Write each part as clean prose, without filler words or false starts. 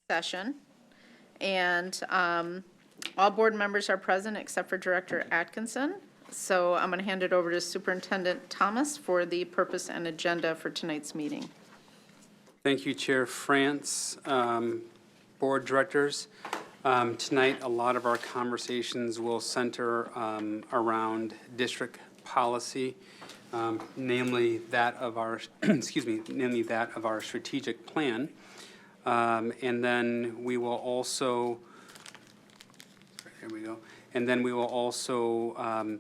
session. And all board members are present except for Director Atkinson. So I'm going to hand it over to Superintendent Thomas for the purpose and agenda for tonight's meeting. Thank you, Chair France, board directors. Tonight, a lot of our conversations will center around district policy, namely that of our, namely that of our strategic plan. And then we will also, here we go. And then we will also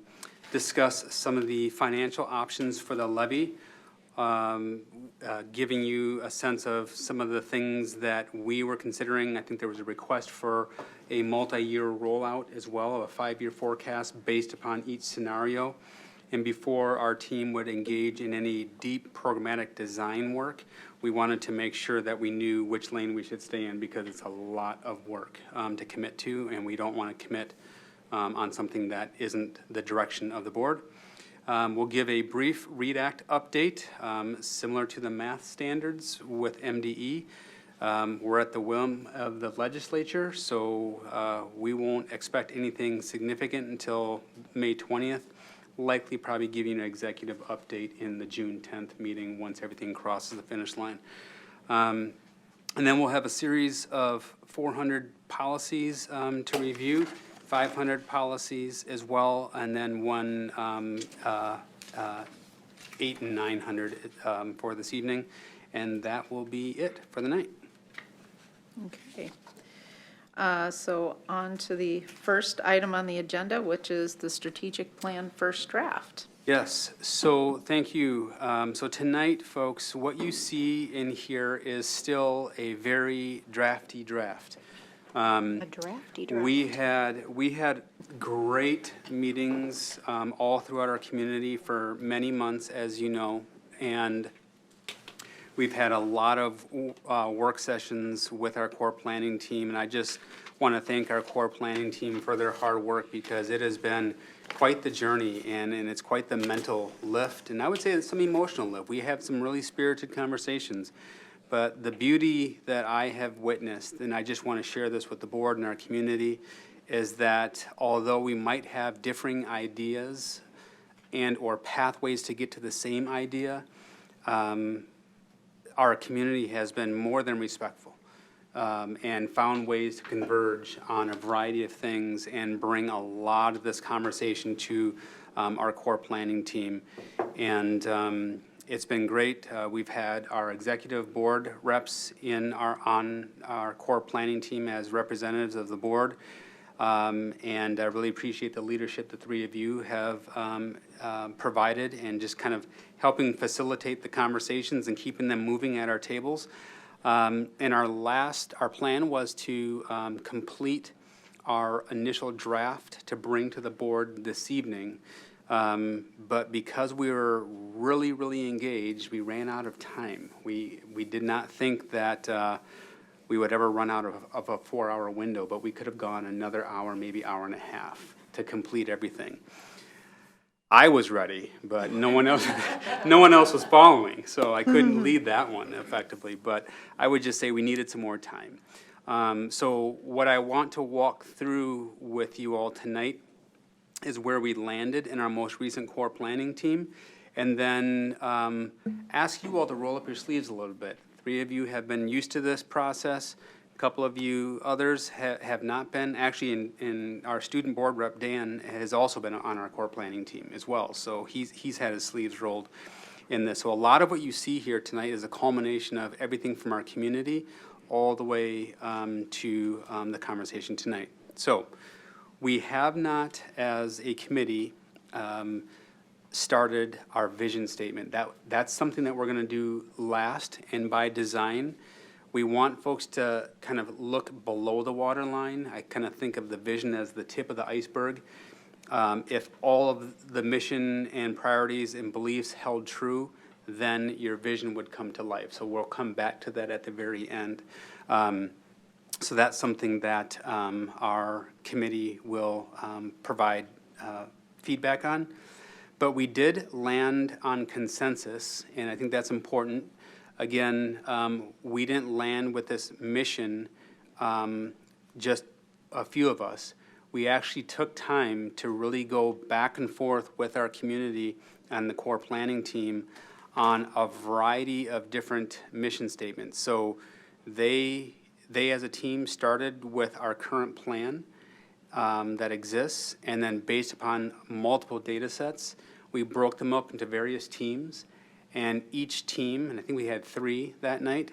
discuss some of the financial options for the levy, giving you a sense of some of the things that we were considering. I think there was a request for a multi-year rollout as well, a 5-year forecast based upon each scenario. And before our team would engage in any deep programmatic design work, we wanted to make sure that we knew which lane we should stay in, because it's a lot of work to commit to, and we don't want to commit on something that isn't the direction of the board. We'll give a brief READ Act update, similar to the math standards with MDE. We're at the whim of the legislature, so we won't expect anything significant until May 20th. Likely probably give you an executive update in the June 10th meeting once everything crosses the finish line. And then we'll have a series of 400 policies to review, 500 policies as well, and then one 800 and 900 for this evening. And that will be it for the night. Okay. So on to the first item on the agenda, which is the strategic plan first draft. Yes, so thank you. So tonight, folks, what you see in here is still a very drafty draft. A drafty draft. We had great meetings all throughout our community for many months, as you know, and we've had a lot of work sessions with our core planning team, and I just want to thank our core planning team for their hard work, because it has been quite the journey, and it's quite the mental lift, and I would say it's some emotional lift. We have some really spirited conversations, but the beauty that I have witnessed, and I just want to share this with the board and our community, is that although we might have differing ideas and or pathways to get to the same idea, our community has been more than respectful and found ways to converge on a variety of things and bring a lot of this conversation to our core planning team. And it's been great. We've had our executive board reps on our core planning team as representatives of the board. And I really appreciate the leadership the three of you have provided, and just kind of helping facilitate the conversations and keeping them moving at our tables. And our plan was to complete our initial draft to bring to the board this evening. But because we were really, really engaged, we ran out of time. We did not think that we would ever run out of a 4-hour window, but we could have gone another hour, maybe hour and a half to complete everything. I was ready, but no one else was following, so I couldn't lead that one effectively. But I would just say we needed some more time. So what I want to walk through with you all tonight is where we landed in our most recent core planning team, and then ask you all to roll up your sleeves a little bit. 3 of you have been used to this process. A couple of you others have not been. Actually, in our student board rep, Dan, has also been on our core planning team as well. So he's had his sleeves rolled in this. So a lot of what you see here tonight is a culmination of everything from our community all the way to the conversation tonight. So we have not, as a committee, started our vision statement. That's something that we're going to do last, and by design. We want folks to kind of look below the waterline. I kind of think of the vision as the tip of the iceberg. If all of the mission and priorities and beliefs held true, then your vision would come to life. So we'll come back to that at the very end. So that's something that our committee will provide feedback on. But we did land on consensus, and I think that's important. Again, we didn't land with this mission just a few of us, we actually took time to really go back and forth with our community and the core planning team on a variety of different mission statements. So they as a team started with our current plan that exists, and then based upon multiple data sets, we broke them up into various teams, and each team, and I think we had 3 that night,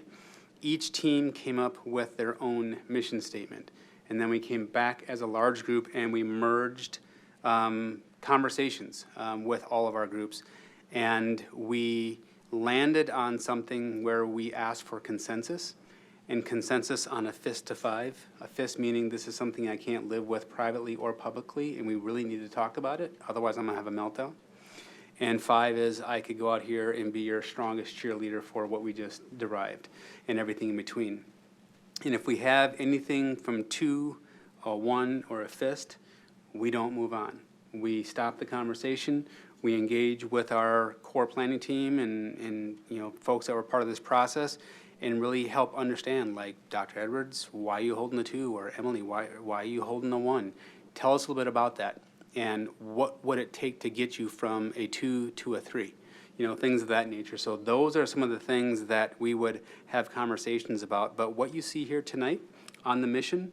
each team came up with their own mission statement. And then we came back as a large group and we merged conversations with all of our groups. And we landed on something where we asked for consensus, and consensus on a fist to 5. A fist meaning this is something I can't live with privately or publicly, and we really need to talk about it, otherwise I'm gonna have a meltdown. And 5 is I could go out here and be your strongest cheerleader for what we just derived, and everything in between. And if we have anything from 2, a 1, or a fist, we don't move on. We stop the conversation, we engage with our core planning team and folks that were part of this process, and really help understand, like, Dr. Edwards, why are you holding the 2? Or Emily, why are you holding the 1? Tell us a little bit about that, and what would it take to get you from a 2 to a 3? Things of that nature. So those are some of the things that we would have conversations about. But what you see here tonight on the mission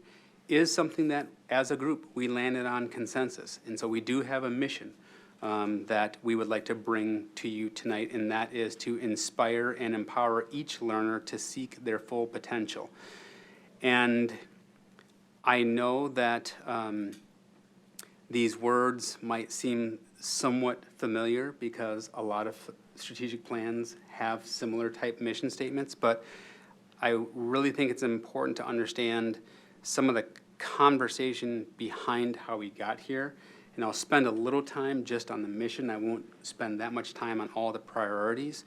is something that, as a group, we landed on consensus. And so we do have a mission that we would like to bring to you tonight, and that is to inspire and empower each learner to seek their full potential. And I know that these words might seem somewhat familiar because a lot of strategic plans have similar type mission statements, but I really think it's important to understand some of the conversation behind how we got here. And I'll spend a little time just on the mission. I won't spend that much time on all the priorities.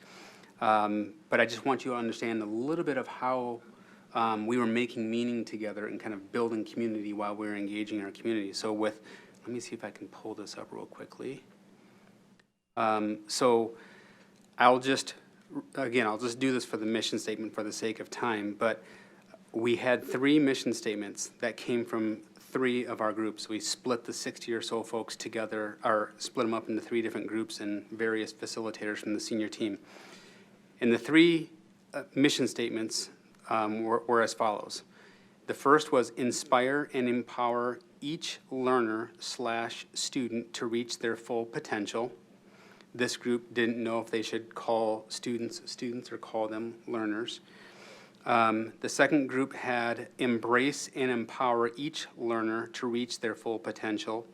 But I just want you to understand a little bit of how we were making meaning together and kind of building community while we were engaging our community. So let me see if I can pull this up real quickly. So I'll just do this for the mission statement for the sake of time, but we had 3 mission statements that came from 3 of our groups. We split the 60 or so folks together, or split them up into 3 different groups and various facilitators from the senior team. And the 3 mission statements were as follows. The first was inspire and empower each learner/student to reach their full potential. This group didn't know if they should call students or call them learners. The second group had embrace and empower each learner to reach their full potential.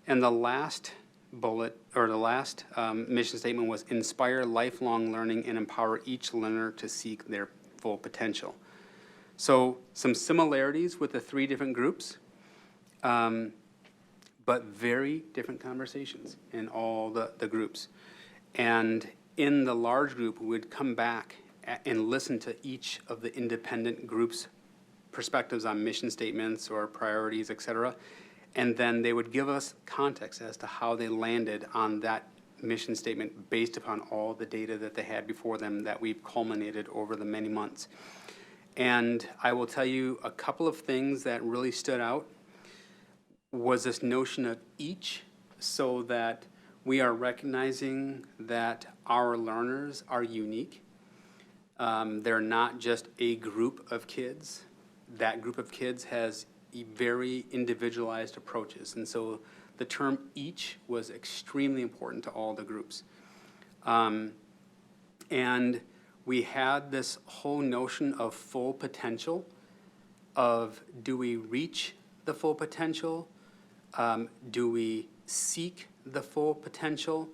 And the last bullet, or the last mission statement was inspire lifelong learning and empower each learner to seek their full potential. So some similarities with the 3 different groups, but very different conversations in all the groups. And in the large group, we would come back and listen to each of the independent groups' perspectives on mission statements or priorities, et cetera. And then they would give us context as to how they landed on that mission statement based upon all the data that they had before them that we've culminated over the many months. And I will tell you a couple of things that really stood out was this notion of each, so that we are recognizing that our learners are unique. They're not just a group of kids. That group of kids has very individualized approaches. And so the term each was extremely important to all the groups. And we had this whole notion of full potential, of do we reach the full potential? Do we seek the full potential?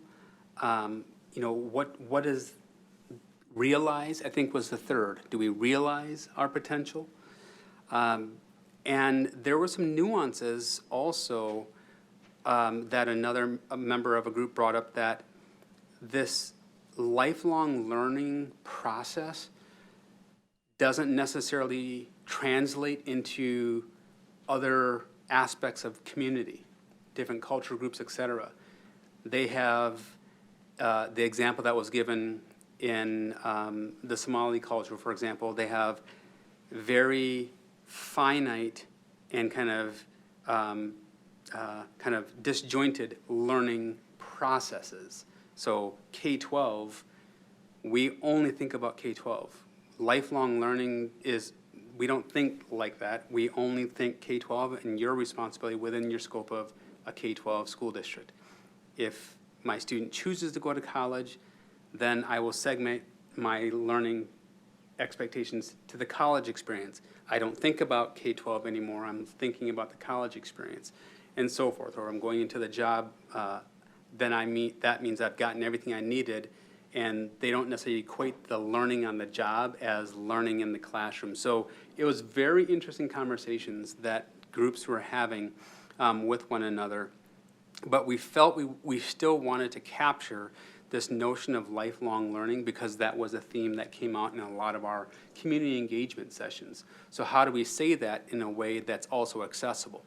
What is realize, I think, was the third. Do we realize our potential? And there were some nuances also that another member of a group brought up, that this lifelong learning process doesn't necessarily translate into other aspects of community, different cultural groups, et cetera. They have the example that was given in the Somali culture, for example. They have very finite and kind of disjointed learning processes. So K-12, we only think about K-12. Lifelong learning is, we don't think like that. We only think K-12 and your responsibility within your scope of a K-12 school district. If my student chooses to go to college, then I will segment my learning expectations to the college experience. I don't think about K-12 anymore. I'm thinking about the college experience and so forth. Or I'm going into the job, then that means I've gotten everything I needed, and they don't necessarily equate the learning on the job as learning in the classroom. So it was very interesting conversations that groups were having with one another. But we felt we still wanted to capture this notion of lifelong learning because that was a theme that came out in a lot of our community engagement sessions. So how do we say that in a way that's also accessible?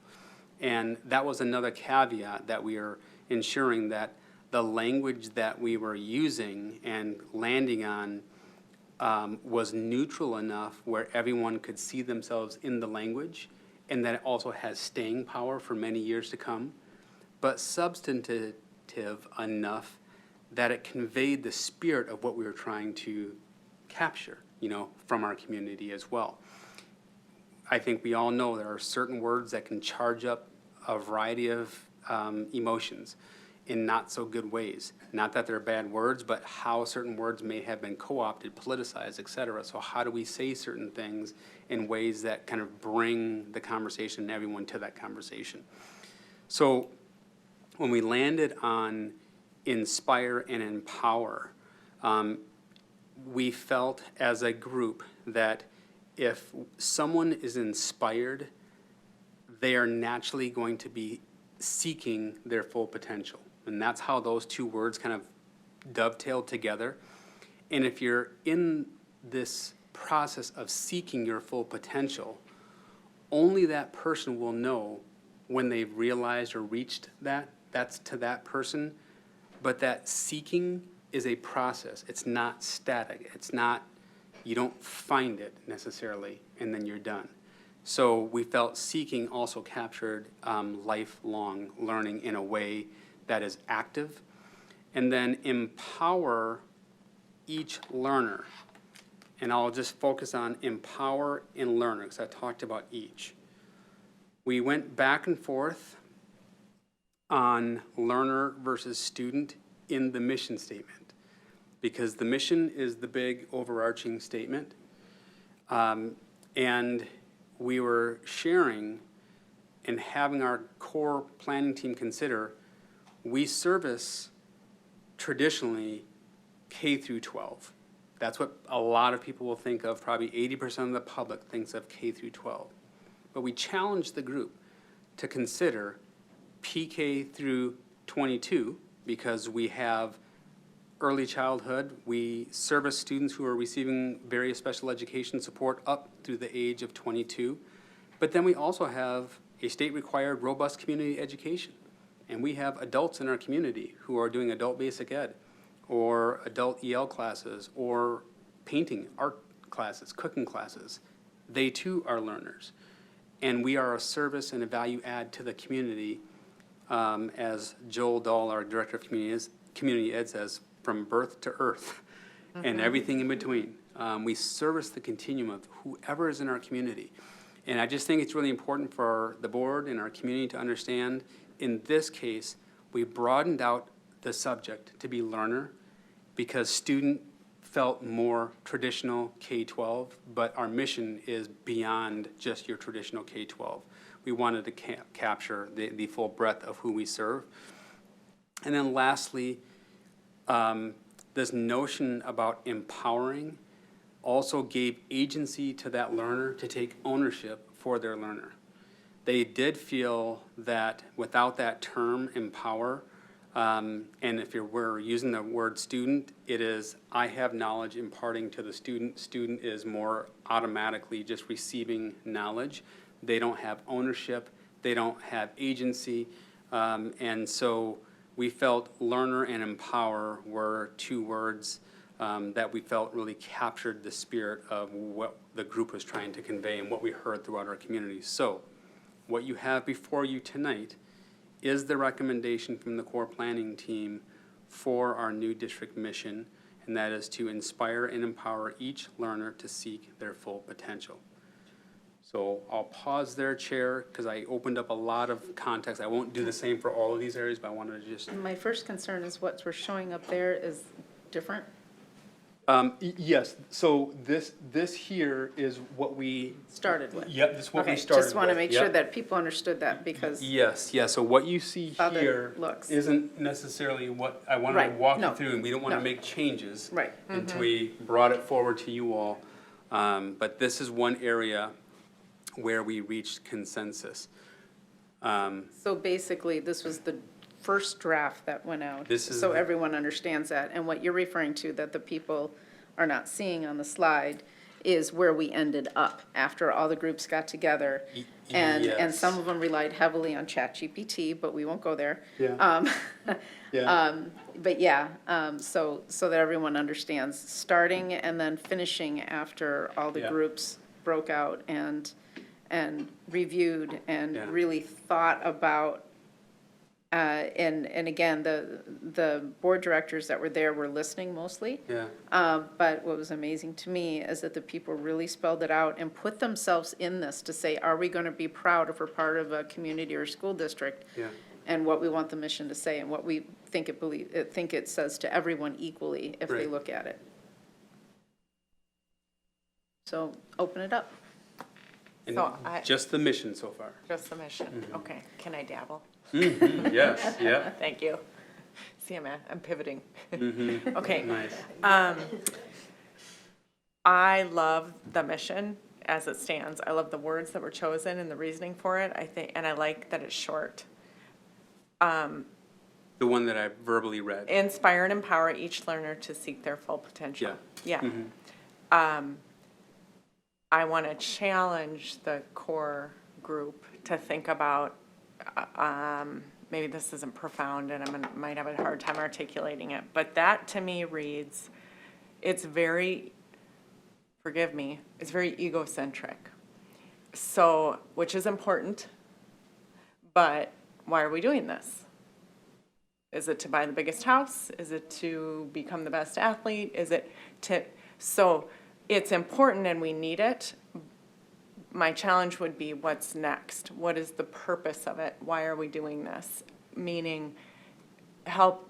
And that was another caveat that we are ensuring that the language that we were using and landing on was neutral enough where everyone could see themselves in the language, and that it also has staying power for many years to come, but substantive enough that it conveyed the spirit of what we were trying to capture, from our community as well. I think we all know there are certain words that can charge up a variety of emotions in not so good ways. Not that they're bad words, but how certain words may have been co-opted, politicized, et cetera. So how do we say certain things in ways that kind of bring the conversation and everyone to that conversation? So when we landed on inspire and empower, we felt as a group that if someone is inspired, they are naturally going to be seeking their full potential. And that's how those two words kind of dovetailed together. And if you're in this process of seeking your full potential, only that person will know when they've realized or reached that. That's to that person. But that seeking is a process. It's not static. It's not, you don't find it necessarily and then you're done. So we felt seeking also captured lifelong learning in a way that is active. And then empower each learner. And I'll just focus on empower and learner because I talked about each. We went back and forth on learner versus student in the mission statement, because the mission is the big overarching statement. And we were sharing and having our core planning team consider, we service traditionally K through 12. That's what a lot of people will think of. Probably 80% of the public thinks of K through 12. But we challenged the group to consider PK through 22 because we have early childhood. We service students who are receiving various special education support up through the age of 22. But then we also have a state-required robust community education. And we have adults in our community who are doing adult basic ed or adult EL classes or painting, art classes, cooking classes. They too are learners. And we are a service and a value add to the community, as Joel Dahl, our Director of Community Ed says, from birth to earth and everything in between. We service the continuum of whoever is in our community. And I just think it's really important for the board and our community to understand, in this case, we broadened out the subject to be learner because student felt more traditional K-12, but our mission is beyond just your traditional K-12. We wanted to capture the full breadth of who we serve. And then lastly, this notion about empowering also gave agency to that learner to take ownership for their learner. They did feel that without that term, empower, and if we're using the word student, it is I have knowledge imparting to the student. Student is more automatically just receiving knowledge. They don't have ownership. They don't have agency. And so we felt learner and empower were two words that we felt really captured the spirit of what the group was trying to convey and what we heard throughout our community. So what you have before you tonight is the recommendation from the core planning team for our new district mission, and that is to inspire and empower each learner to seek their full potential. So I'll pause there, Chair, because I opened up a lot of context. I won't do the same for all of these areas, but I wanted to just. My first concern is what we're showing up there is different. Yes, so this here is what we. Started with. Yep, this is what we Okay, started just want to with, make sure yep. that people understood that because, Yes, so what you see How that here looks. isn't necessarily what I wanted to Right, walk no, you through, and we don't want to no. make changes. Right. Until we brought it forward to you all. But this is one area where we reached consensus. so basically, this was the first draft that went out. This is So the- everyone understands that. And what you're referring to that the people are not seeing on the slide is where we ended up after all the groups got together. And yes. some of them relied heavily on ChatGPT, but we won't go there. Yeah. But yeah, so that everyone understands, starting and then finishing after all the Yeah. groups broke out and reviewed and Yeah. really thought about, and again, the board directors that were there were listening mostly. Yeah, But what was amazing to me is that the people really spelled it out and put themselves in this to say, are we going to be proud if we're part of a community or school district? yeah. And what we want the mission to say and what we think it says to everyone equally if they Right. look at it. So open it up. And So I- just the mission so far. Just the mission. Okay, can I dabble? Yes, yeah. Thank you. See, I'm pivoting. Okay, Nice. I love the mission as it stands. I love the words that were chosen and the reasoning for it, I think, and I like that it's short. The one that I verbally read. Inspire and empower each learner to seek their full potential. Yeah. Yeah. I want to challenge the core group to think about, maybe this isn't profound and might have a hard time articulating it, but that to me reads, it's very, forgive me, it's very egocentric. So, which is important, but why are we doing this? Is it to buy the biggest house? Is it to become the best athlete? Is it to, so it's important and we need it. My challenge would be what's next? What is the purpose of it? Why are we doing this? Meaning help,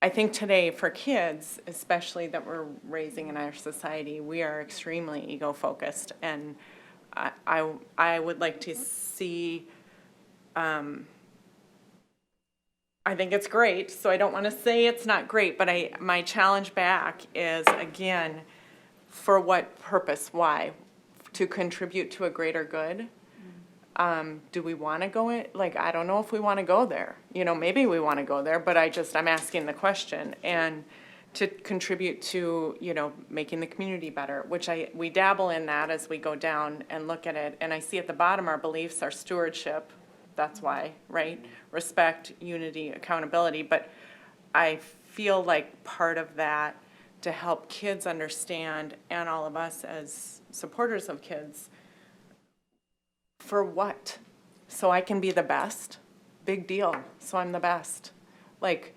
I think today for kids, especially that we're raising in our society, we are extremely ego-focused. And I would like to see, I think it's great, so I don't want to say it's not great, but my challenge back is, again, for what purpose? Why? To contribute to a greater good? Do we want to go in? Like, I don't know if we want to go there. You know, maybe we want to go there, but I'm asking the question. And to contribute to, you know, making the community better, which we dabble in that as we go down and look at it. And I see at the bottom our beliefs, our stewardship. That's why, right? Respect, unity, accountability. But I feel like part of that to help kids understand, and all of us as supporters of kids, for what? So I can be the best? Big deal. So I'm the best. Like,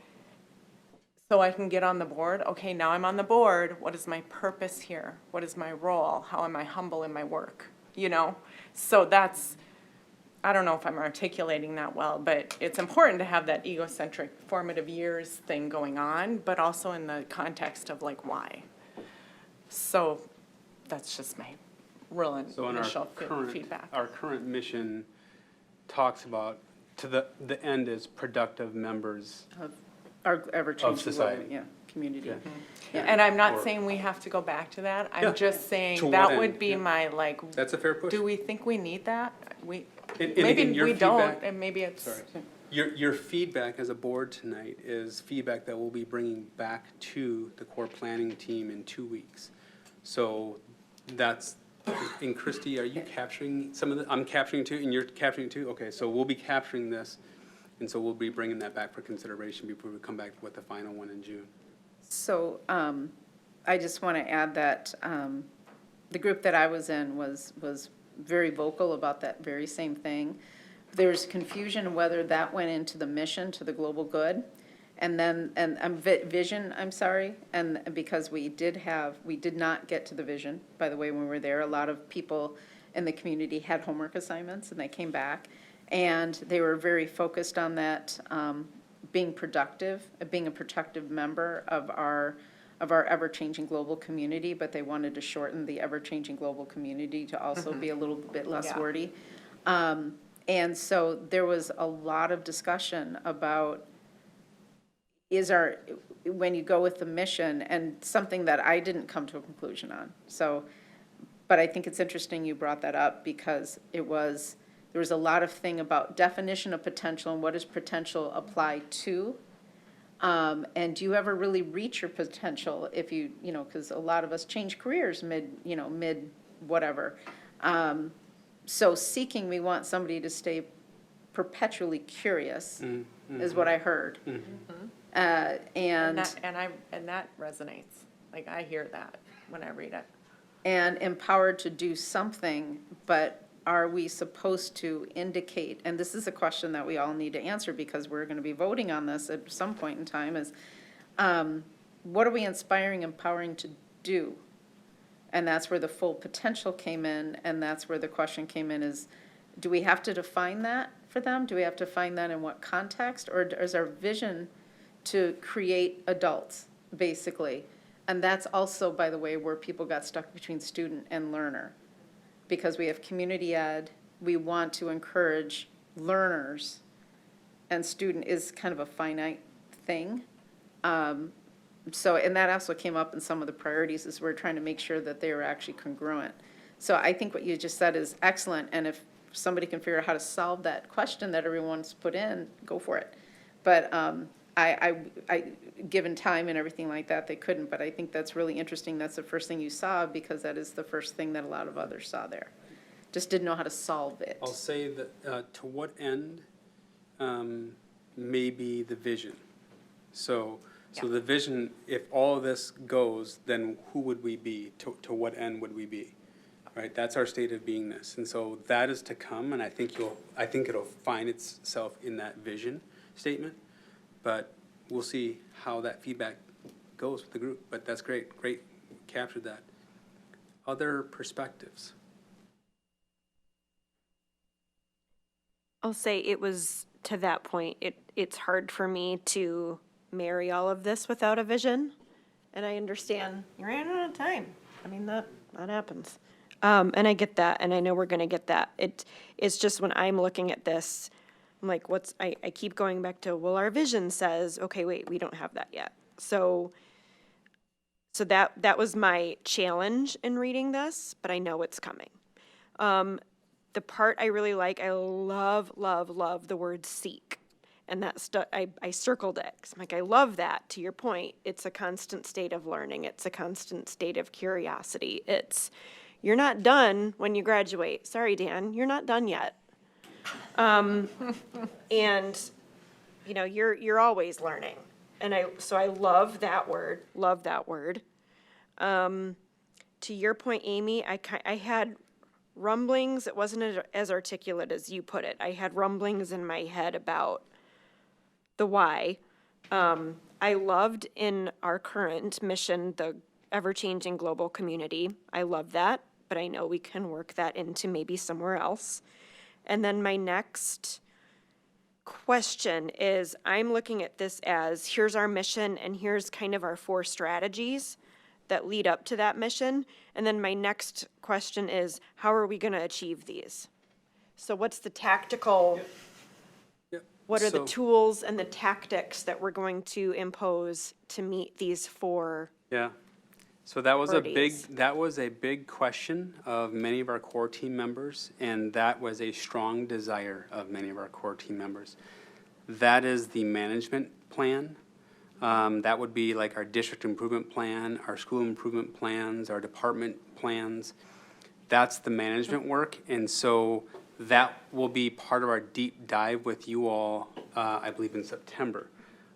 so I can get on the board. Okay, now I'm on the board. What is my purpose here? What is my role? How am I humble in my work? You know? So that's, I don't know if I'm articulating that well, but it's important to have that egocentric formative years thing going on, but also in the context of like why. So that's just my real So in initial our feedback. current mission talks about, to the end is productive members. Our ever-changing society. world, yeah, community. Yeah. And I'm not Or- saying we have to go back to that. Yeah. I'm just saying To that what would end? be Yeah. my like, That's a fair push. do we think we need that? And Maybe again, your we don't, feedback- and maybe it's. Sorry. Your feedback as a board tonight is feedback that we'll be bringing back to the core planning team in 2 weeks. So that's, and Christy, are you capturing some of the, I'm capturing too, and you're capturing too? Okay, so we'll be capturing this, and so we'll be bringing that back for consideration before we come back with the final one in June. So I just want to add that the group that I was in was very vocal about that very same thing. There's confusion whether that went into the mission to the global good, and then, vision, I'm sorry, and because we did not get to the vision, by the way, when we were there. A lot of people in the community had homework assignments, and they came back, and they were very focused on that, being productive, being a productive member of our ever-changing global community, but they wanted to shorten the ever-changing global community to also be a little bit less Yeah. wordy. And so there was a lot of discussion about when you go with the mission, and something that I didn't come to a conclusion on. So, but I think it's interesting you brought that up, because there was a lot of thing about definition of potential and what does potential apply to. And do you ever really reach your potential if because a lot of us change careers mid whatever. So seeking, we want somebody to stay perpetually curious, is what I heard. And that resonates. Like, I hear that when I read it. And empowered to do something, but are we supposed to indicate, and this is a question that we all need to answer because we're going to be voting on this at some point in time, is what are we inspiring, empowering to do? And that's where the full potential came in, and that's where the question came in is, do we have to define that for them? Do we have to find that in what context? Or is our vision to create adults, basically? And that's also, by the way, where people got stuck between student and learner. Because we have community ed, we want to encourage learners, and student is kind of a finite thing. And that also came up in some of the priorities, is we're trying to make sure that they are actually congruent. So I think what you just said is excellent, and if somebody can figure out how to solve that question that everyone's put in, go for it. But given time and everything like that, they couldn't, but I think that's really interesting. That's the first thing you saw, because that is the first thing that a lot of others saw there. Just didn't know how to solve it. I'll say that to what end may be the vision. So the vision, if all of this goes, then who would we be? To what end would we be? Right? That's our state of beingness. And so that is to come, and I think it'll find itself in that vision statement. But we'll see how that feedback goes with the group. But that's great. Great, captured that. Other perspectives? I'll say it was to that point, it's hard for me to marry all of this without a vision. And I understand you're running out of time. I mean, that happens. And I get that, and I know we're gonna get that. It's just when I'm looking at this, I'm like, I keep going back to, well, our vision says, okay, wait, we don't have that yet. So that was my challenge in reading this, but I know it's coming. The part I really like, I love the word seek. And I circled it, 'cause I'm like, I love that. To your point, it's a constant state of learning. It's a constant state of curiosity. You're not done when you graduate. Sorry, Dan, you're not done yet. And you're always learning. And so I love that word. To your point, Amy, I had rumblings. It wasn't as articulate as you put it. I had rumblings in my head about the why. I loved in our current mission, the ever-changing global community. I love that, but I know we can work that into maybe somewhere else. And then my next question is, I'm looking at this as, here's our mission, and here's kind of our 4 strategies that lead up to that mission. And then my next question is, how are we going to achieve these? So what's the tactical, Yep. what are the So- tools and the tactics that we're going to impose to meet these 4? Yeah. So that was a priorities? big question of many of our core team members, and that was a strong desire of many of our core team members. That is the management plan. That would be like our district improvement plan, our school improvement plans, our department plans. That's the management work, and so that will be part of our deep dive with you all, I believe in September.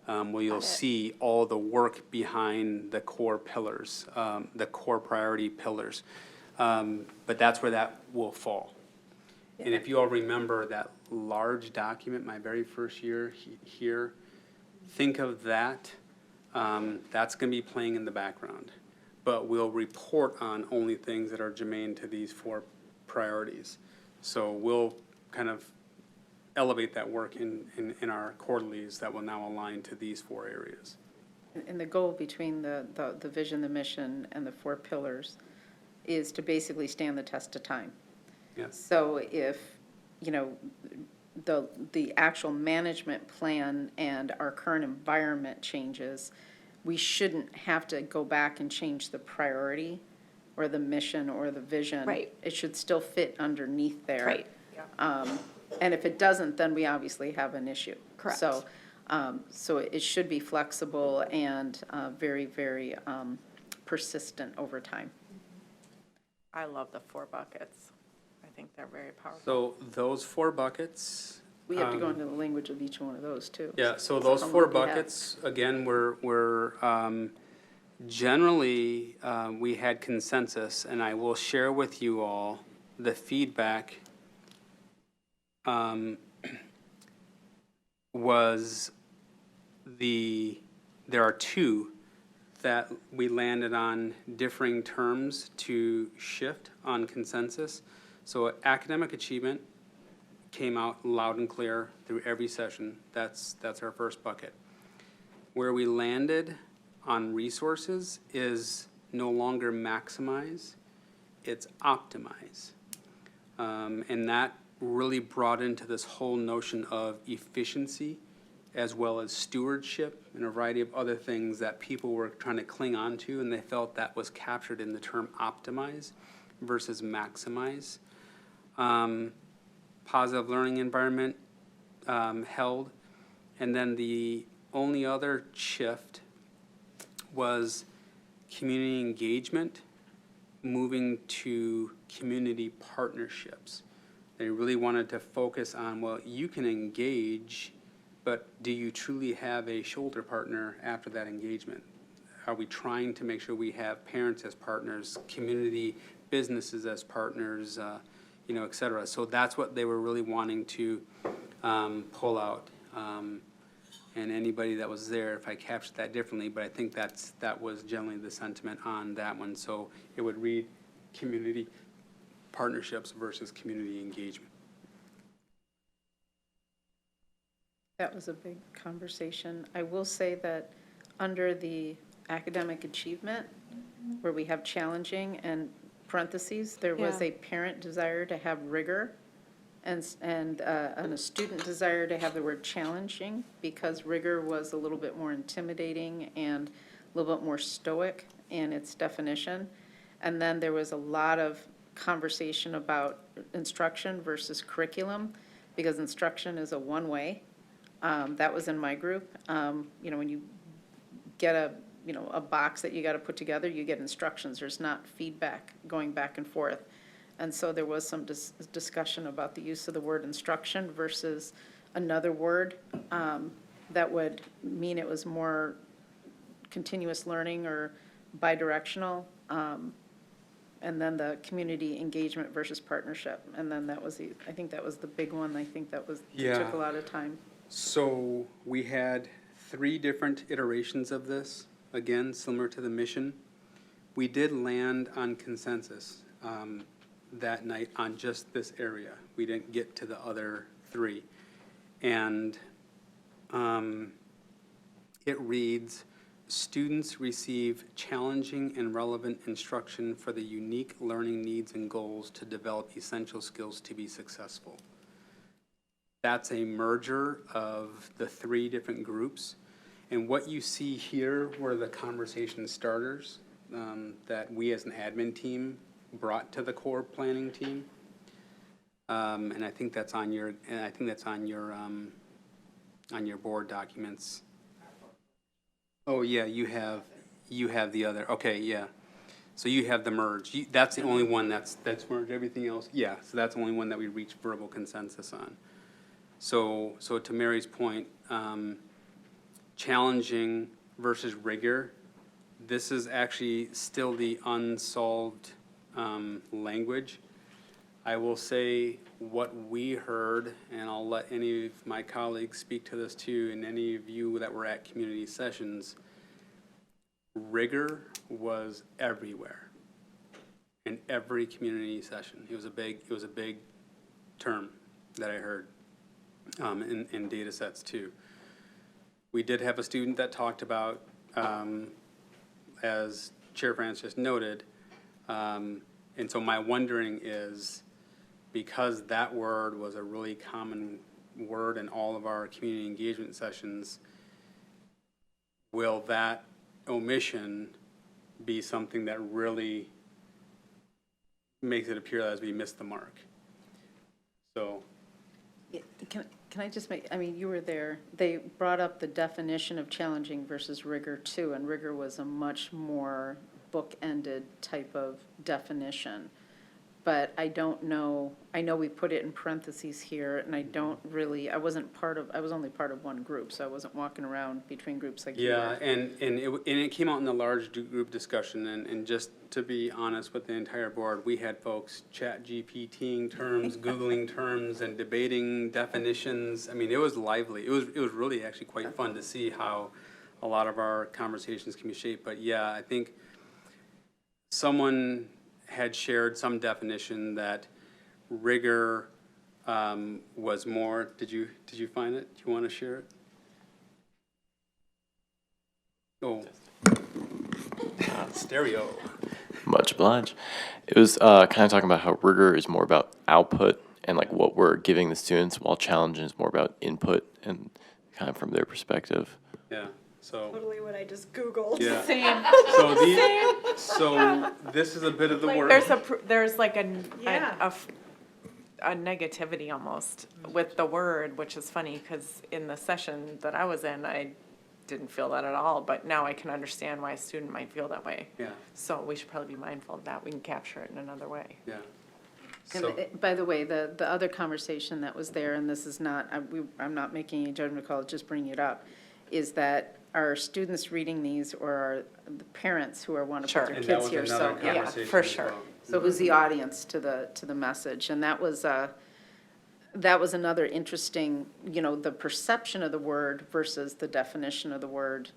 where you'll see all the work behind the core pillars, the core priority pillars. But that's where that will fall. And if you all remember that large document, my very first year here, think of that. That's going to be playing in the background. But we'll report on only things that are germane to these 4 priorities. So we'll kind of elevate that work in our quarterlies that will now align to these 4 areas. And the goal between the vision, the mission, and the 4 pillars is to basically stand the test of time. Yes. So if, the actual management plan and our current environment changes, we shouldn't have to go back and change the priority or the mission or the vision. Right. It should still fit underneath there. Right. And if it doesn't, then we obviously have an issue. Correct. So, so it should be flexible and very, very persistent over time. I love the 4 buckets. I think they're very powerful. So those 4 buckets. We have to go into the language of each one of those, too. Yeah, so those 4 Homework we have. buckets, again, were generally, we had consensus, and I will share with you all the feedback was there are 2 that we landed on differing terms to shift on consensus. So academic achievement came out loud and clear through every session. That's our first bucket. Where we landed on resources is no longer maximize, it's optimize. And that really brought into this whole notion of efficiency as well as stewardship and a variety of other things that people were trying to cling on to, and they felt that was captured in the term optimize versus maximize. Positive learning environment held. And then the only other shift was community engagement moving to community partnerships. They really wanted to focus on, well, you can engage, but do you truly have a shoulder partner after that engagement? Are we trying to make sure we have parents as partners, community businesses as partners, et cetera? So that's what they were really wanting to pull out. And anybody that was there, if I captured that differently, but I think that was generally the sentiment on that one. So it would read community partnerships versus community engagement. That was a big conversation. I will say that under the academic achievement, where we have challenging and parentheses, there was Yeah. a parent desire to have rigor and a student desire to have the word challenging, because rigor was a little bit more intimidating and a little bit more stoic in its definition. And then there was a lot of conversation about instruction versus curriculum, because instruction is a one-way. That was in my group. When you get a box that you got to put together, you get instructions. There's not feedback going back and forth. And so there was some discussion about the use of the word instruction versus another word that would mean it was more continuous learning or bidirectional. And then the community engagement versus partnership. And then I think that was the big one. I think that took Yeah. a lot of time. So we had 3 different iterations of this, again, similar to the mission. We did land on consensus that night on just this area. We didn't get to the other 3. And it reads, students receive challenging and relevant instruction for the unique learning needs and goals to develop essential skills to be successful. That's a merger of the 3 different groups. And what you see here were the conversation starters that we as an admin team brought to the core planning team. And I think that's on your board documents. Oh, yeah, you have the other, okay, yeah. So you have the merge. That's the only one that's merged. Everything else, yeah, so that's the only one that we reached verbal consensus on. So to Mary's point, challenging versus rigor, this is actually still the unsolved language. I will say what we heard, and I'll let any of my colleagues speak to this too, and any of you that were at community sessions, rigor was everywhere in every community session. It was a big term that I heard in data sets too. We did have a student that talked about, as Chair France just noted, and so my wondering is, because that word was a really common word in all of our community engagement sessions, will that omission be something that really makes it appear as we missed the mark? So, Can I just make, I mean, you were there, they brought up the definition of challenging versus rigor too, and rigor was a much more book-ended type of definition. But I don't know, I know we put it in parentheses here, and I don't really, I was only part of one group, so I wasn't walking around between groups like you were. yeah, and it came out in the large group discussion, and just to be honest with the entire board, we had folks chat GPTing terms, Googling terms, and debating definitions. I mean, it was lively. It was really actually quite fun to see how a lot of our conversations can be shaped. But yeah, I think someone had shared some definition that rigor was more. Did you find it? Do you want to share it? Oh, stereo. Much obliged. It was kind of talking about how rigor is more about output and like what we're giving the students, while challenge is more about input and kind of from their perspective. Yeah. So. Totally what I just Googled. Yeah. Same. So this is a bit of the word. There's like Yeah. a negativity almost with the word, which is funny because in the session that I was in, I didn't feel that at all, but now I can understand why a student might feel that way. Yeah. So we should probably be mindful of that. We can capture it in another way. Yeah. And So, by the way, the other conversation that was there, and this is not, I'm not making any judgment call, just bringing it up, is that our students reading these or are the parents who are want to Sure. put their and that kids was here, another so, yeah. conversation for as sure. well. So who's the audience to the message? And that was another interesting, the perception of the word versus the definition of the word,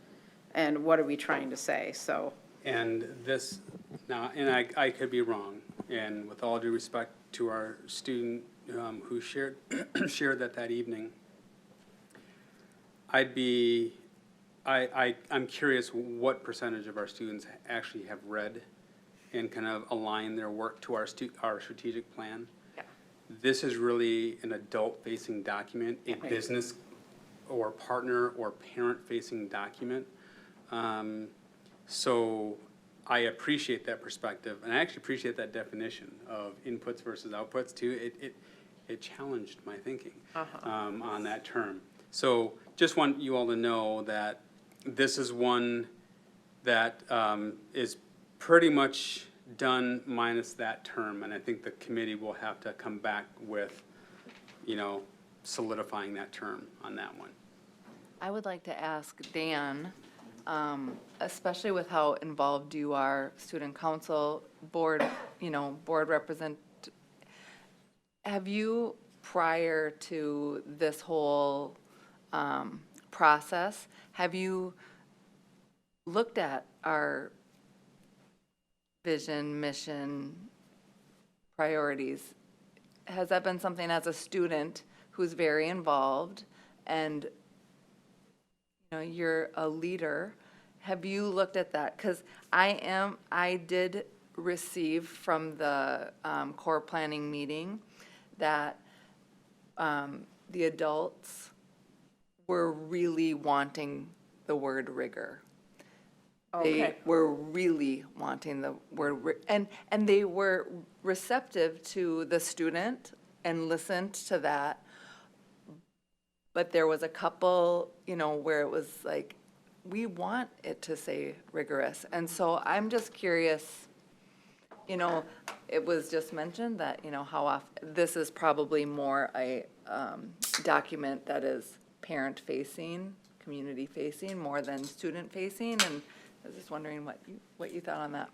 and what are we trying to say, so. And this, now, and I could be wrong, and with all due respect to our student who shared that evening, I'm curious what percentage of our students actually have read and kind of align their work to our strategic plan. Yeah. This is really an adult-facing document, a business or partner or parent-facing document. So I appreciate that perspective, and I actually appreciate that definition of inputs versus outputs too. It challenged my thinking on that term. So just want you all to know that this is one that is pretty much done minus that term, and I think the committee will have to come back with, solidifying that term on that one. I would like to ask Dan, especially with how involved you are, student council, board, board represent, have you, prior to this whole process, have you looked at our vision, mission, priorities? Has that been something as a student who's very involved and you're a leader, have you looked at that? Because I did receive from the core planning meeting that the adults were really wanting the word rigor. They Okay. were really wanting the word, and they were receptive to the student and listened to that. But there was a couple, where it was like, we want it to say rigorous. And so I'm just curious, it was just mentioned that, how often, this is probably more a document that is parent-facing, community facing more than student facing, and I was just wondering what you thought on that.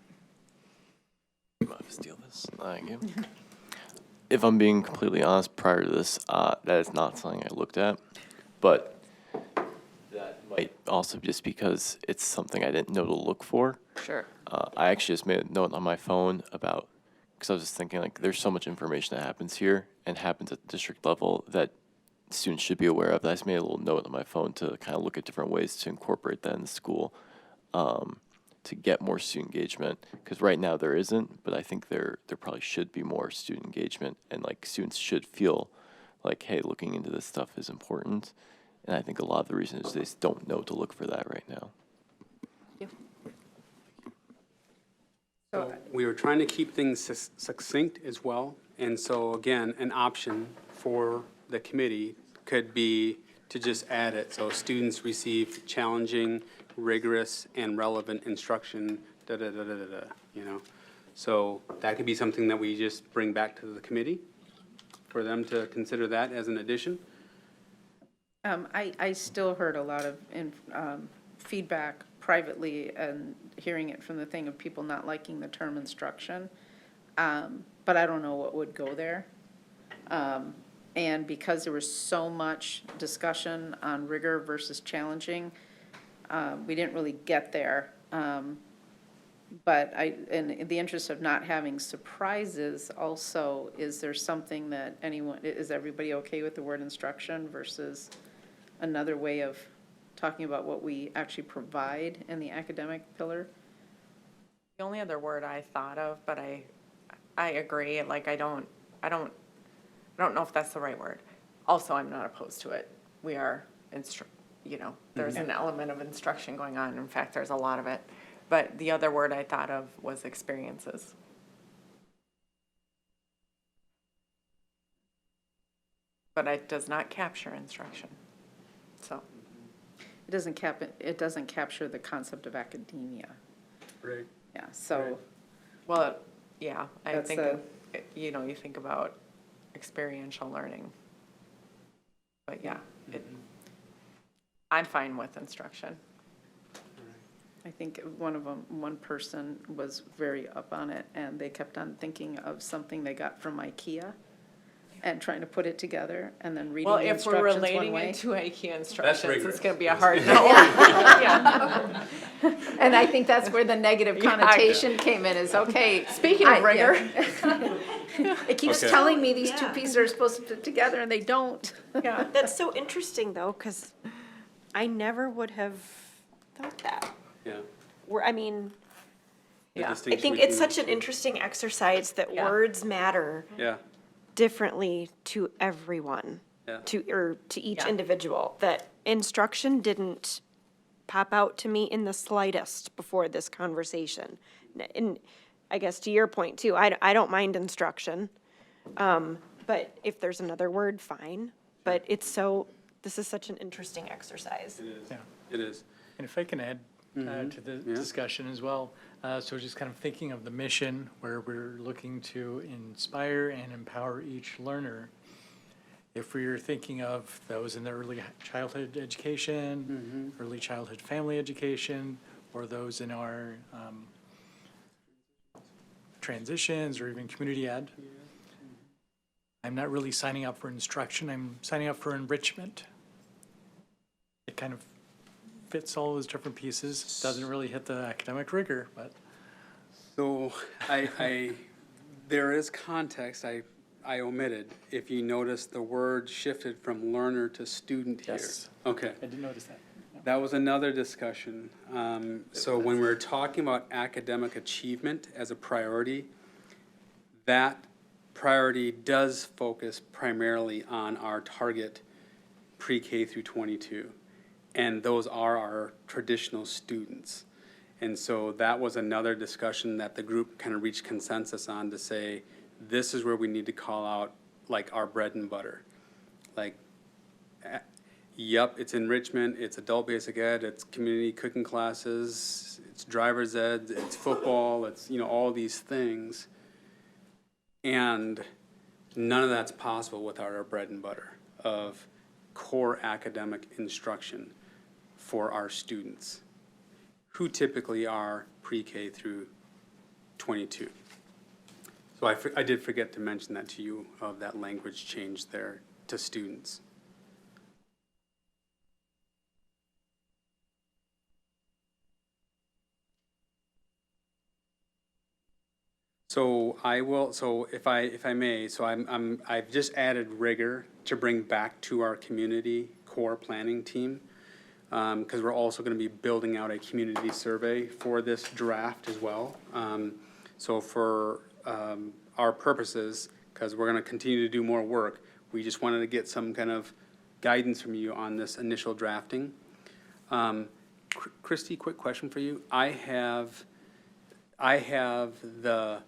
You might have to steal this. Thank you. If I'm being completely honest, prior to this, that is not something I looked at, but that might also just because it's something I didn't know to look for. Sure. I actually just made a note on my phone about, because I was just thinking, like, there's so much information that happens here and happens at the district level that students should be aware of. I just made a little note on my phone to kind of look at different ways to incorporate that in the school, to get more student engagement. Because right now there isn't, but I think there probably should be more student engagement, and like students should feel like, hey, looking into this stuff is important. And I think a lot of the reason is they just don't know to look for that right now. So we were trying to keep things succinct as well. And so again, an option for the committee could be to just add it. So students receive challenging, rigorous, and relevant instruction, you know. So that could be something that we just bring back to the committee for them to consider that as an addition. I still heard a lot of feedback privately and hearing it from the thing of people not liking the term instruction. But I don't know what would go there. And because there was so much discussion on rigor versus challenging, we didn't really get there. But in the interest of not having surprises also, is there something that is everybody okay with the word instruction versus another way of talking about what we actually provide in the academic pillar? The only other word I thought of, but I agree, like, I don't know if that's the right word. Also, I'm not opposed to it. We are, there's an element of instruction going on. In fact, there's a lot of it. But the other word I thought of was experiences. But it does not capture instruction, so. It doesn't capture the concept of academia. Right. Yeah, so, Well, yeah, I That's think, a- you think about experiential learning. But yeah, I'm fine with instruction. I think one person was very up on it, and they kept on thinking of something they got from IKEA and trying to put it together, and then reading Well, the if we're instructions one relating way. it to IKEA instructions, it's rigorous. gonna be a hard no. Yeah. And I think that's where the negative connotation came in, is, okay. Speaking of rigor. It keeps Okay. telling me these two pieces are supposed to fit together, and they don't. Yeah. That's so interesting, though, because I never would have thought that. Yeah. I mean, The Yeah. I I distinction think it's between- such an interesting exercise that Yeah. words matter Yeah, differently to everyone, yeah. to each Yeah. individual, that instruction didn't pop out to me in the slightest before this conversation. And I guess to your point too, I don't mind instruction, but if there's another word, fine. But this is such an interesting exercise. Yeah. It is. And if I can add to the Yeah. discussion as well, so just kind of thinking of the mission where we're looking to inspire and empower each learner. If we're thinking of those in the early childhood education, early childhood family education, or those in our transitions or even community ed, I'm not really signing up for instruction, I'm signing up for enrichment. It kind of fits all those different pieces, doesn't really hit the academic rigor, but So there is context I omitted. If you notice, the word shifted from learner to student here. Yes. Okay. I did notice that. That was another discussion. So when we're talking about academic achievement as a priority, that priority does focus primarily on our target pre-K through 22. And those are our traditional students. And so that was another discussion that the group kind of reached consensus on, to say, this is where we need to call out like our bread and butter. Like, yep, it's enrichment, it's adult basic ed, it's community cooking classes, it's driver's ed, it's football, it's, all these things. And none of that's possible without our bread and butter of core academic instruction. for our students, who typically are pre-K through 22. So I did forget to mention that to you, of that language change there to students. So if I may, so I've just added rigor to bring back to our community core planning team, because we're also going to be building out a community survey for this draft as well. So for our purposes, because we're going to continue to do more work, we just wanted to get some kind of guidance from you on this initial drafting. Christy, quick question for you. I have the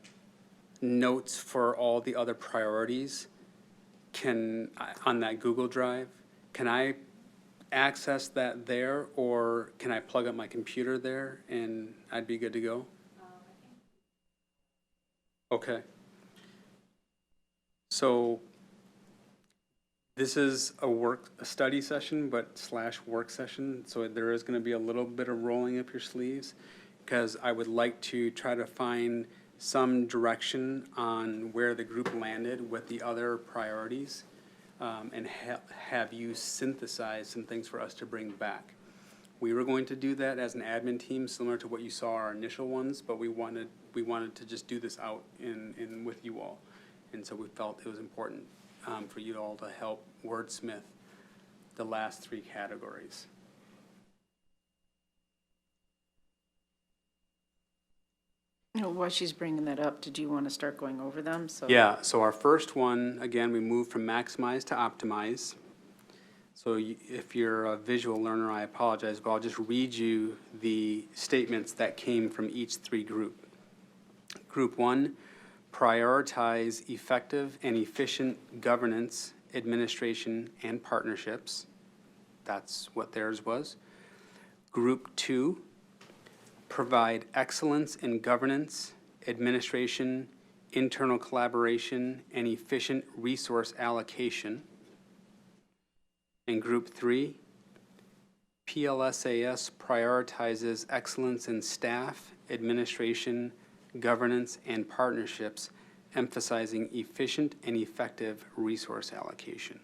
notes for all the other priorities on that Google Drive. Can I access that there, or can I plug up my computer there and I'd be good to go? Okay. So this is a study session, but / work session. So there is going to be a little bit of rolling up your sleeves, because I would like to try to find some direction on where the group landed with the other priorities, and have you synthesize some things for us to bring back. We were going to do that as an admin team, similar to what you saw our initial ones, but we wanted to just do this out in with you all. And so we felt it was important for you all to help wordsmith the last 3 categories. While she's bringing that up, did you want to start going over them? So Yeah, so our first one, again, we moved from maximize to optimize. So if you're a visual learner, I apologize, but I'll just read you the statements that came from each 3 group. Group 1, prioritize effective and efficient governance, administration, and partnerships. That's what theirs was. Group 2, provide excellence in governance, administration, internal collaboration, and efficient resource allocation. And Group 3, PLSAS prioritizes excellence in staff, administration, governance, and partnerships, emphasizing efficient and effective resource allocation.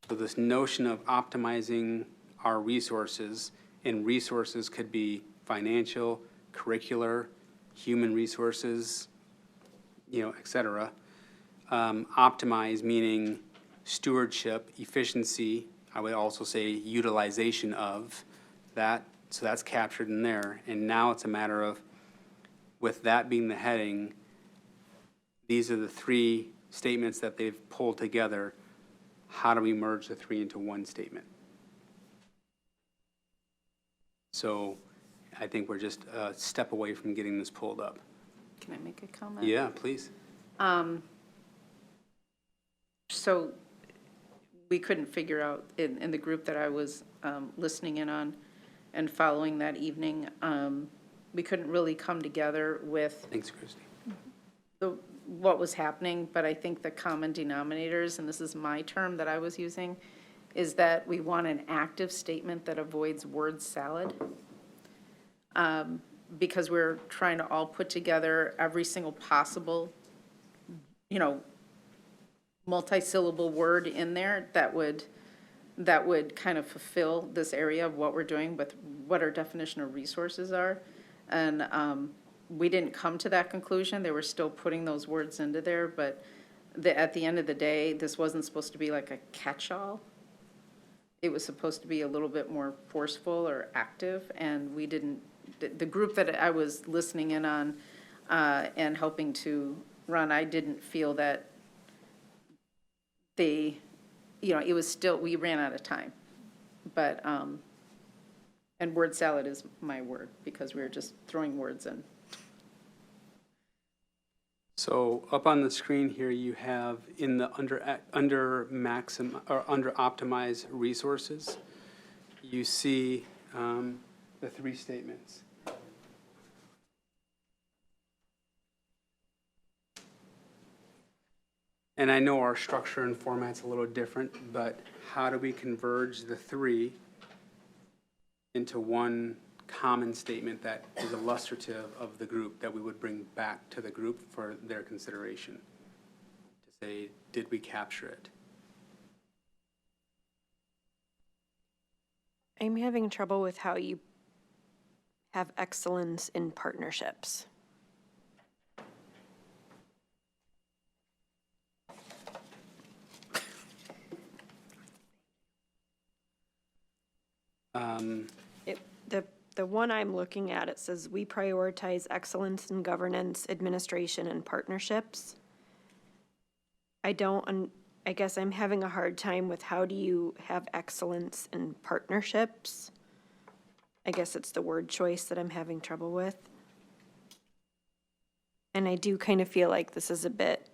So this notion of optimizing our resources, and resources could be financial, curricular, human resources, et cetera. Optimize meaning stewardship, efficiency, I would also say utilization of that, so that's captured in there. And now it's a matter of, with that being the heading, these are the 3 statements that they've pulled together. How do we merge the 3 into one statement? So I think we're just a step away from getting this pulled up. can I make a comment? Yeah, please. So we couldn't figure out, in the group that I was listening in on and following that evening, we couldn't really come together with Thanks, Christy. what was happening, but I think the common denominators, and this is my term that I was using, is that we want an active statement that avoids word salad. Because we're trying to all put together every single possible, multi-syllable word in there that would kind of fulfill this area of what we're doing with what our definition of resources are. And we didn't come to that conclusion. They were still putting those words into there, but at the end of the day, this wasn't supposed to be like a catch-all. It was supposed to be a little bit more forceful or active, and we didn't, the group that I was listening in on and helping to run, I didn't feel that it was still, we ran out of time. But, and word salad is my word, because we were just throwing words in. So up on the screen here, you have in the under optimize resources, you see the 3 statements. And I know our structure and format's a little different, but how do we converge the 3 into one common statement that is illustrative of the group that we would bring back to the group for their consideration. To say, did we capture it? I'm having trouble with how you have excellence in partnerships. The one I'm looking at, it says, "We prioritize excellence in governance, administration, and partnerships." I guess I'm having a hard time with how do you have excellence in partnerships? I guess it's the word choice that I'm having trouble with. And I do kind of feel like this is a bit,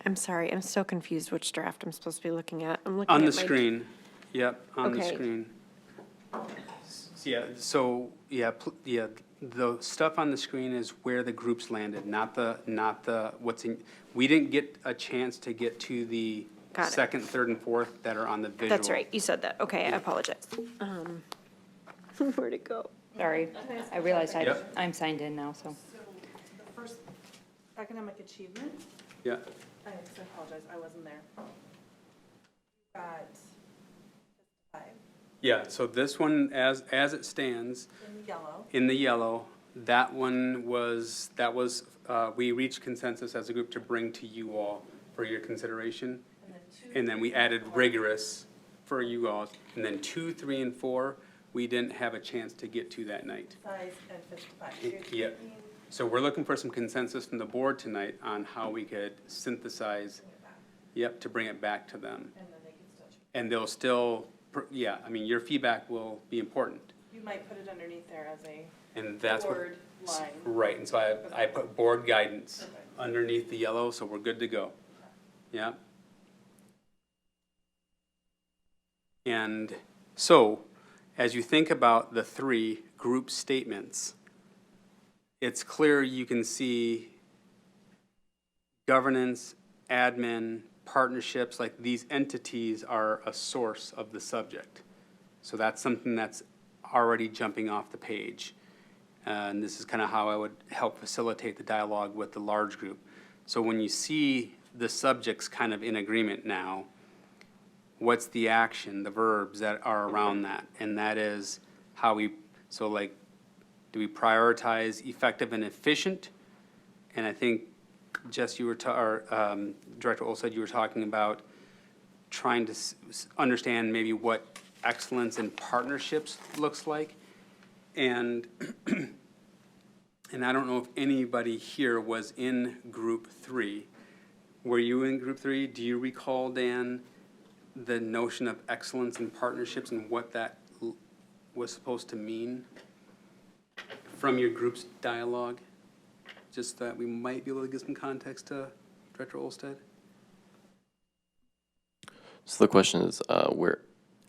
I'm sorry, I'm still confused which draft I'm supposed to be looking at. I'm looking On at the my- screen, yep, on the Okay. screen. Yeah, so, yeah, the stuff on the screen is where the groups landed, not the, what's in, we didn't get a chance to get to the Got it. second, third, and fourth that are on the visual. That's right, you said that. Okay, I apologize. Where'd it go? Sorry, I realized Yep. I'm signed in now, so. The first academic achievement, Yeah, I apologize, I wasn't there. Got five yeah, so this one, as it stands, in yellow. in the yellow, that one was, we reached consensus as a group to bring to you all for your consideration. And then we added rigorous for you all. And then 2, 3, and 4, we didn't have a chance to get to that night. Size and 55. Yeah, so we're looking for some consensus from the board tonight on how we could synthesize, yep, to bring it back to them. And then they can still, And they'll still, yeah, I mean, your feedback will be important. you might put it underneath there as a And that's what. board line. Right, and so I put board guidance underneath the yellow, so we're good to go. Yeah. And so, as you think about the 3 group statements, it's clear you can see governance, admin, partnerships, like these entities are a source of the subject. So that's something that's already jumping off the page. And this is kind of how I would help facilitate the dialogue with the large group. So when you see the subjects kind of in agreement now, what's the action, the verbs that are around that? And that is how we, so like, do we prioritize effective and efficient? And I think, Jess, you were, Director Olsted, you were talking about trying to understand maybe what excellence in partnerships looks like. And I don't know if anybody here was in group 3. Were you in group 3? Do you recall, Dan, the notion of excellence in partnerships and what that was supposed to mean from your group's dialogue? Just that we might be able to give some context to Director Olsted. So the question is, where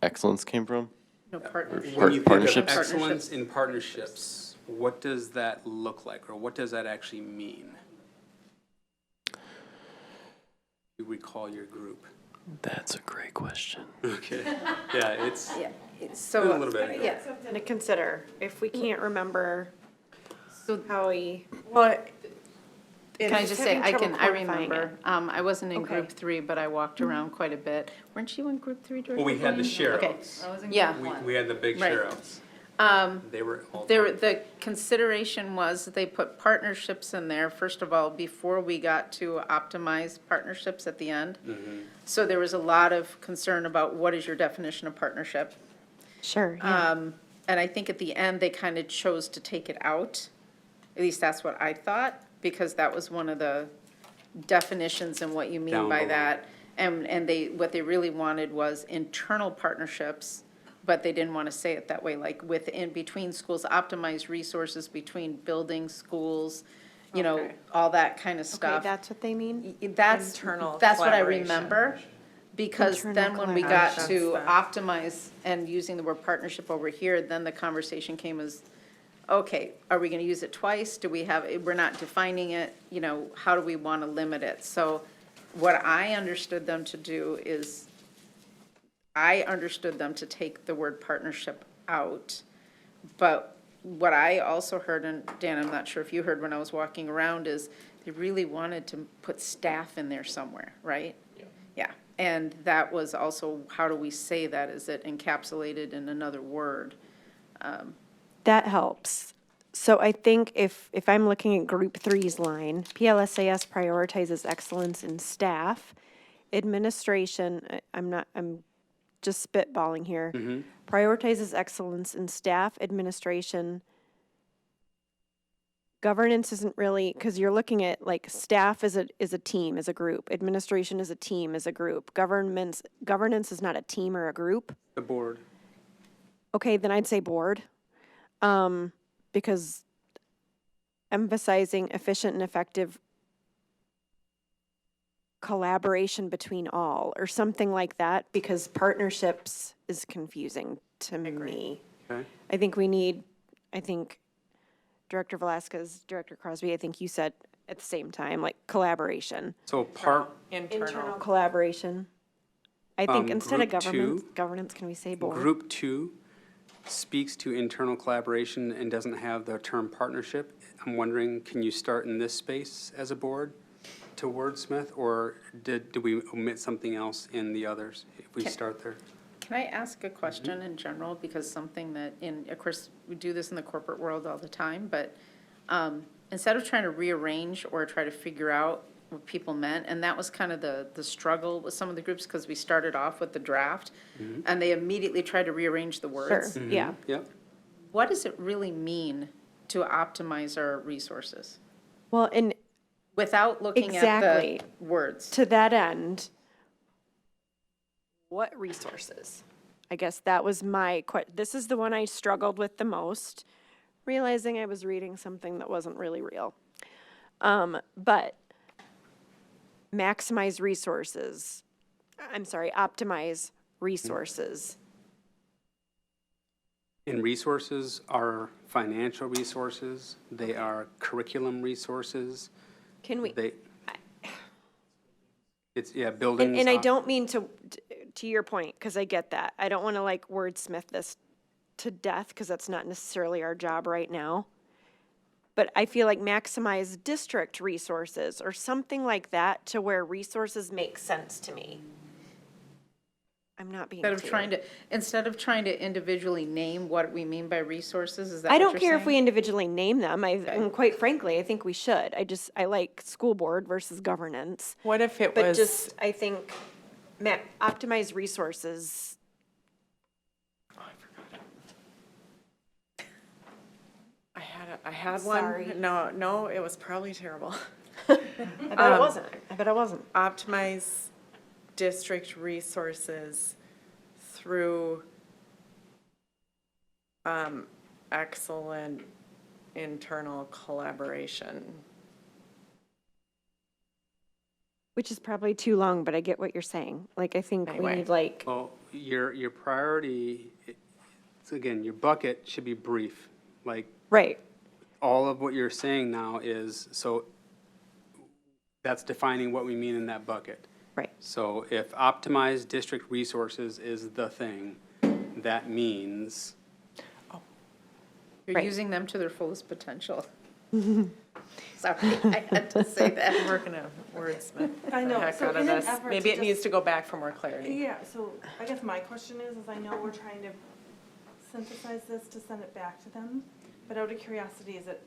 excellence came from? No partnership. When you think of Partnerships? excellence in partnerships, what does that look like, or what does that actually mean? You recall your group. That's a great question. Okay. Yeah, it's Yeah, a so, little bit. yeah, Something to consider, if we can't remember how we. Well, can I just say, having trouble I quantifying remember, it. I wasn't in group Okay. 3, but I walked around quite a bit. Weren't you in group 3, Director? Well, we had the Blaine? share Okay. outs. I was in Yeah. group 1. We had the big Right. share outs. They were all. The consideration was that they put partnerships in there, first of all, before we got to optimize partnerships at the end. So there was a lot of concern about what is your definition of partnership? Sure, yeah. And I think at the end, they kind of chose to take it out. At least that's what I thought, because that was one of the definitions and what you mean Down by below. that. And they, what they really wanted was internal partnerships, but they didn't want to say it that way, like within, between schools, optimize resources between buildings, schools, you know, Okay. all that kind of Okay, stuff. that's what they mean? That's, Internal that's what I collaboration. remember, because Internal then when we got collaboration. to That's optimize and using the word partnership over here, then the conversation came as, okay, are we gonna use it twice? Do we have, we're not defining it, you know, how do we wanna limit it? So what I understood them to do is, I understood them to take the word partnership out. But what I also heard, and Dan, I'm not sure if you heard when I was walking around, is they really wanted to put staff in there somewhere, right? Yeah, and that was also, how do we say that? Is it encapsulated in another word? That helps. So I think if I'm looking at Group 3's line, PLSAS prioritizes excellence in staff, administration, I'm just spitballing here, prioritizes excellence in staff, administration. Governance isn't really, because you're looking at like staff is a team, as a group. Administration is a team, as a group. Governance is not a team or a group. The board. Okay, then I'd say board. Because emphasizing efficient and effective collaboration between all, or something like that, because partnerships is confusing to me. Okay. I think Director Velasquez, Director Crosby, I think you said at the same time, like collaboration. So Internal. Collaboration. I think instead of Group two. governance, can we say board? Group 2 speaks to internal collaboration and doesn't have the term partnership. I'm wondering, can you start in this space as a board to wordsmith, or did we omit something else in the others if we start there? Can I ask a question in general? Because something that, of course, we do this in the corporate world all the time, but instead of trying to rearrange or try to figure out what people meant, and that was kind of the struggle with some of the groups, because we started off with the draft, and they immediately tried to rearrange the Sure, words. yeah. Yep. What does it really mean to optimize our resources Well, and without looking at Exactly. the words? to that end, what resources? I guess that was this is the one I struggled with the most, realizing I was reading something that wasn't really real. But optimize resources. And resources are financial resources, they are curriculum resources, Can we, it's, buildings. and I don't mean to your point, because I get that. I don't want to like wordsmith this to death, because that's not necessarily our job right now. But I feel like maximize district resources or something like that, to where resources make sense to me. I'm not being Instead of trying to individually name what we mean by resources, is that I what don't you're care if we saying? individually name them. And quite frankly, I think we should. I like school board versus governance. What if it But was? just, I think, optimize resources. I had one. Sorry. No, it was probably terrible. I bet it wasn't. Optimize district resources through excellent internal collaboration. Which is probably too long, but I get what you're saying. Like, I think we Anyway. need like, Well, your priority, again, your bucket should be brief, like, right, all of what you're saying now is, so that's defining what we mean in that bucket. right. So if optimized district resources is the thing, that means, You're Right. using them to their fullest potential. Sorry, I had to say that. We're gonna wordsmith I know, the heck so out of in an this. effort Maybe to it needs to go back for more clarity. Yeah, so I guess my question is I know we're trying to synthesize this to send it back to them, but out of curiosity, is it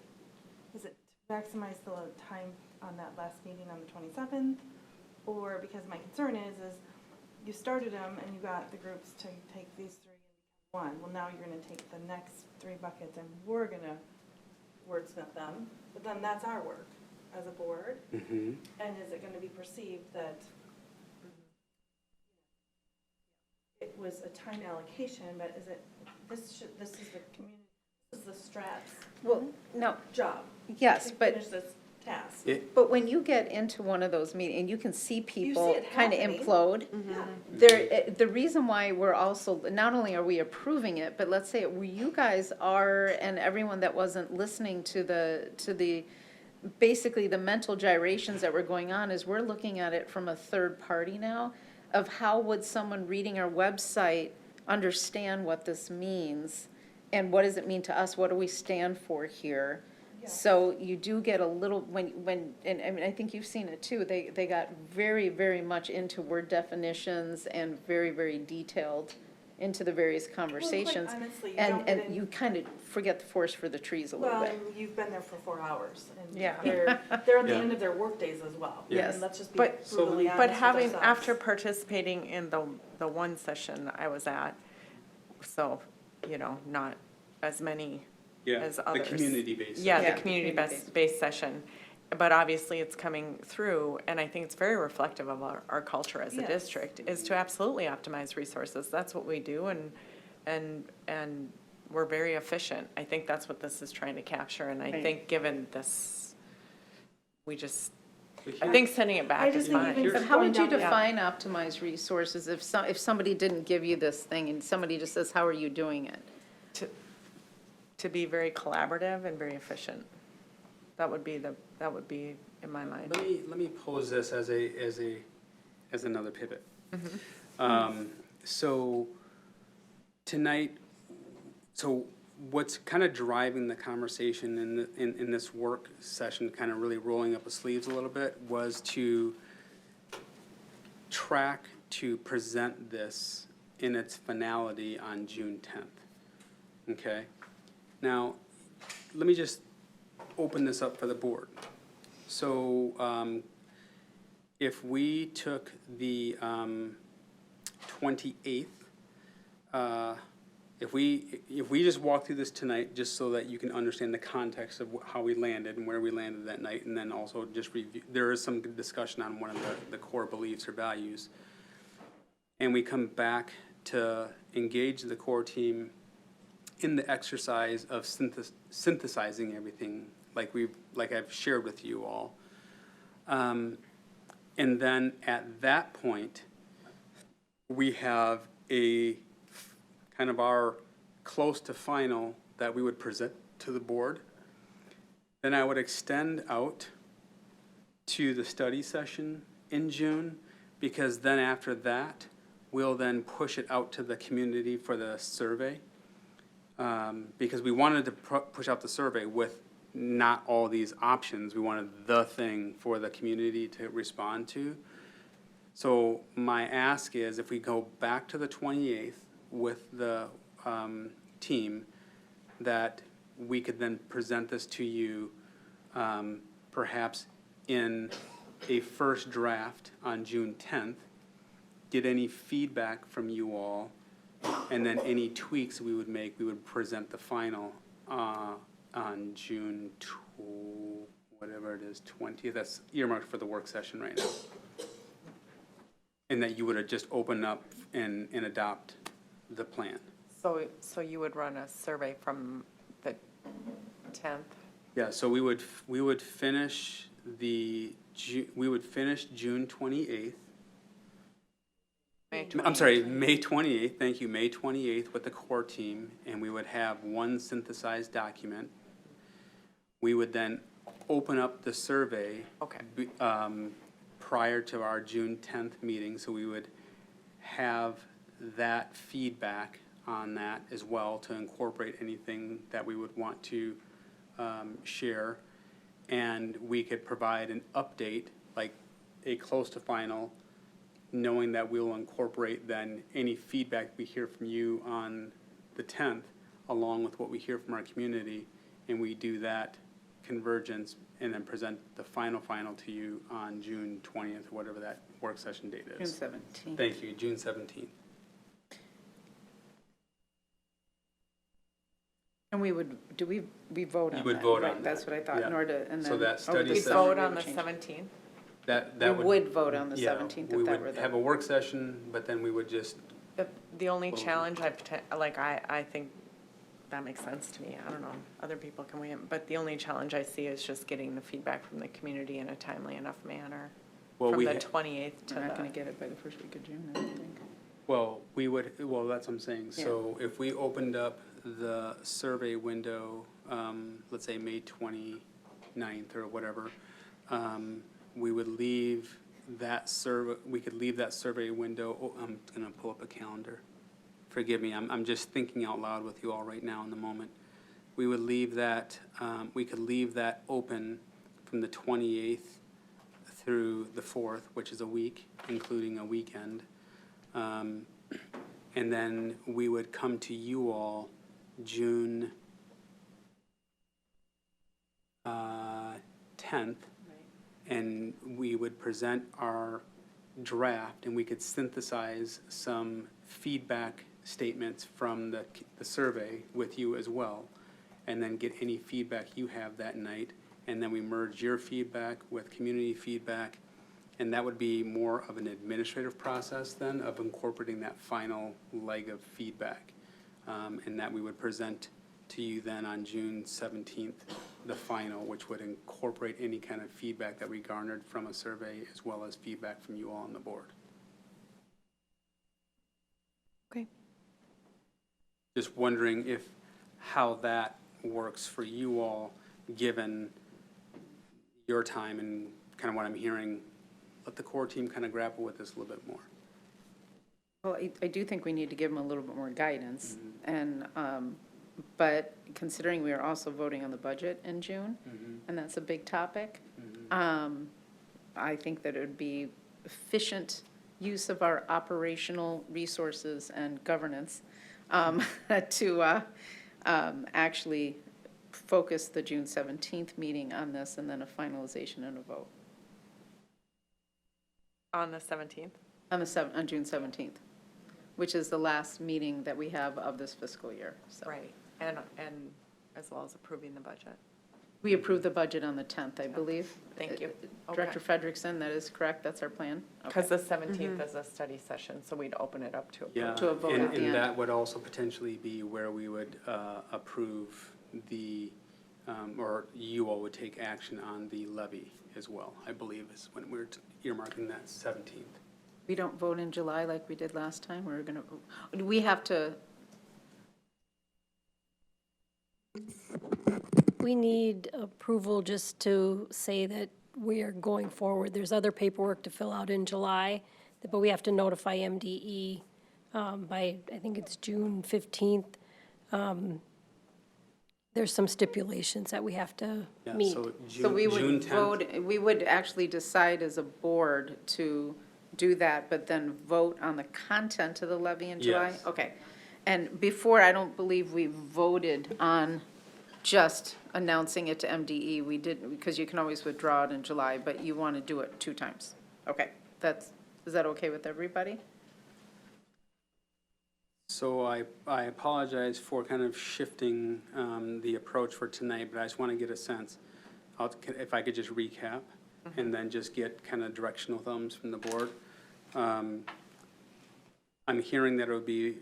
to maximize the time on that last meeting on the 27th? Or, because my concern is you started them and you got the groups to take these three and become one. Well, now you're gonna take the next three buckets and we're gonna wordsmith them, but then that's our work as a board. And is it gonna be perceived that it was a time allocation, but is it, this is the community, this is the Strat's Well, no, job yes, to but finish this task. But when you get into one of those meetings, and you can see people it kind of happening. implode, the reason why we're also, not only are we approving it, but let's say you guys are, and everyone that wasn't listening to the, basically the mental gyrations that were going on, is we're looking at it from a third party now, of how would someone reading our website understand what this means and what does it mean to us? What do we stand for here? So you do get a little, and I mean, I think you've seen it too, they got very, very much into word definitions and very, very detailed into the various conversations. honestly, you And, don't get and in- you kind of forget the forest for the trees a little Well, bit. and you've been there for 4 hours, and Yeah. they're at the Yeah. end of their workdays as well. Yes. And let's just be But- brutally honest But with having, ourselves. after participating in the one session I was at, so, you know, not as many as The others. community-based. Yeah, Yeah, the the community-based session, but obviously it's coming through, and I think it's very reflective of our culture as a Yes. district, is to absolutely optimize resources. That's what we do, and we're very efficient. I think that's what this is trying to capture, and I Right. think given this, I think sending it I back just is think fine. even But how would you going down- define optimized resources if somebody didn't give you this thing and somebody just says, how are you doing it? To be very collaborative and very efficient. That would be in my mind. Let me pose this as another pivot. So tonight, so what's kind of driving the conversation in this work session, kind of really rolling up the sleeves a little bit, was to track to present this in its finality on June 10th. Okay? Now, let me just open this up for the board. So, if we took the 28th, if we just walk through this tonight, just so that you can understand the context of how we landed and where we landed that night, and then also just review, there is some discussion on one of the core beliefs or values. And we come back to engage the core team in the exercise of synthesizing everything like I've shared with you all. And then at that point, we have a kind of our close to final that we would present to the board. Then I would extend out to the study session in June, because then after that, we'll then push it out to the community for the survey. Because we wanted to push out the survey with not all these options. We wanted the thing for the community to respond to. So my ask is, if we go back to the 28th with the team, that we could then present this to you perhaps in a first draft on June 10th, get any feedback from you all, and then any tweaks we would make, we would present the final on June whatever it is, 20th. That's earmarked for the work session right now. And that you would just open up and adopt the plan. So you would run a survey from the 10th? Yeah, so we would finish June 28th. I'm sorry, May 28th, thank you, May 28th with the core team, and we would have one synthesized document. We would then open up the survey. Okay. Prior to our June 10th meeting, so we would have that feedback on that as well to incorporate anything that we would want to share. And we could provide an update, like a close to final, knowing that we'll incorporate then any feedback we hear from you on the 10th, along with what we hear from our community, and we do that convergence and then present the final to you on June 20th, or whatever that work session date is. June 17th. Thank you, June 17th. And we vote on that? You would vote Right, on That's that, what I thought, yeah. in order to, and then. So that over study the We'd session- summer, vote we on would the change. 17th? That We would vote on the 17th if that were We would have a the. work session, but then we would just, The only challenge I think that makes sense to me. I don't know, other people can weigh in, but the only challenge I see is just getting the feedback from the community in a timely enough manner. Well, From we the ha- 28th to We're not gonna the, get it by the first week of June, I don't think. well, that's what I'm saying. So if we opened up the survey window, let's say May 29th or whatever, we would leave that survey window, I'm gonna pull up a calendar forgive me, I'm just thinking out loud with you all right now in the moment. We would leave that, we could leave that open from the 28th through the 4th, which is a week, including a weekend. And then we would come to you all June 10th, and we would present our draft, and we could synthesize some feedback statements from the survey with you as well, and then get any feedback you have that night, and then we merge your feedback with community feedback, and that would be more of an administrative process then of incorporating that final leg of feedback, and that we would present to you then on June 17th, the final, which would incorporate any kind of feedback that we garnered from a survey as well as feedback from you all on the board. Okay. Just wondering if, how that works for you all, given your time and kind of what I'm hearing. Let the core team kind of grapple with this a little bit more. Well, I do think we need to give them a little bit more guidance, and, but considering we are also voting on the budget in June, and that's a big topic, I think that it would be efficient use of our operational resources and governance to actually focus the June 17th meeting on this, and then a finalization and a vote On the 17th? on June 17th, which is the last meeting that we have of this fiscal year, so. Right, and as well as approving the budget. We approved the budget on the 10th, I believe. Thank you. Director Frederickson, that is correct, that's our plan? Because the 17th is a study session, so we'd open it up to. Yeah, To a vote at the end. and that would also potentially be where we would approve the, or you all would take action on the levy as well, I believe, is when we're earmarking that 17th. We don't vote in July like we did last time, we're gonna, we have to, We need approval just to say that we are going forward. There's other paperwork to fill out in July, but we have to notify MDE by, I think it's June 15th. There's some stipulations that we have to Yeah, meet. so so we June would 10th. vote, we would actually decide as a board to do that, but then vote on the content of the levy in July? Yes. Okay. And before, I don't believe we voted on just announcing it to MDE. We didn't, because you can always withdraw it in July, but you want to do it 2 times. Okay, is that okay with everybody? So I apologize for kind of shifting the approach for tonight, but I just want to get a sense. If I could just recap and then just get kind of directional thumbs from the board. I'm hearing that it would be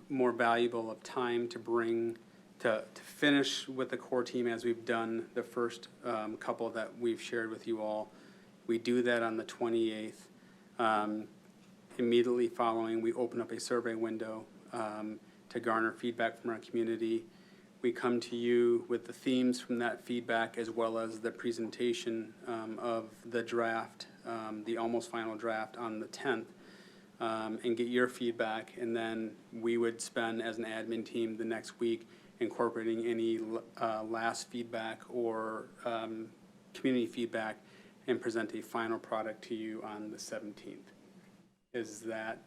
more valuable of time to bring, to finish with the core team as we've done the first couple that we've shared with you all. We do that on the 28th. Immediately following, we open up a survey window to garner feedback from our community. We come to you with the themes from that feedback as well as the presentation of the draft, the almost final draft on the 10th, and get your feedback. And then we would spend, as an admin team, the next week incorporating any last feedback or community feedback and present a final product to you on the 17th. Is that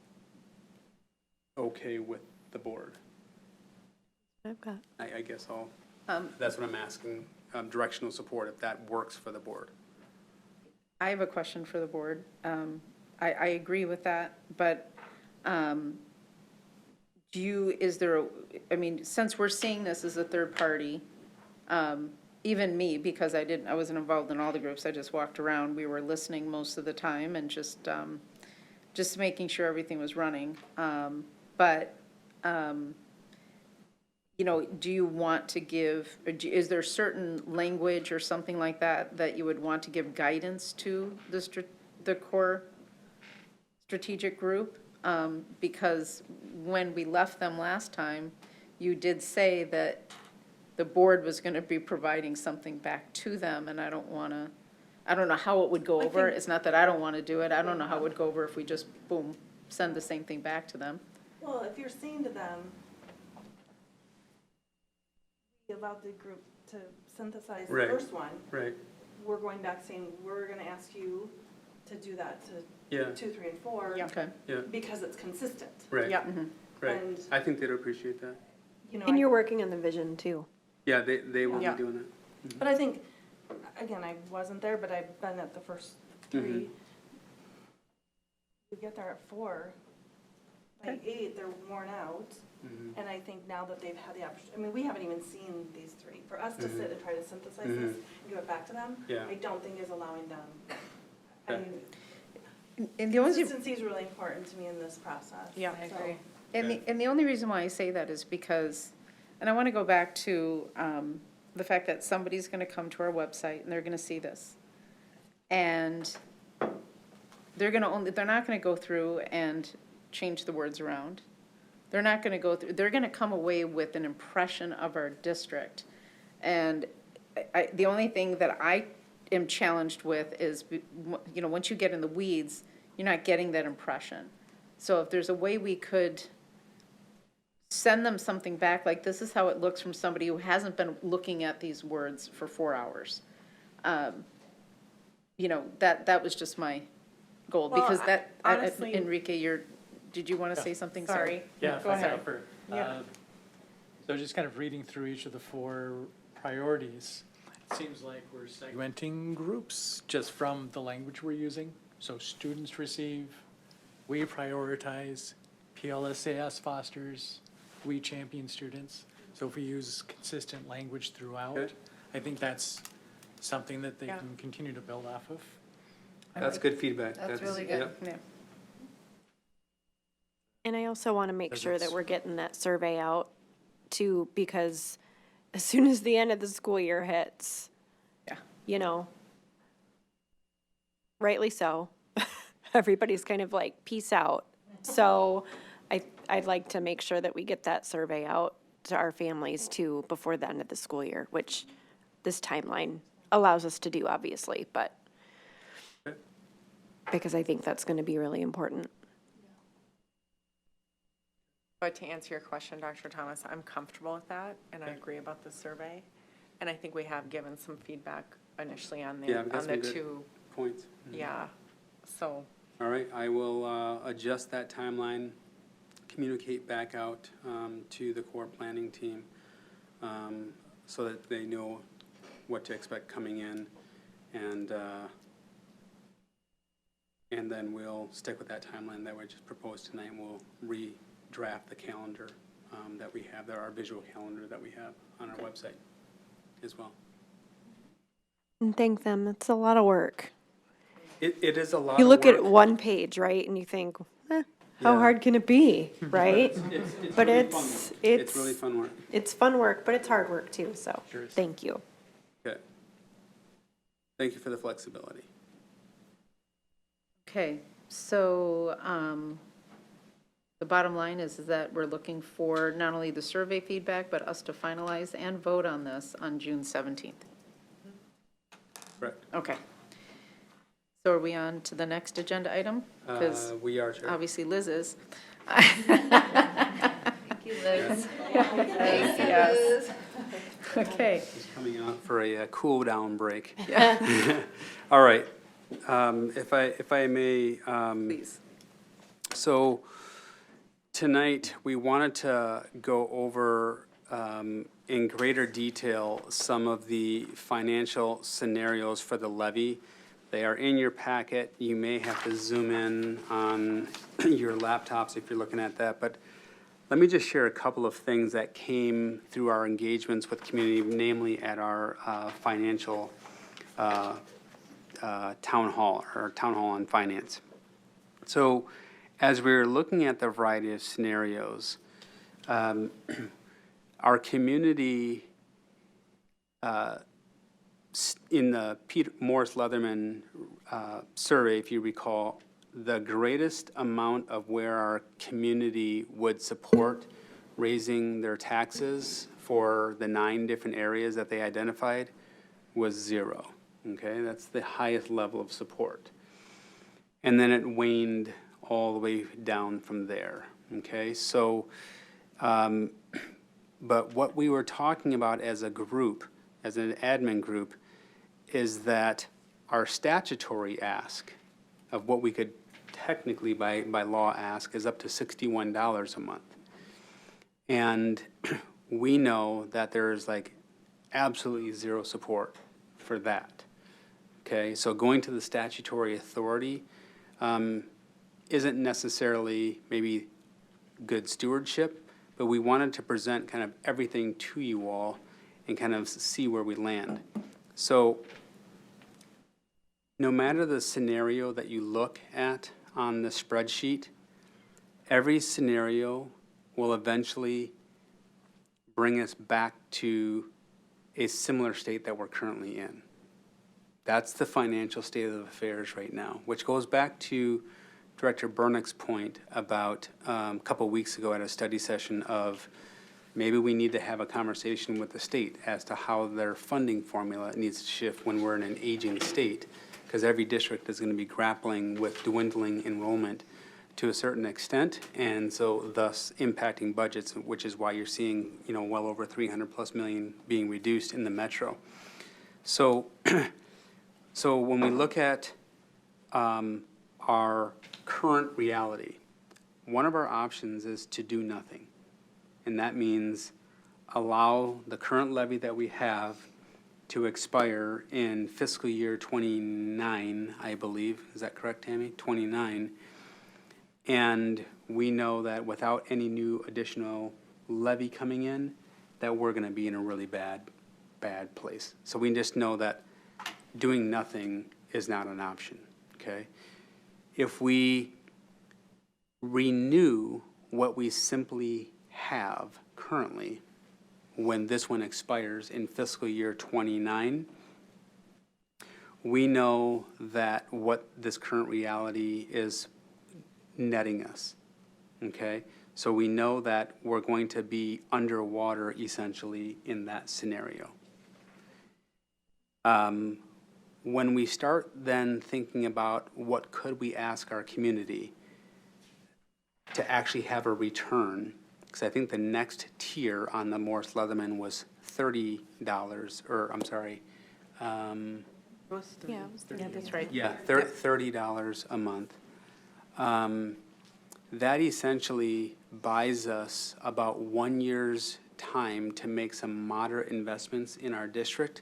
okay with the board? I've got. I guess that's what I'm asking, directional support, if that works for the board. I have a question for the board. I agree with that, but is there, I mean, since we're seeing this as a third party, even me, because I wasn't involved in all the groups, I just walked around, we were listening most of the time and just making sure everything was running. Do you want to give, is there certain language or something like that you would want to give guidance to the core strategic group? Because when we left them last time, you did say that the board was going to be providing something back to them, and I don't know how it would go over. It's not that I don't want to do it. I don't know how it would go over if we just, boom, send the same thing back to them. Well, if you're saying to them, we allowed the group to synthesize the Right. first one, Right, we're going back saying, we're gonna ask you to do that yeah, to 2, 3, and 4. Okay. yeah, Because it's consistent. right, Yeah. right. And- I think they'd appreciate that. You know, And I- you're working on the vision too. Yeah, they will be Yeah. doing that. But I think, again, I wasn't there, but I've been at the first 3. Mhm. You get there at 4, by 8, they're worn out. Mhm. And I think now that they've had the opportunity, I mean, we haven't even seen these 3. For us to Mhm. sit and try to synthesize Mhm. this and give it back to them, Yeah. I don't think is allowing them. I Yeah. mean, And the only, consistency is really important to me in this process. Yeah, I So- agree. and the only reason why I say that is because, and I want to go back to the fact that somebody's going to come to our website and they're going to see this. And they're not going to go through and change the words around. They're not going to go through, they're going to come away with an impression of our district. And the only thing that I am challenged with is, you know, once you get in the weeds, you're not getting that impression. So if there's a way we could send them something back, like this is how it looks from somebody who hasn't been looking at these words for 4 hours. You know, that was just my goal, Well, because that, honestly- Enrique, did you want to say something? Sorry. Yeah, if Go I can ahead. offer. Yeah. So just kind of reading through each of the 4 priorities, it seems like we're segmenting groups just from the language we're using. So students receive, we prioritize, PLSAS fosters, we champion students. So if we use consistent language throughout, Okay. I think that's something that they Yeah. can continue to build off of. That's good feedback. That's really good, yep. yeah. And I also want to make Because sure that it's- we're getting that survey out too, because as soon as the end of the school year hits, Yeah. you know, rightly so, everybody's kind of like, peace out. So I'd like to make sure that we get that survey out to our families too before the end of the school year, which this timeline allows us to do, obviously, but Okay. because I think that's going to be really important. But to answer your question, Dr. Thomas, I'm comfortable with that, and I agree about the survey. And I think we have given some feedback initially on Yeah, the, we've got on some the good 2, Points. Mhm. yeah, so. All right, I will adjust that timeline, communicate back out to the core planning team so that they know what to expect coming in. And then we'll stick with that timeline that we just proposed tonight, and we'll redraft the calendar that we have, our visual calendar that we have on our website as well. And thank them. It's a lot of work. It is a lot You of look work. at one page, right, and you think, how Yeah. hard can it be, right? It's But really fun it's- work. it's- It's really fun work. It's fun work, but it's hard work too, so, Sure is. thank you. Okay. Thank you for the flexibility. Okay, so the bottom line is that we're looking for not only the survey feedback, but us to finalize and vote on this on June 17th. Correct. Okay. So are we on to the next agenda item? Because We are, Chair. obviously Liz is. Yes. Yes. Okay. Just coming out for a cool down break. All right. If I may, Please. so tonight, we wanted to go over in greater detail some of the financial scenarios for the levy. They are in your packet. You may have to zoom in on your laptops if you're looking at that, but let me just share a couple of things that came through our engagements with community, namely at our financial town hall, or town hall on finance. So as we're looking at the variety of scenarios, our community, in the Peter Morris Leatherman survey, if you recall, the greatest amount of where our community would support raising their taxes for the 9 different areas that they identified was 0. Okay, that's the highest level of support. And then it waned all the way down from there. okay? So, but what we were talking about as a group, as an admin group, is that our statutory ask of what we could technically by law ask is up to $61 a month. And we know that there's like absolutely zero support for that. Okay, so going to the statutory authority isn't necessarily maybe good stewardship, but we wanted to present kind of everything to you all and kind of see where we land. So no matter the scenario that you look at on the spreadsheet, every scenario will eventually bring us back to a similar state that we're currently in. That's the financial state of affairs right now, which goes back to Director Bernick's point about a couple weeks ago at a study session of maybe we need to have a conversation with the state as to how their funding formula needs to shift when we're in an aging state, because every district is going to be grappling with dwindling enrollment to a certain extent, and so thus impacting budgets, which is why you're seeing, you know, well over 300+ million being reduced in the metro. So, so when we look at our current reality, one of our options is to do nothing, and that means allow the current levy that we have to expire in fiscal year 29, I believe. Is that correct, Tammy? 29. And we know that without any new additional levy coming in, that we're going to be in a really bad place. So we just know that doing nothing is not an option, okay? If we renew what we simply have currently, when this one expires in fiscal year 29, we know that what this current reality is netting us, okay? So we know that we're going to be underwater essentially in that scenario. When we start then thinking about what could we ask our community to actually have a return, because I think the next tier on the Morris Leatherman was $30, or I'm sorry, Yeah, That's right. yeah, $30 a month. That essentially buys us about 1 year's time to make some moderate investments in our district,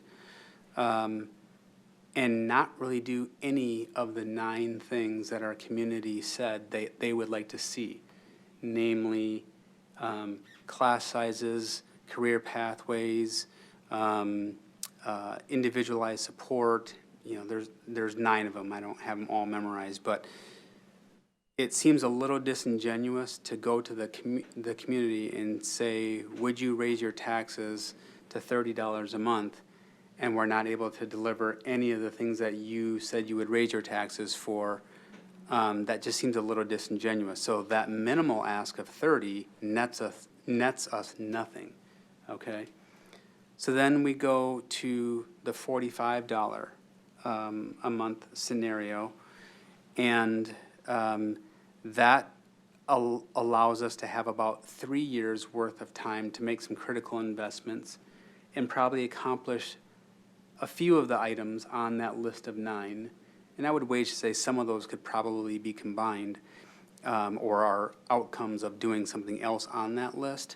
and not really do any of the 9 things that our community said they would like to see, namely class sizes, career pathways, individualized support. You know, there's 9 of them. I don't have them all memorized, but it seems a little disingenuous to go to the community and say, would you raise your taxes to $30 a month, and we're not able to deliver any of the things that you said you would raise your taxes for. That just seems a little disingenuous. So that minimal ask of 30 nets us nothing, okay? So then we go to the $45 a month scenario, and that allows us to have about 3 years worth of time to make some critical investments and probably accomplish a few of the items on that list of 9. And I would wager to say some of those could probably be combined or are outcomes of doing something else on that list.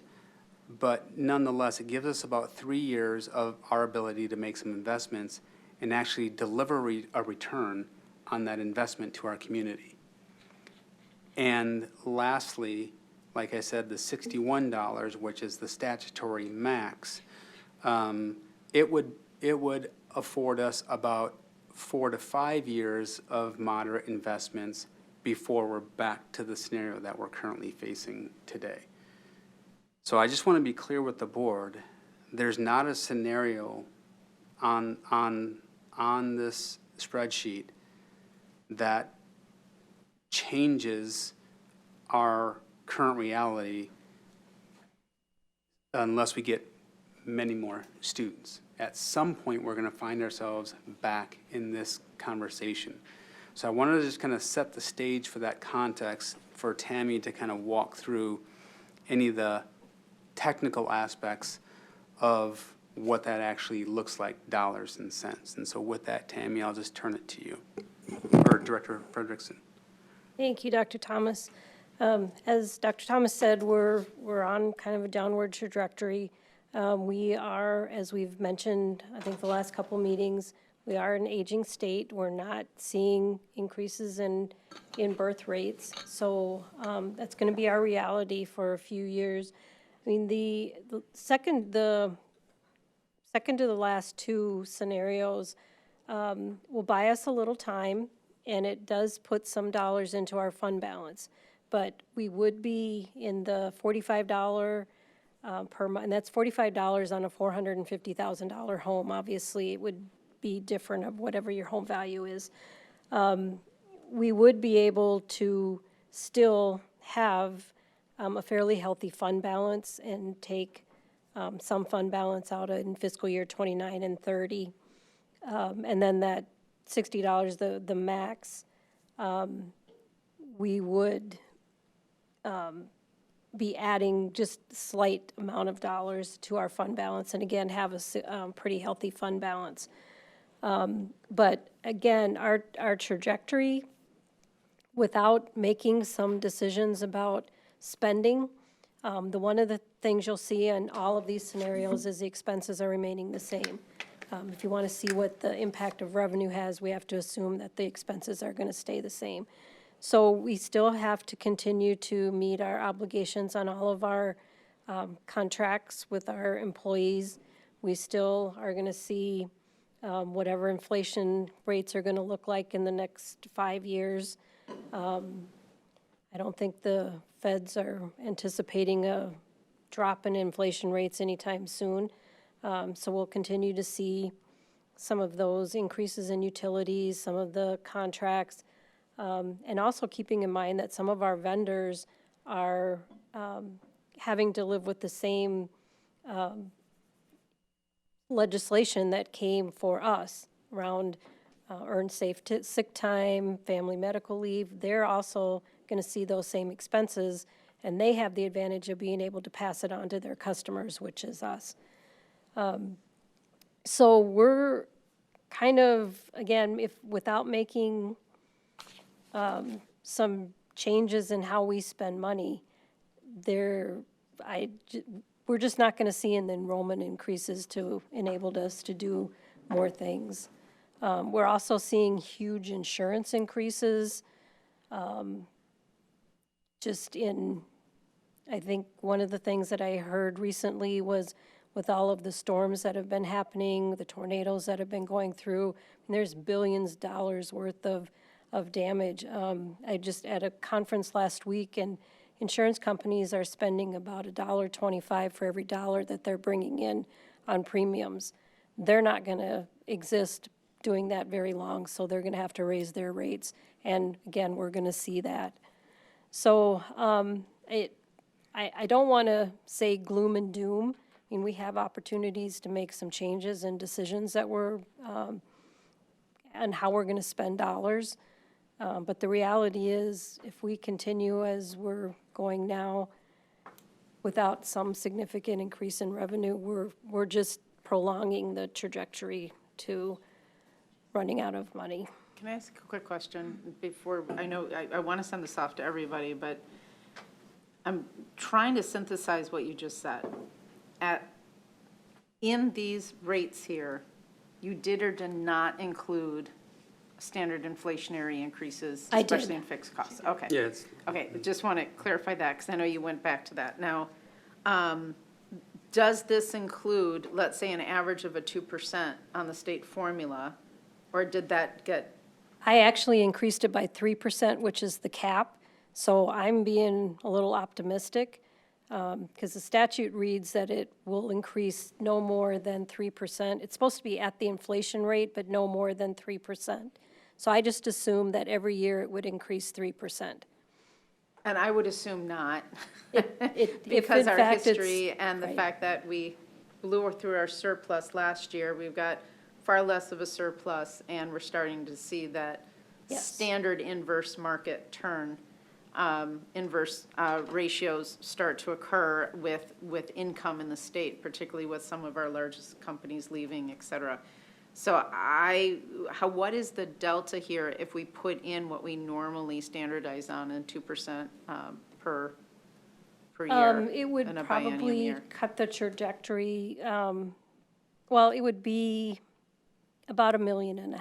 But nonetheless, it gives us about 3 years of our ability to make some investments and actually deliver a return on that investment to our community. And lastly, like I said, the $61, which is the statutory max, it would afford us about 4 to 5 years of moderate investments before we're back to the scenario that we're currently facing today. So I just want to be clear with the board. There's not a scenario on this spreadsheet that changes our current reality unless we get many more students. At some point, we're going to find ourselves back in this conversation. So I wanted to just kind of set the stage for that context for Tammy to kind of walk through any of the technical aspects of what that actually looks like, dollars and cents. And so with that, Tammy, I'll just turn it to you, or Director Frederickson. Thank you, Dr. Thomas. As Dr. Thomas said, we're on kind of a downward trajectory. We are, as we've mentioned, I think the last couple meetings, we are an aging state. We're not seeing increases in birth rates. So that's going to be our reality for a few years. I mean, the second to the last two scenarios will buy us a little time, and it does put some dollars into our fund balance. But we would be in the $45 per month, and that's $45 on a $450,000 home. Obviously, it would be different of whatever your home value is. We would be able to still have a fairly healthy fund balance and take some fund balance out in fiscal year 29 and 30. And then that $60, the max, we would be adding just slight amount of dollars to our fund balance, and again, have a pretty healthy fund balance. But again, our trajectory, without making some decisions about spending, one of the things you'll see in all of these scenarios is the expenses are remaining the same. If you want to see what the impact of revenue has, we have to assume that the expenses are going to stay the same. So we still have to continue to meet our obligations on all of our contracts with our employees. We still are going to see whatever inflation rates are going to look like in the next 5 years. I don't think the feds are anticipating a drop in inflation rates anytime soon. So we'll continue to see some of those increases in utilities, some of the contracts, and also keeping in mind that some of our vendors are having to live with the same legislation that came for us around earned safe sick time, family medical leave. They're also going to see those same expenses, and they have the advantage of being able to pass it on to their customers, which is us. So we're kind of, again, without making some changes in how we spend money, we're just not going to see an enrollment increases to enable us to do more things. We're also seeing huge insurance increases. I think one of the things that I heard recently was with all of the storms that have been happening, the tornadoes that have been going through, and there's billions of dollars worth of damage. I just at a conference last week, and insurance companies are spending about $1.25 for every dollar that they're bringing in on premiums. They're not going to exist doing that very long, so they're going to have to raise their rates. And again, we're going to see that. So I don't want to say gloom and doom. I mean, we have opportunities to make some changes and decisions that we're and how we're going to spend dollars. But the reality is, if we continue as we're going now without some significant increase in revenue, we're just prolonging the trajectory to running out of money. Can I ask a quick question before, I know, I want to send this off to everybody, but I'm trying to synthesize what you just said. In these rates here, you did or did not include standard inflationary increases, I did. especially in fixed costs? Okay. Yes. Okay, I just want to clarify that, because I know you went back to that. Now, does this include, let's say, an average of a 2% on the state formula, or did that get? I actually increased it by 3%, which is the cap. So I'm being a little optimistic because the statute reads that it will increase no more than 3%. It's supposed to be at the inflation rate, but no more than 3%. So I just assumed that every year it would increase 3%. And I would assume not, If because in our fact it's- history and the right. fact that we blew through our surplus last year, we've got far less of a surplus, and we're starting to see that Yes. standard inverse market turn, inverse ratios start to occur with income in the state, particularly with some of our largest companies leaving, et cetera. So what is the delta here if we put in what we normally standardize on in 2% per year? It would in a biennium probably year? cut the trajectory, well, it would be about 1.5 million.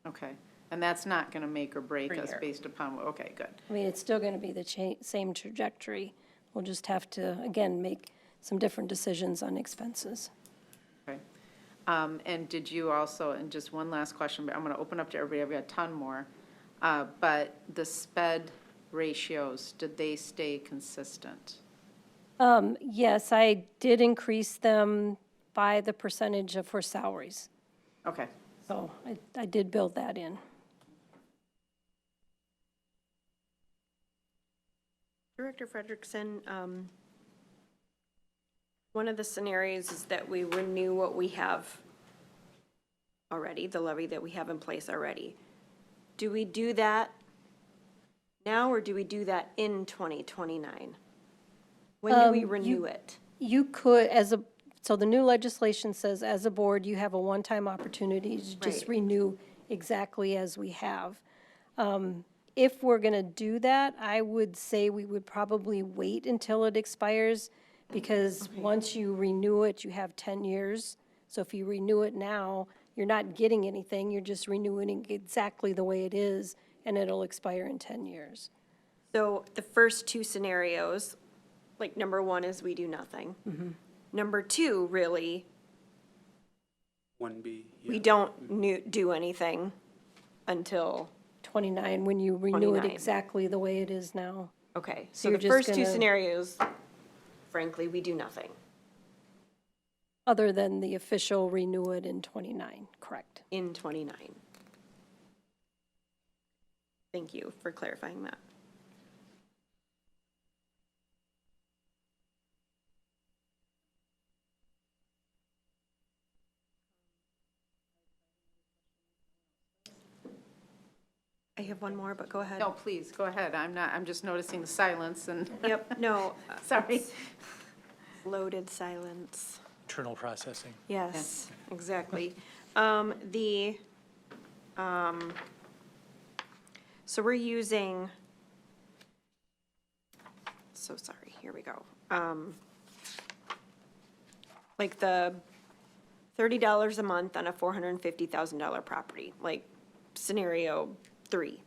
Okay, and that's not going to make or break Per us year. based upon, okay, good. I mean, it's still going to be the same trajectory. We'll just have to, again, make some different decisions on expenses. Okay. And did you also, and just one last question, but I'm going to open up to everybody, I've got a ton more. But the sped ratios, did they stay consistent? Yes, I did increase them by the percentage of for salaries. Okay, So I did build that in. Director Frederickson, one of the scenarios is that we renew what we have already, the levy that we have in place already. Do we do that now, or do we do that in 2029? When do we renew it? You could, so the new legislation says, as a board, you have a one-time opportunity to just Right. renew exactly as we have. If we're going to do that, I would say we would probably wait until it expires, because once you renew it, you have 10 years. So if you renew it now, you're not getting anything, you're just renewing it exactly the way it is, and it'll expire in 10 years. So the first two scenarios, like number one is we do nothing. Number two, really, 1B. we don't do anything until, 29, when you renew it 29. exactly the way it is now. okay. So you're the just first two gonna- scenarios, frankly, we do nothing Other than the official renew it in 29, correct? in 29. Thank you for clarifying that. I have one more, but go ahead. no, please, go ahead, I'm just noticing the silence and, Yep, no, sorry. loaded silence. Internal processing. Yes, exactly. So we're using, so sorry, here we go. Like the $30 a month on a $450,000 property, like scenario 3.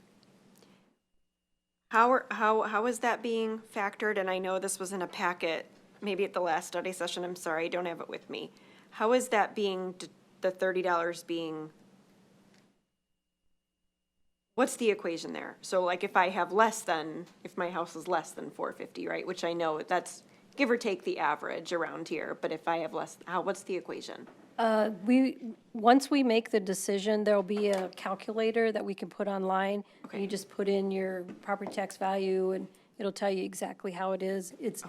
How is that being factored? And I know this was in a packet, maybe at the last study session, I'm sorry, I don't have it with me. How is that being, the $30 being, what's the equation there? So like if I have less than, if my house is less than 450, right, which I know that's give or take the average around here, but if I have less, what's the equation? Once we make the decision, there'll be a calculator that we can put online. Okay. You just put in your property tax value, and it'll tell you exactly how it is. It's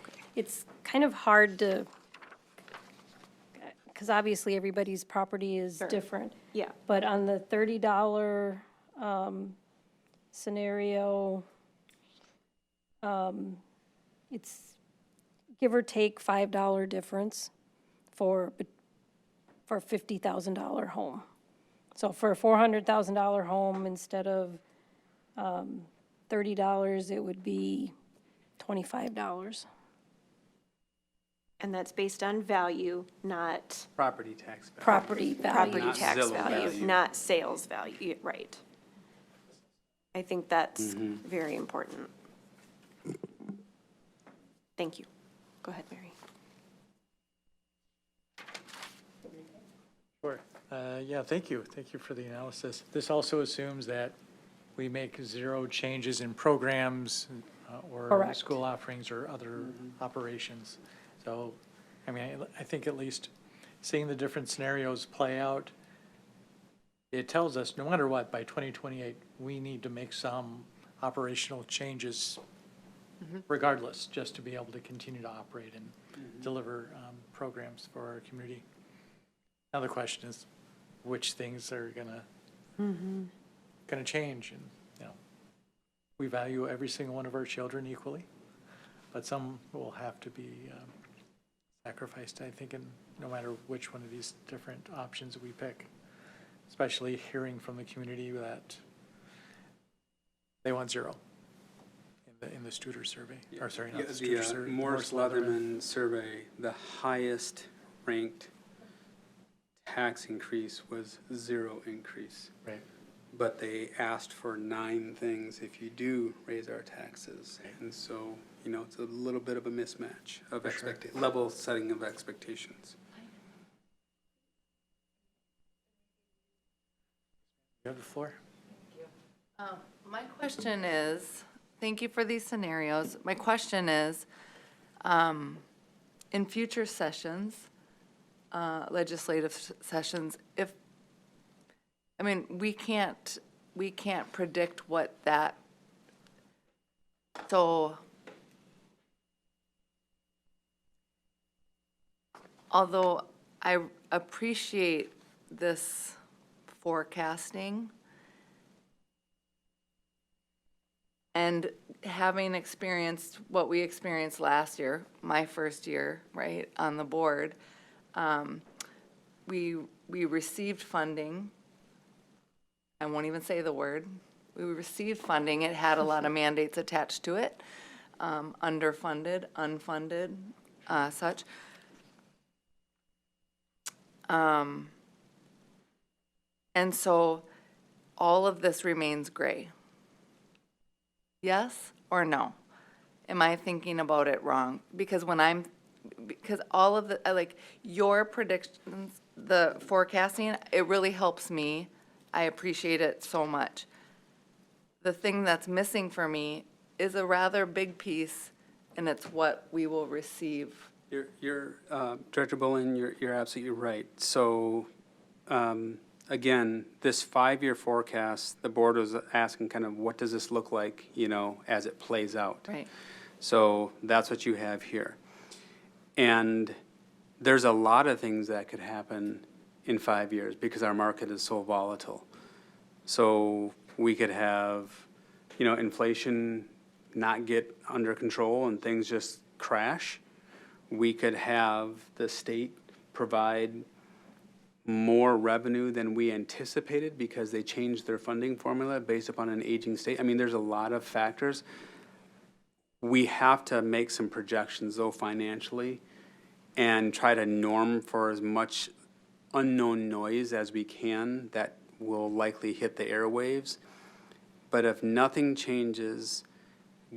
kind of hard to, because obviously everybody's property is different. Yeah. But on the $30 scenario, it's give or take $5 difference for a $50,000 home. So for a $400,000 home, instead of $30, it would be $25. And that's based on value, not Property tax value. Property value. property Not tax Zillow value, value. not sales value, right. I think that's very important. Thank you. Go ahead, Mary. Sure. Yeah, thank you. Thank you for the analysis. This also assumes that we make 0 changes in programs or Correct. school offerings or other operations. So, I mean, I think at least seeing the different scenarios play out, it tells us no matter what, by 2028, we need to make some operational changes regardless, just to be able to continue to operate and deliver programs for our community. Now the question is, which things are gonna going to change, and, you know, we value every single one of our children equally, but some will have to be sacrificed, I think, in no matter which one of these different options we pick, especially hearing from the community that they want 0 in the Studer survey, or sorry, not the Studer survey. Morris-Leatherman survey, the highest ranked tax increase was 0 increase. Right. But they asked for 9 things if you do raise our taxes. And so, you know, it's a little bit of a mismatch of level setting of expectations. You have the floor. My question is, thank you for these scenarios. My question is, in future sessions, legislative sessions, we can't predict what that, so although I appreciate this forecasting, and having experienced what we experienced last year, my first year, right, on the board, we received funding. I won't even say the word. We received funding. It had a lot of mandates attached to it, underfunded, unfunded, such. And so all of this remains gray. Yes or no? Am I thinking about it wrong? Because all of the, like, your predictions, the forecasting, it really helps me. I appreciate it so much. The thing that's missing for me is a rather big piece, and it's what we will receive. You're Director Bullen, you're absolutely right. So, again, this 5-year forecast, the board was asking kind of what does this look like, you know, as it plays out. Right. So that's what you have here. And there's a lot of things that could happen in 5 years because our market is so volatile. So we could have, you know, inflation not get under control and things just crash. We could have the state provide more revenue than we anticipated because they changed their funding formula based upon an aging state. I mean, there's a lot of factors. We have to make some projections, though, financially, and try to norm for as much unknown noise as we can that will likely hit the airwaves. But if nothing changes,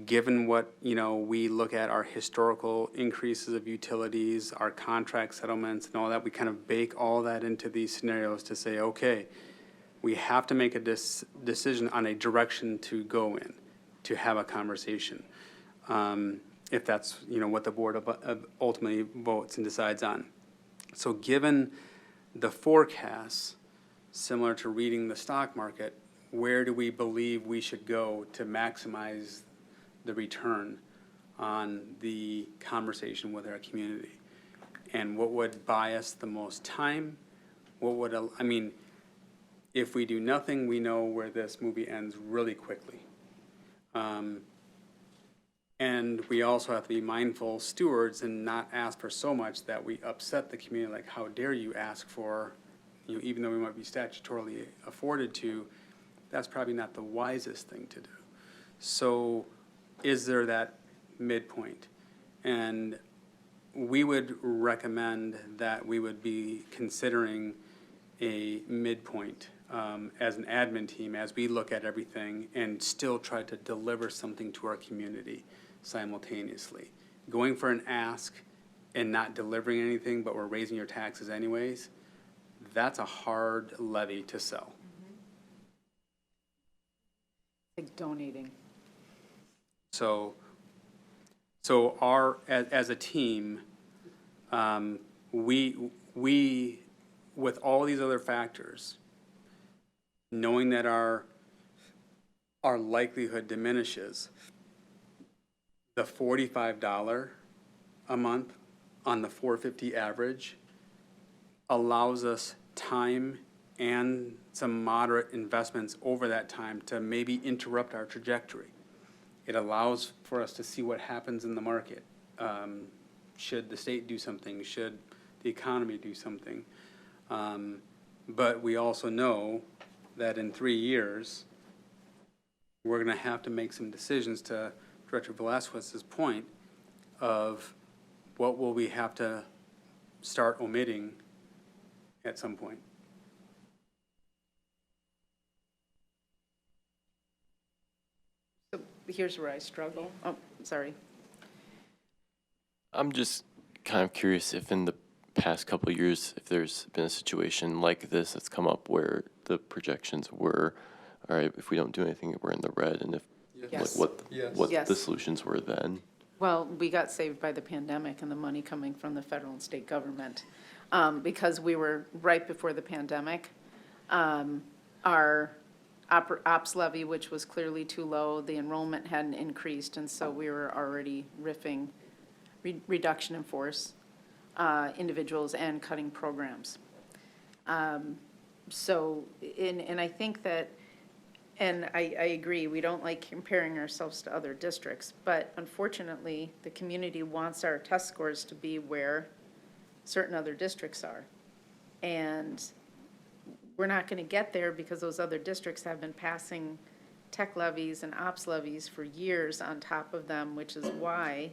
given what, you know, we look at our historical increases of utilities, our contract settlements and all that, we kind of bake all that into these scenarios to say, okay, we have to make a decision on a direction to go in, to have a conversation. If that's, you know, what the board ultimately votes and decides on. So given the forecasts, similar to reading the stock market, where do we believe we should go to maximize the return on the conversation with our community? And what would buy us the most time? What would, I mean, if we do nothing, we know where this movie ends really quickly. And we also have to be mindful stewards and not ask for so much that we upset the community, like how dare you ask for, you know, even though we might be statutorily afforded to, that's probably not the wisest thing to do. So is there that midpoint? And we would recommend that we would be considering a midpoint as an admin team as we look at everything and still try to deliver something to our community simultaneously. Going for an ask and not delivering anything, but we're raising your taxes anyways, that's a hard levy to sell. Like donating. So our, as a team, we, with all these other factors, knowing that our likelihood diminishes, the $45 a month on the 450 average allows us time and some moderate investments over that time to maybe interrupt our trajectory. It allows for us to see what happens in the market. Should the state do something? Should the economy do something? But we also know that in 3 years, we're going to have to make some decisions, to Director Velazquez's point, of what will we have to start omitting at some point. So here's where I struggle. Oh, sorry. I'm just kind of curious if in the past couple of years, if there's been a situation like this that's come up where the projections were, all right, if we don't do anything, we're in the red, and if, Yes. like, what Yes. the solutions were then. Well, we got saved by the pandemic and the money coming from the federal and state government. Because we were right before the pandemic, our ops levy, which was clearly too low, the enrollment hadn't increased, and so we were already riffing reduction in force, individuals and cutting programs. So, and I think that, and I agree, we don't like comparing ourselves to other districts, but unfortunately, the community wants our test scores to be where certain other districts are. And we're not gonna get there because those other districts have been passing tech levies and ops levies for years on top of them, which is why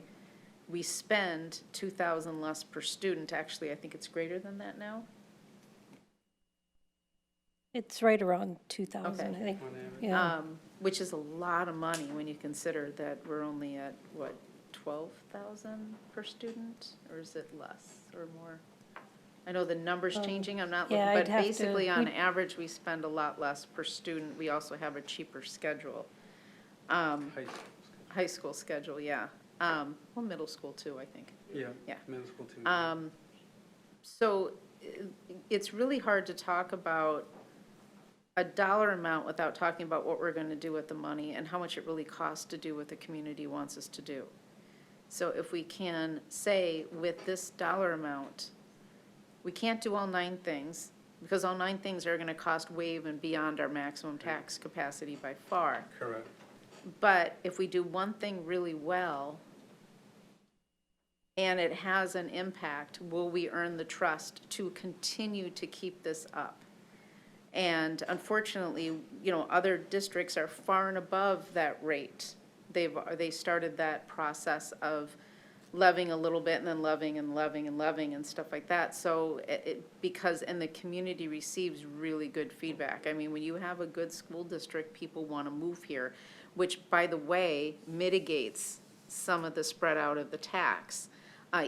we spend 2,000 less per student. Actually, I think it's greater than that now. It's right around 2,000, I Okay. think. Yeah. Which is a lot of money when you consider that we're only at, what, 12,000 per student? Or is it less or more? I know the number's changing, I'm not looking, yeah, but I'd have to- basically on we- average, we spend a lot less per student. We also have a cheaper schedule. High school schedule, yeah. Well, middle school too, I think. Yeah. Yeah. Middle school too. So it's really hard to talk about a dollar amount without talking about what we're going to do with the money and how much it really costs to do what the community wants us to do. So if we can say with this dollar amount, we can't do all 9 things because all 9 things are going to cost way and beyond our maximum tax capacity by far. Correct. But if we do one thing really well and it has an impact, will we earn the trust to continue to keep this up? And unfortunately, you know, other districts are far and above that rate. They started that process of levying a little bit and then levying and levying and levying and stuff like that. So and the community receives really good feedback. I mean, when you have a good school district, people want to move here, which, by the way, mitigates some of the spread out of the tax,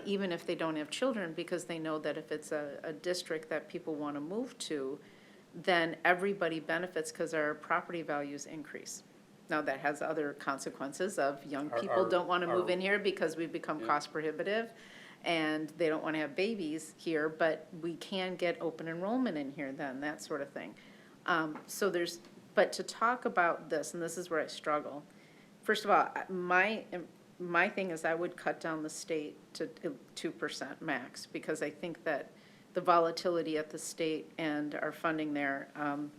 even if they don't have children, because they know that if it's a district that people want to move to, then everybody benefits because our property values increase. Now, that has other consequences of young people don't want to move in here because we've become cost prohibitive and they don't want to have babies here, but we can get open enrollment in here then, that sort of thing. But to talk about this, and this is where I struggle, first of all, my thing is I would cut down the state to 2% max, because I think that the volatility at the state and our funding there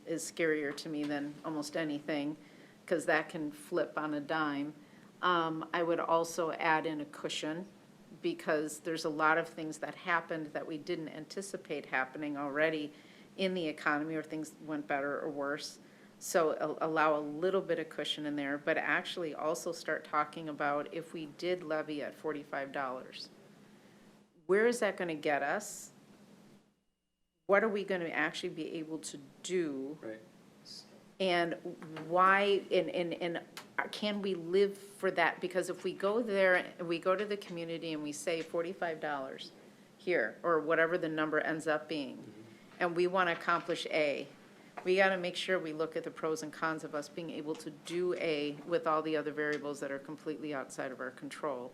is scarier to me than almost anything, because that can flip on a dime. I would also add in a cushion, because there's a lot of things that happened that we didn't anticipate happening already in the economy, or things went better or worse. So allow a little bit of cushion in there, but actually also start talking about if we did levy at $45, where is that going to get us? What are we going to actually be able to do? Right. And why, and can we live for that? Because if we go there, we go to the community and we say $45 here, or whatever the number ends up being, and we want to accomplish A, we got to make sure we look at the pros and cons of us being able to do A with all the other variables that are completely outside of our control,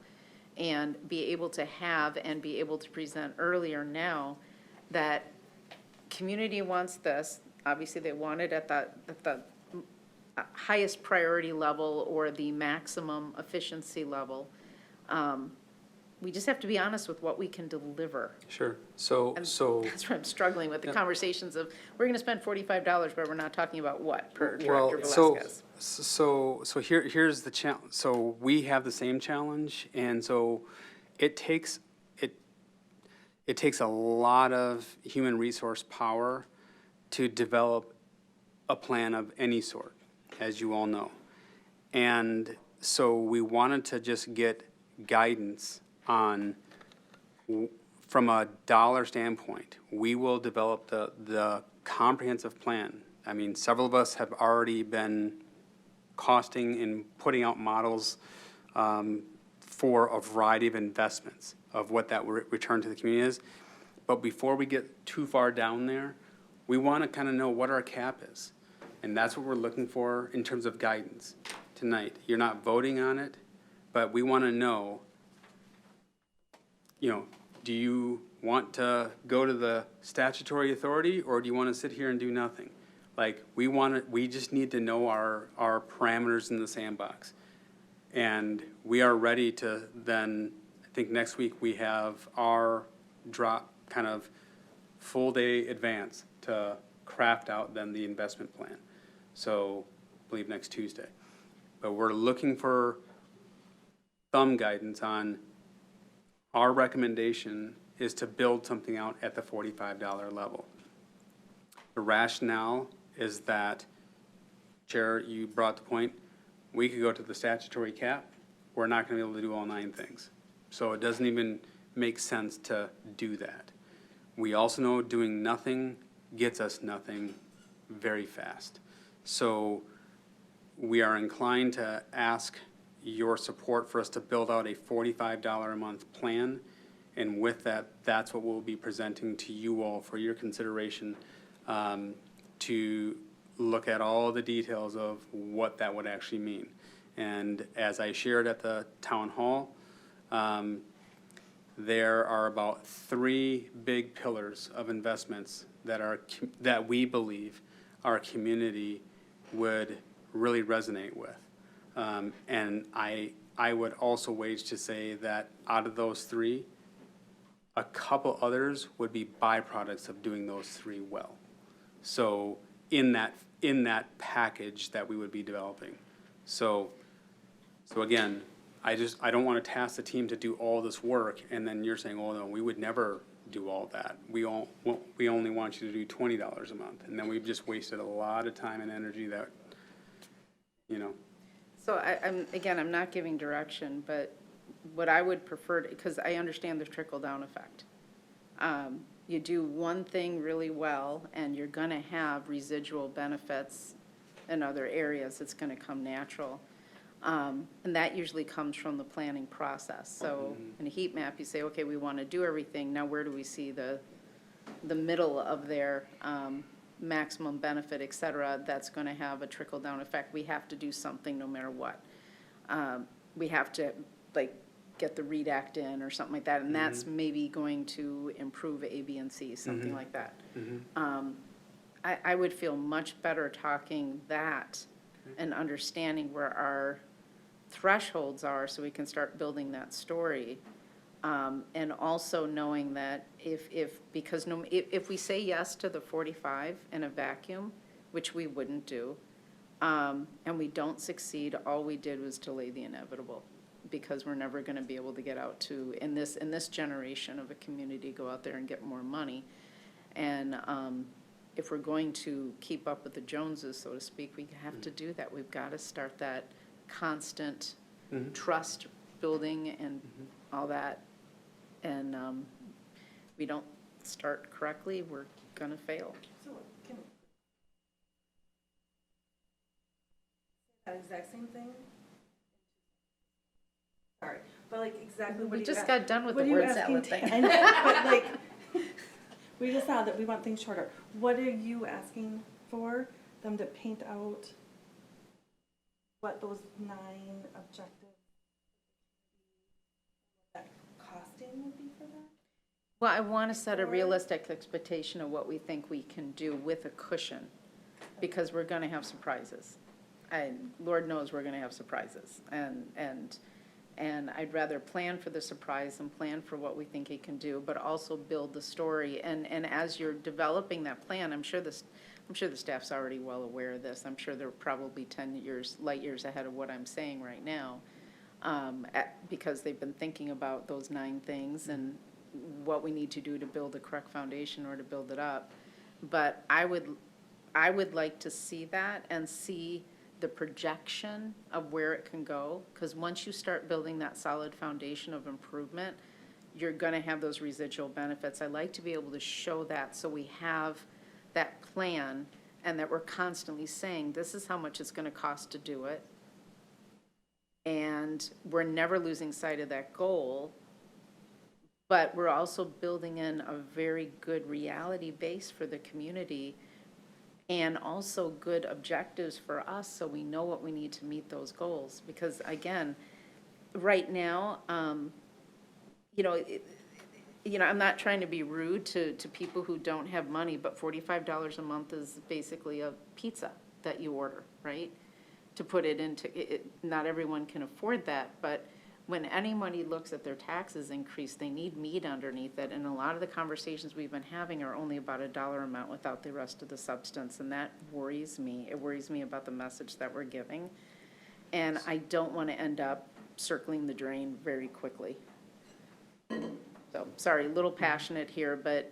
and be able to have and be able to present earlier now that community wants this. Obviously, they want it at the highest priority level or the maximum efficiency level. we just have to be honest with what we can deliver. Sure. So, That's where I'm struggling with the conversations of, we're gonna spend $45, but we're not talking about what per well, Director so, Velazquez. here's the challenge. So we have the same challenge, and so it takes a lot of human resource power to develop a plan of any sort, as you all know. And so we wanted to just get guidance on, from a dollar standpoint, we will develop the comprehensive plan. I mean, several of us have already been costing and putting out models for a variety of investments of what that return to the community is. But before we get too far down there, we want to kind of know what our cap is. And that's what we're looking for in terms of guidance tonight. You're not voting on it, but we want to know, do you want to go to the statutory authority, or do you want to sit here and do nothing? Like, we just need to know our parameters in the sandbox. And we are ready to then, I think next week we have our kind of full day advance to craft out then the investment plan. So, I believe next Tuesday. But we're looking for some guidance on, our recommendation is to build something out at the $45 level. The rationale is that, Chair, you brought the point, we could go to the statutory cap. We're not going to be able to do all 9 things. So it doesn't even make sense to do that. We also know doing nothing gets us nothing very fast. So we are inclined to ask your support for us to build out a $45 a month plan. And with that, that's what we'll be presenting to you all for your consideration, to look at all the details of what that would actually mean. And as I shared at the town hall, there are about 3 big pillars of investments that we believe our community would really resonate with. And I would also wage to say that out of those 3, a couple others would be byproducts of doing those 3 well. So in that package that we would be developing. So again, I don't want to task the team to do all this work, and then you're saying, oh no, we would never do all that. We only want you to do $20 a month, and then we've just wasted a lot of time and energy that, So I'm not giving direction, but what I would prefer, because I understand the trickle-down effect. You do one thing really well, and you're gonna have residual benefits in other areas. It's gonna come natural. And that usually comes from the planning process. So in a heat map, you say, okay, we want to do everything. Now, where do we see the middle of their maximum benefit, et cetera? That's going to have a trickle-down effect. We have to do something no matter what. We have to, get the READ Act in or something like that, and that's maybe going to improve A, B, and C, something like that. I would feel much better talking that and understanding where our thresholds are so we can start building that story. And also knowing that if we say yes to the 45 in a vacuum, which we wouldn't do, and we don't succeed, all we did was delay the inevitable, because we're never going to be able to get out to, in this generation of a community, go out there and get more money. And if we're going to keep up with the Joneses, so to speak, we have to do that. We've got to start that constant trust building and all that. And we don't start correctly, we're going to fail. So can that exact same thing? Sorry, but exactly what We do you just a- got done with what the are you word asking salad thing. I know, but we just saw that we want things shorter. What are you asking for? Them to paint out what those 9 objectives, what that costing would be for that? Well, I want to set a realistic expectation of what we think we can do with a cushion, because we're going to have surprises. And Lord knows we're going to have surprises. And And I'd rather plan for the surprise and plan for what we think it can do, but also build the story. And as you're developing that plan, I'm sure the staff's already well aware of this. I'm sure they're probably 10 years, light years ahead of what I'm saying right now, because they've been thinking about those 9 things and what we need to do to build the correct foundation or to build it up. But I would like to see that and see the projection of where it can go, because once you start building that solid foundation of improvement, you're going to have those residual benefits. I like to be able to show that so we have that plan and that we're constantly saying, this is how much it's going to cost to do it. And we're never losing sight of that goal, but we're also building in a very good reality base for the community and also good objectives for us so we know what we need to meet those goals. Because again, right now, I'm not trying to be rude to people who don't have money, but $45 a month is basically a pizza that you order, right? To put it into, not everyone can afford that, but when anybody looks at their taxes increase, they need meat underneath it, and a lot of the conversations we've been having are only about a dollar amount without the rest of the substance, and that worries me. It worries me about the message that we're giving, and I don't want to end up circling the drain very quickly. So, sorry, a little passionate here, but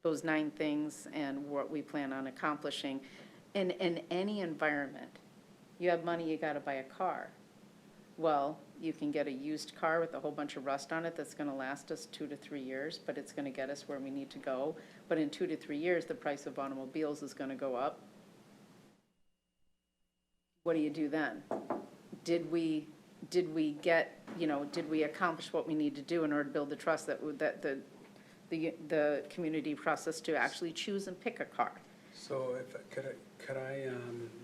those 9 things and what we plan on accomplishing. In any environment, you have money, you got to buy a car. Well, you can get a used car with a whole bunch of rust on it that's going to last us 2 to 3 years, but it's going to get us where we need to go. But in 2 to 3 years, the price of automobiles is going to go up. What do you do then? Did we get, did we accomplish what we need to do in order to build the trust that the community process to actually choose and pick a car? So could I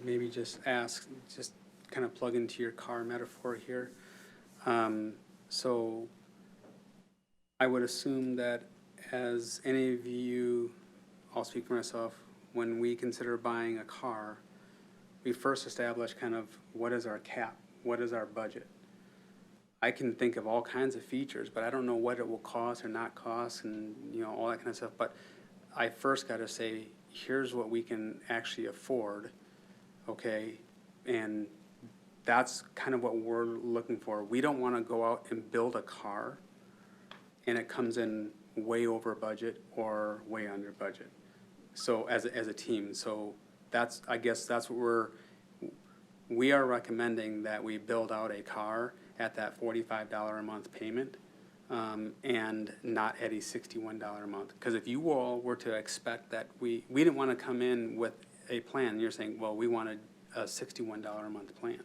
maybe just ask, just kind of plug into your car metaphor here? So I would assume that as any of you, I'll speak for myself, when we consider buying a car, we first establish kind of what is our cap, what is our budget. I can think of all kinds of features, but I don't know what it will cost or not cost and, all that kind of stuff. But I first got to say, here's what we can actually afford, okay? And that's kind of what we're looking for. We don't want to go out and build a car and it comes in way over budget or way under budget. So as a team, so I guess that's what we are recommending, that we build out a car at that $45 a month payment, and not at a $61 a month. Because if you all were to expect that we didn't want to come in with a plan, you're saying, well, we wanted a $61 a month plan.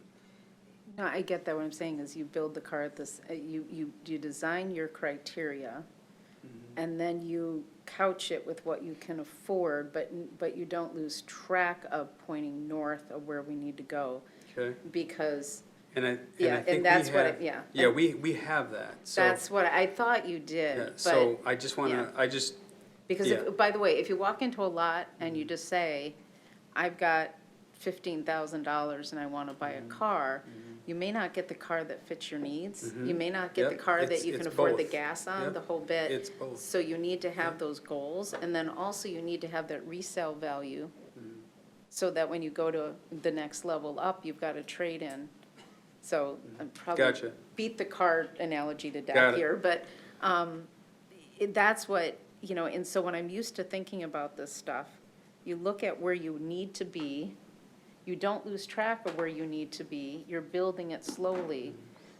No, I get that. What I'm saying is you build the car at this, you design your criteria, and then you couch it with what you can afford, but you don't lose track of pointing north of where we need to go. Okay. Because, And I yeah, think and that's we what, have, yeah. Yeah, we have that. So, That's what, I thought you did, yeah, but. so I just want to, yeah. Because, yeah. by the way, if you walk into a lot and you just say, I've got $15,000 and I want to buy a car, you may not get the car that fits your needs. You may not get the Yep, car that you it's can afford the both. gas on, Yep, the whole bit. it's both. So you need to have those goals, and then also you need to have that resale value, so that when you go to the next level up, you've got a trade-in. So I'm probably Gotcha. beat the car analogy to Got death it. here, but that's what, and so when I'm used to thinking about this stuff, you look at where you need to be, you don't lose track of where you need to be, you're building it slowly,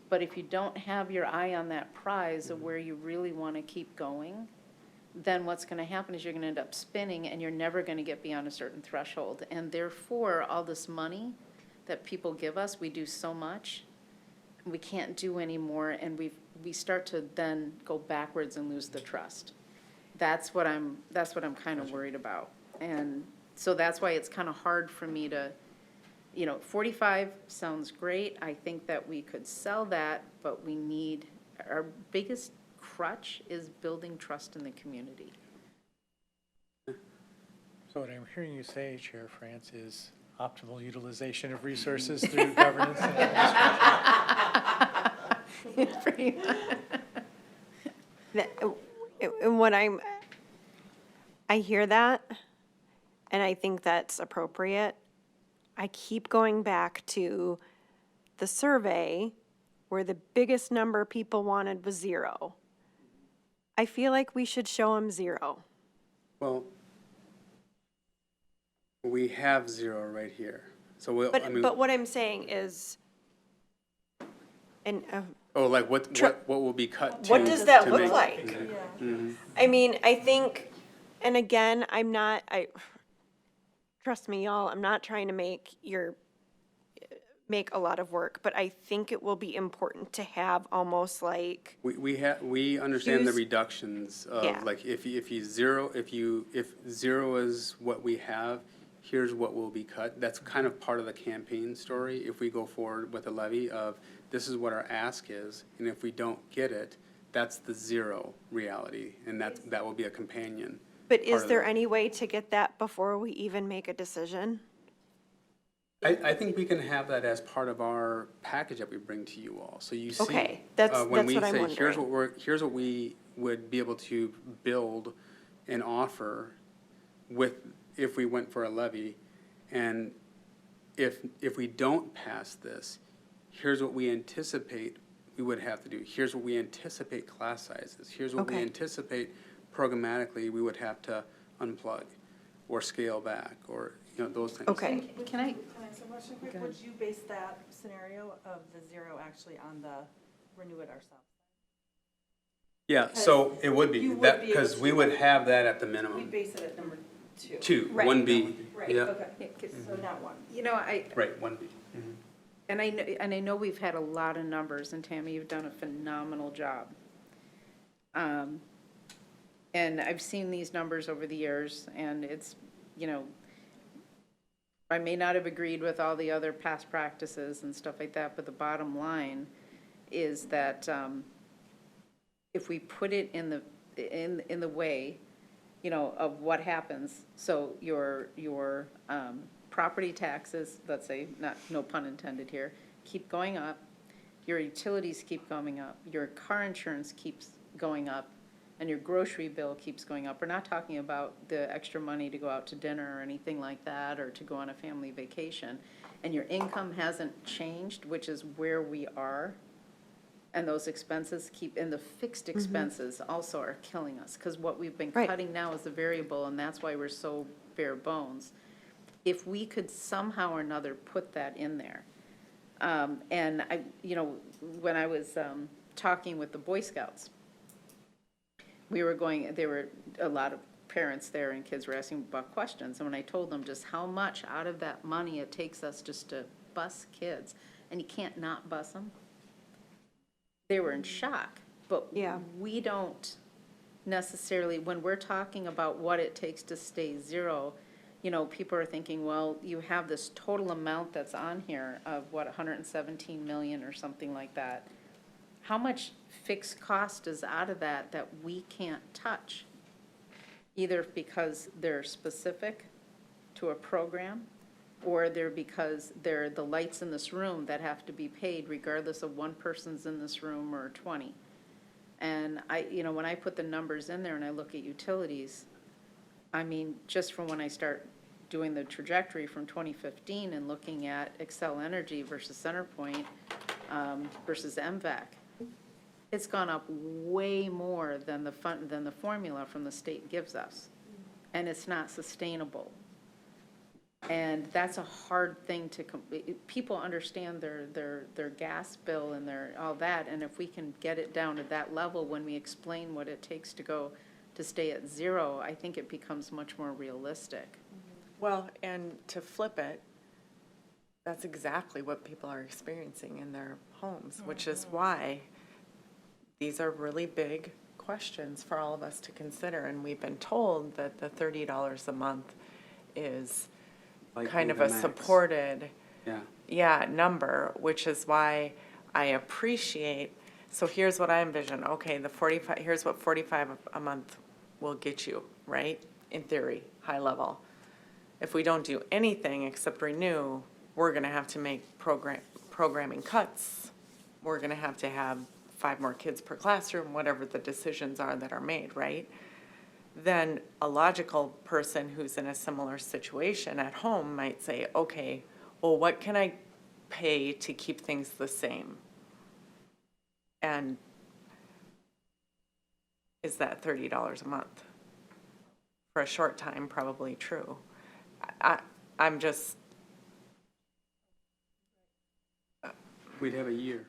but if you don't have your eye on that prize of where you really want to keep going, then what's going to happen is you're going to end up spinning and you're never going to get beyond a certain threshold. And therefore, all this money that people give us, we do so much, we can't do anymore, and we start to then go backwards and lose the trust. That's what I'm kind of worried about. And so that's why it's kind of hard for me to, 45 sounds great. I think that we could sell that, but our biggest crutch is building trust in the community. So what I'm hearing you say, Chair France, is optimal utilization of resources through governance and administration. And what I hear that, and I think that's appropriate. I keep going back to the survey where the biggest number people wanted was 0. I feel like we should show them 0. Well, we have 0 right here. So we'll, I mean, But what I'm saying is, and, oh, like what will be cut to? what does that to look make- like? Mhm. I mean, I think, and again, trust me, y'all, I'm not trying to make a lot of work, but I think it will be important to have almost like, We understand the Use- reductions Yeah. of, like, if 0 is what we have, here's what will be cut. That's kind of part of the campaign story, if we go forward with a levy of, this is what our ask is, and if we don't get it, that's the 0 reality, and that will be a companion. but part is of there the- any way to get that before we even make a decision? I think we can have that as part of our package that we bring to you all, so you see. Okay, that's when we what I'm say, here's wondering. here's what we would be able to build and offer if we went for a levy, and if we don't pass this, here's what we anticipate we would have to do. Here's what we anticipate class sizes. Here's what we Okay. anticipate programmatically we would have to unplug or scale back, or, those things. Okay. Can I, ask a question quick? Would you base that scenario of the 0 actually on the renew it ourselves? Yeah, so it would be, You would that, be able because we to- would have that at the We minimum. base it at number 2. 2, Right. 1B. Right, Yeah, okay, so not 1. right, 1B. and I know we've had a lot of numbers, and Tammy, you've done a phenomenal job. And I've seen these numbers over the years, and it's, I may not have agreed with all the other past practices and stuff like that, but the bottom line is that if we put it in the way, of what happens, so your property taxes, let's say, no pun intended here, keep going up, your utilities keep going up, your car insurance keeps going up, and your grocery bill keeps going up. We're not talking about the extra money to go out to dinner or anything like that, or to go on a family vacation. And your income hasn't changed, which is where we are. And those expenses and the fixed expenses also are killing us. Because what we've been Right. cutting now is the variable, and that's why we're so bare bones. If we could somehow or another put that in there. And when I was talking with the Boy Scouts, there were a lot of parents there and kids were asking about questions. And when I told them just how much out of that money it takes us just to bus kids, and you can't not bus them, they were in shock. But Yeah. we don't necessarily, when we're talking about what it takes to stay 0, people are thinking, well, you have this total amount that's on here of what, 117 million or something like that. How much fixed cost is out of that we can't touch? Either because they're specific to a program, or they're because they're the lights in this room that have to be paid regardless of one person's in this room or 20. And when I put the numbers in there and I look at utilities, I mean, just from when I start doing the trajectory from 2015 and looking at Excel Energy versus CenterPoint versus MVAC, it's gone up way more than the formula from the state gives us. And it's not sustainable. And that's a hard thing to, people understand their gas bill and all that, and if we can get it down to that level when we explain what it takes to stay at 0, I think it becomes much more realistic. Well, and to flip it, that's exactly what people are experiencing in their homes, which is why these are really big questions for all of us to consider. And we've been told that the $30 a month is Likely kind of the a max. supported, Yeah, number, which is why I appreciate, so here's what I envision, okay, here's what 45 a month will get you, right? In theory, high level. If we don't do anything except renew, we're gonna have to make programming cuts we're gonna have to have 5 more kids per classroom, whatever the decisions are that are made, right? Then a logical person who's in a similar situation at home might say, okay, well, what can I pay to keep things the same? And is that $30 a month? For a short time, probably true. I'm just, We'd have a year.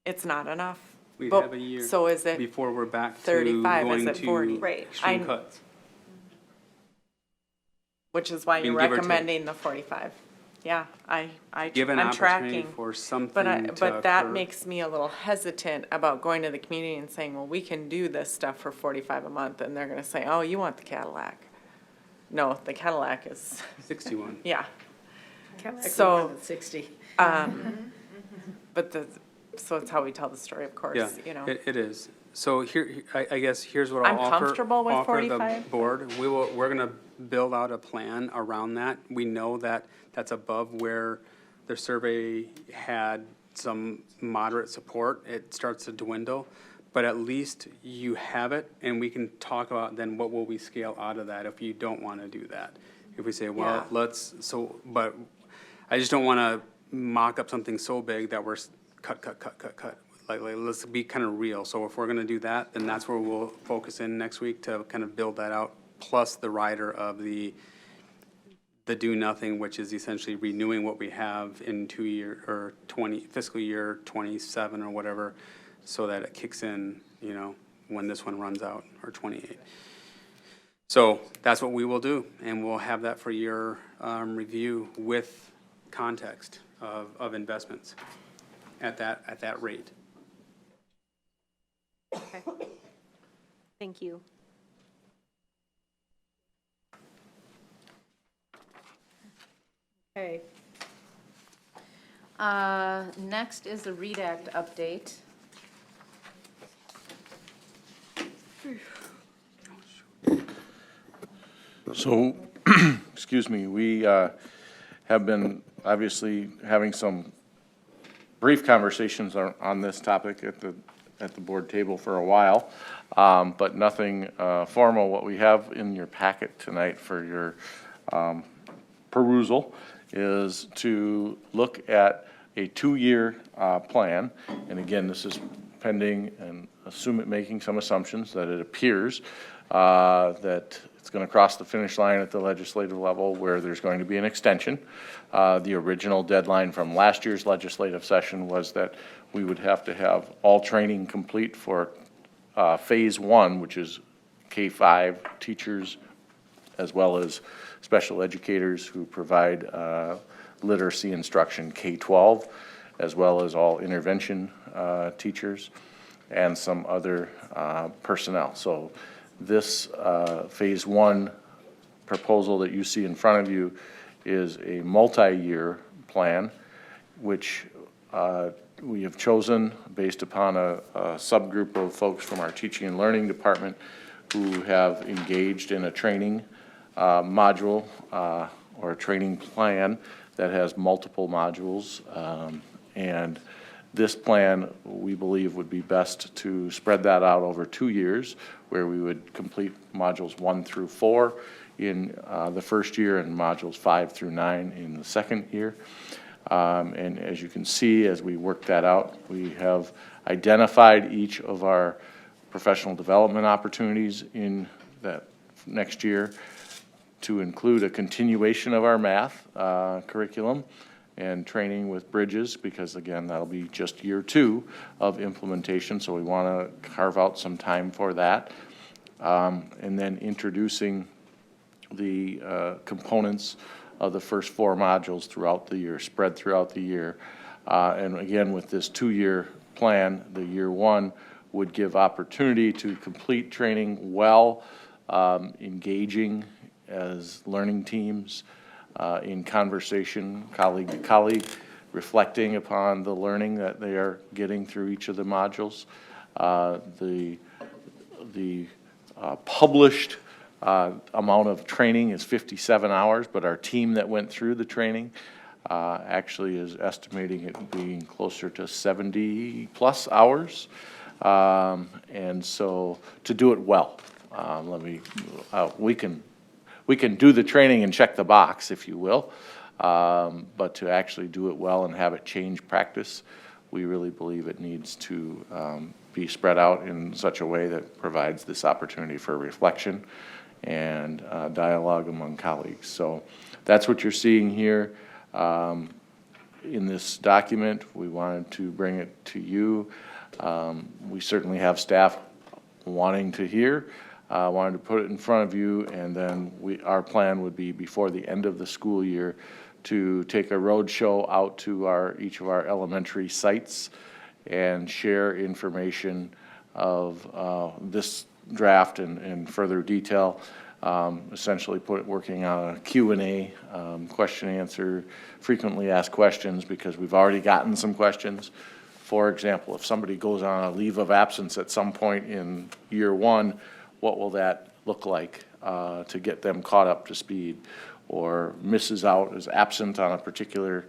it's not enough. We'd But- have a year. So is it Before we're back to 35, is going it 40? to Right. extreme I- cuts. Which is why I mean, you're give or take. recommending the 45. Yeah, I'm Give an opportunity tracking. for something But that occur. makes me a little hesitant about going to the community and saying, well, we can do this stuff for 45 a month, and they're gonna say, oh, you want the Cadillac. No, the Cadillac is, 61. yeah. So, 60. but so it's how we tell the story, of course, Yeah, you know. it is. So here, I guess, here's what I'll I'm offer. comfortable with offer the 45. board. We're gonna build out a plan around that. We know that that's above where the survey had some moderate support. It starts to dwindle, but at least you have it, and we can talk about then what will we scale out of that if you don't wanna do that. If we say, well, Yeah. but I just don't wanna mock up something so big that we're cut. Like, let's be kind of real. So if we're gonna do that, then that's where we'll focus in next week to kind of build that out, plus the rider of the do nothing, which is essentially renewing what we have in 2 year, or fiscal year 27 or whatever, so that it kicks in, you know, when this one runs out, or 28. So that's what we will do, and we'll have that for your review with context of investments at that rate. Okay. Thank you. Okay. Next is the READ Act update. So, excuse me, we have been obviously having some brief conversations on this topic at the board table for a while, but nothing formal. What we have in your packet tonight for your perusal is to look at a 2-year plan. And again, this is pending and making some assumptions that it appears that it's going to cross the finish line at the legislative level where there's going to be an extension. The original deadline from last year's legislative session was that we would have to have all training complete for phase 1, which is K-5 teachers, as well as special educators who provide literacy instruction K-12, as well as all intervention teachers and some other personnel. So this phase 1 proposal that you see in front of you is a multi-year plan, which we have chosen based upon a subgroup of folks from our teaching and learning department who have engaged in a training module or a training plan that has multiple modules. And this plan, we believe, would be best to spread that out over 2 years, where we would complete modules 1 through 4 in the first year and modules 5 through 9 in the second year. And as you can see, as we work that out, we have identified each of our professional development opportunities in that next year to include a continuation of our math curriculum and training with Bridges, because again, that'll be just year 2 of implementation, so we want to carve out some time for that. And then introducing the components of the first 4 modules throughout the year, spread throughout the year. And again, with this 2-year plan, the year 1 would give opportunity to complete training well, engaging as learning teams, in conversation, colleague to colleague, reflecting upon the learning that they are getting through each of the modules. The published amount of training is 57 hours, but our team that went through the training actually is estimating it being closer to 70-plus hours. And so to do it well, we can do the training and check the box, if you will, but to actually do it well and have it change practice, we really believe it needs to be spread out in such a way that provides this opportunity for reflection and dialogue among colleagues. So that's what you're seeing here in this document. We wanted to bring it to you. We certainly have staff wanting to hear, wanted to put it in front of you, and then our plan would be before the end of the school year to take a road show out to each of our elementary sites and share information of this draft in further detail. Essentially working on a Q&A, question answer, frequently asked questions, because we've already gotten some questions. For example, if somebody goes on a leave of absence at some point in year one, what will that look like to get them caught up to speed? Or misses out, is absent on a particular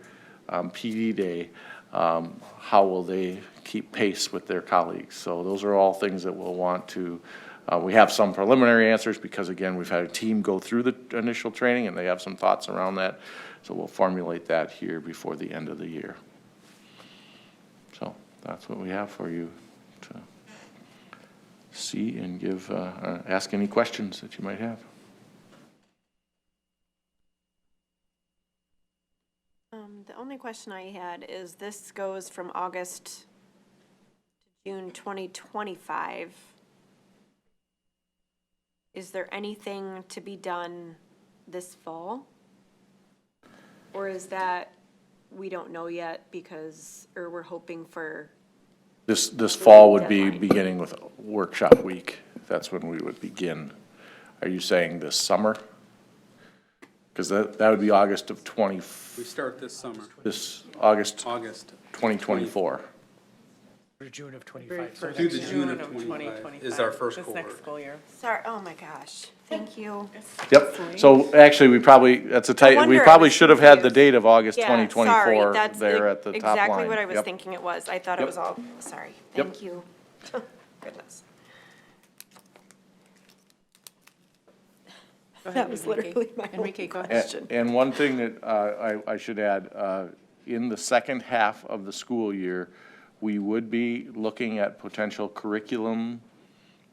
PD day, how will they keep pace with their colleagues? So those are all things that we'll want to, we have some preliminary answers because, again, we've had a team go through the initial training and they have some thoughts around that. So we'll formulate that here before the end of the year. So that's what we have for you to see and give, ask any questions that you might have. The only question I had is this goes from August to June 2025. Is there anything to be done this fall? Or is that, we don't know yet because, or we're hoping for? This fall would be Deadline. beginning with workshop week. That's when we would begin. Are you saying this summer? Because that would be August of We start this summer, August August. 2024. For June of 25. So Through the next June year. of 25 is our first This cohort. next school year. Sorry, oh my gosh, thank you. Yep. So actually, we wonder I probably was should have had the confused. date of August Yeah, 2024 sorry, that's there at the top line. exactly what I was Yep. thinking it was. I thought it Yep. was all, sorry, Yep. thank you. Goodness. That was literally my Enrique, go ahead. question. And one thing that I should add, in the second half of the school year, we would be looking at potential curriculum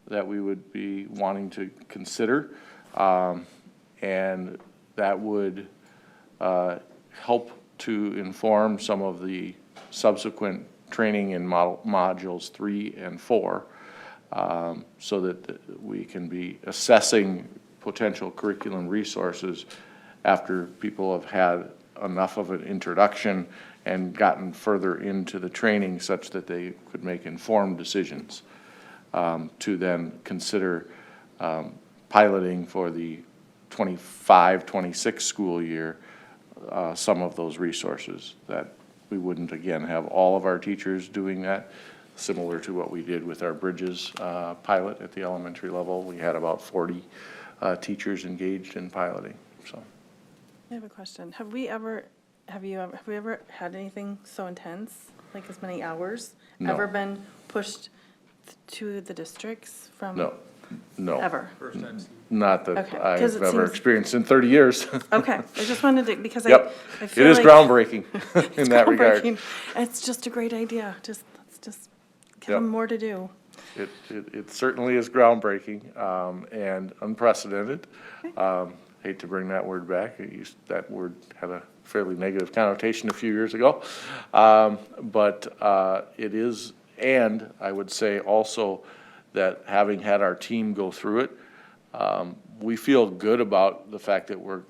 that we would be wanting to consider. And that would help to inform some of the subsequent training in modules 3 and 4, so that we can be assessing potential curriculum resources after people have had enough of an introduction and gotten further into the training such that they could make informed decisions, to then consider piloting for the 25-26 school year some of those resources, that we wouldn't, again, have all of our teachers doing that, similar to what we did with our Bridges pilot at the elementary level. We had about 40 teachers engaged in piloting, so. I have a question. Have we ever had anything so intense, like as many hours? No. Ever been pushed to the districts from? No. Ever? First I've seen. Not that Okay, 'cause I've it ever seems- experienced in 30 years. Okay, I just wanted to, because Yep. I It feel is like groundbreaking in that regard. groundbreaking. It's just a great idea. Let's just give Yep. them more to do. It certainly is groundbreaking, and unprecedented. Hate to bring that word back. That word had a fairly negative connotation a few years ago. But it is, and I would say also that having had our team go through it, we feel good about the fact that we're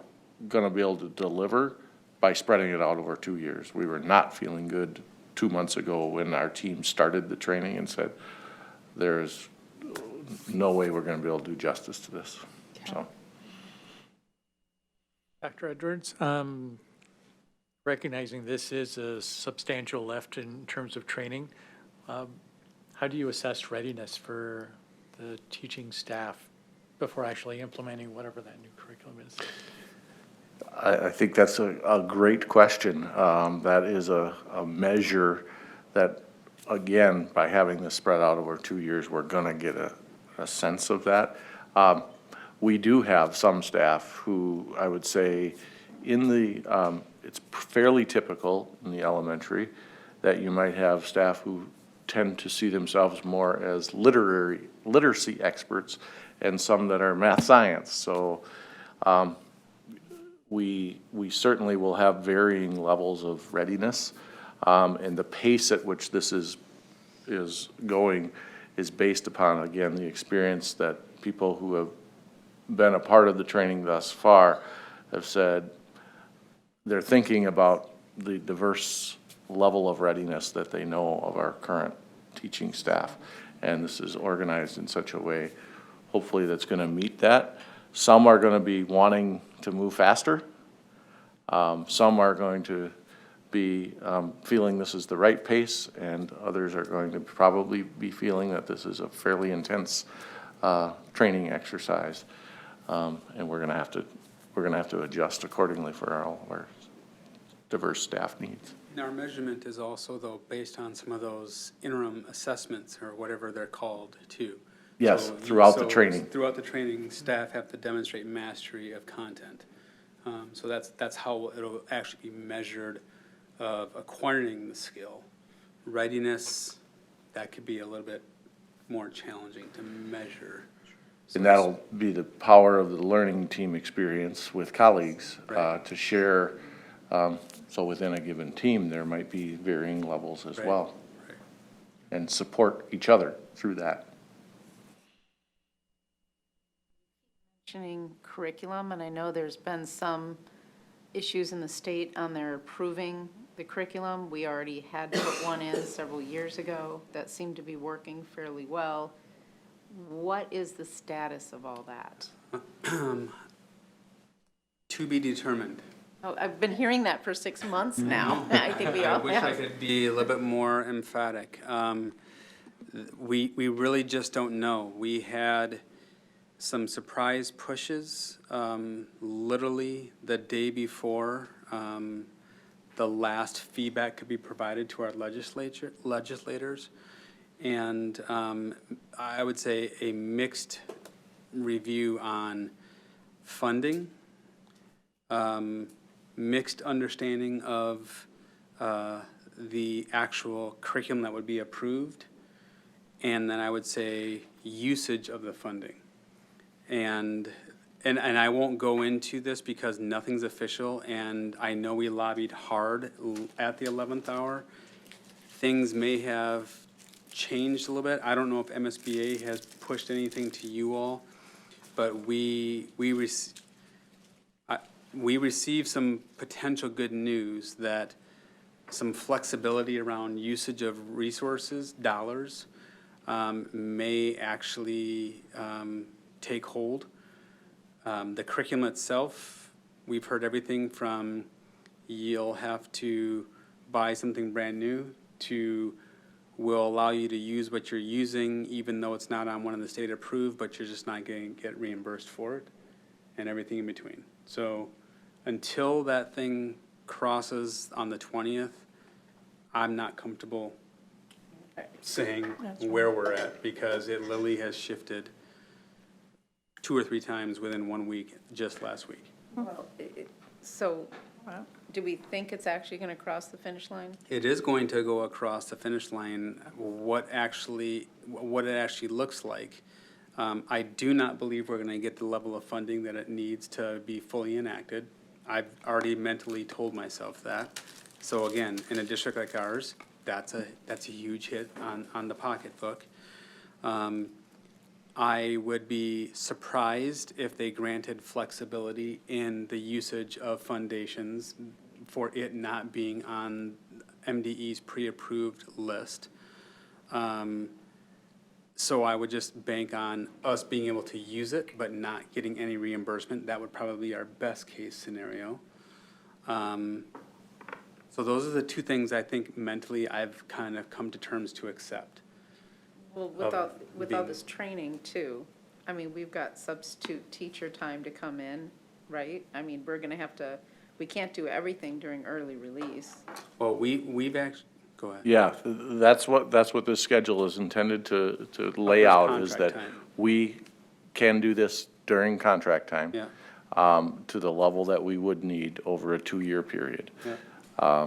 gonna be able to deliver by spreading it out over 2 years. We were not feeling good 2 months ago when our team started the training and said, there's no way we're gonna be able to do justice to this, so. Dr. Edwards, recognizing this is a substantial lift in terms of training, how do you assess readiness for the teaching staff before actually implementing whatever that new curriculum is? I think that's a great question. That is a measure that, again, by having this spread out over 2 years, we're gonna get a sense of that. We do have some staff who, I would say, it's fairly typical in the elementary that you might have staff who tend to see themselves more as literacy experts and some that are math science. So, we certainly will have varying levels of readiness, and the pace at which this is going is based upon, again, the experience that people who have been a part of the training thus far have said they're thinking about the diverse level of readiness that they know of our current teaching staff. And this is organized in such a way, hopefully, that's going to meet that. Some are going to be wanting to move faster. Some are going to be feeling this is the right pace, and others are going to probably be feeling that this is a fairly intense training exercise. And we're going to have to adjust accordingly for all of our diverse staff needs. And our measurement is also, though, based on some of those interim assessments, or whatever they're called, too. Yes, So throughout the training. Throughout the training, staff have to demonstrate mastery of content. So that's how it'll actually be measured of acquiring the skill. Readiness, that could be a little bit more challenging to measure. And that'll be the power of the learning team experience with colleagues to share. So within a given team, there might be varying levels as well. Right. And support each other through that. Mentioning curriculum, and I know there's been some issues in the state on their approving the curriculum. We already had put one in several years ago that seemed to be working fairly well. What is the status of all that? To be determined. Oh, I've been hearing that for 6 months now. I think we all I wish I have. could be a little bit more emphatic. We really just don't know. We had some surprise pushes, literally the day before the last feedback could be provided to our legislators. And I would say a mixed review on funding, mixed understanding of the actual curriculum that would be approved, and then I would say usage of the funding. And I won't go into this because nothing's official, and I know we lobbied hard at the 11th hour. Things may have changed a little bit. I don't know if MSBA has pushed anything to you all, but we received some potential good news that some flexibility around usage of resources, dollars, may actually take hold. The curriculum itself, we've heard everything from you'll have to buy something brand new to we'll allow you to use what you're using even though it's not on one of the state approved, but you're just not going to get reimbursed for it, and everything in between. So until that thing crosses on the 20th, I'm not comfortable saying where we're at, because it literally has shifted 2 or 3 times within 1 week, just last week. Well, so, do we think it's actually going to cross the finish line? It is going to go across the finish line. What it actually looks like, I do not believe we're going to get the level of funding that it needs to be fully enacted. I've already mentally told myself that. So again, in a district like ours, that's a huge hit on the pocketbook. I would be surprised if they granted flexibility in the usage of foundations for it not being on MDE's pre-approved list. So I would just bank on us being able to use it, but not getting any reimbursement. That would probably be our best case scenario. So those are the 2 things I think mentally I've kind of come to terms to accept. Well, with all this training too, I mean, we've got substitute teacher time to come in, right? I mean, we're gonna have to, we can't do everything during early release. Well, we've actually, go ahead. Yeah, that's what this schedule is intended to lay out, is that contract time. we can do this during contract time. Yeah. To the level that we would need over a 2-year period. Yeah.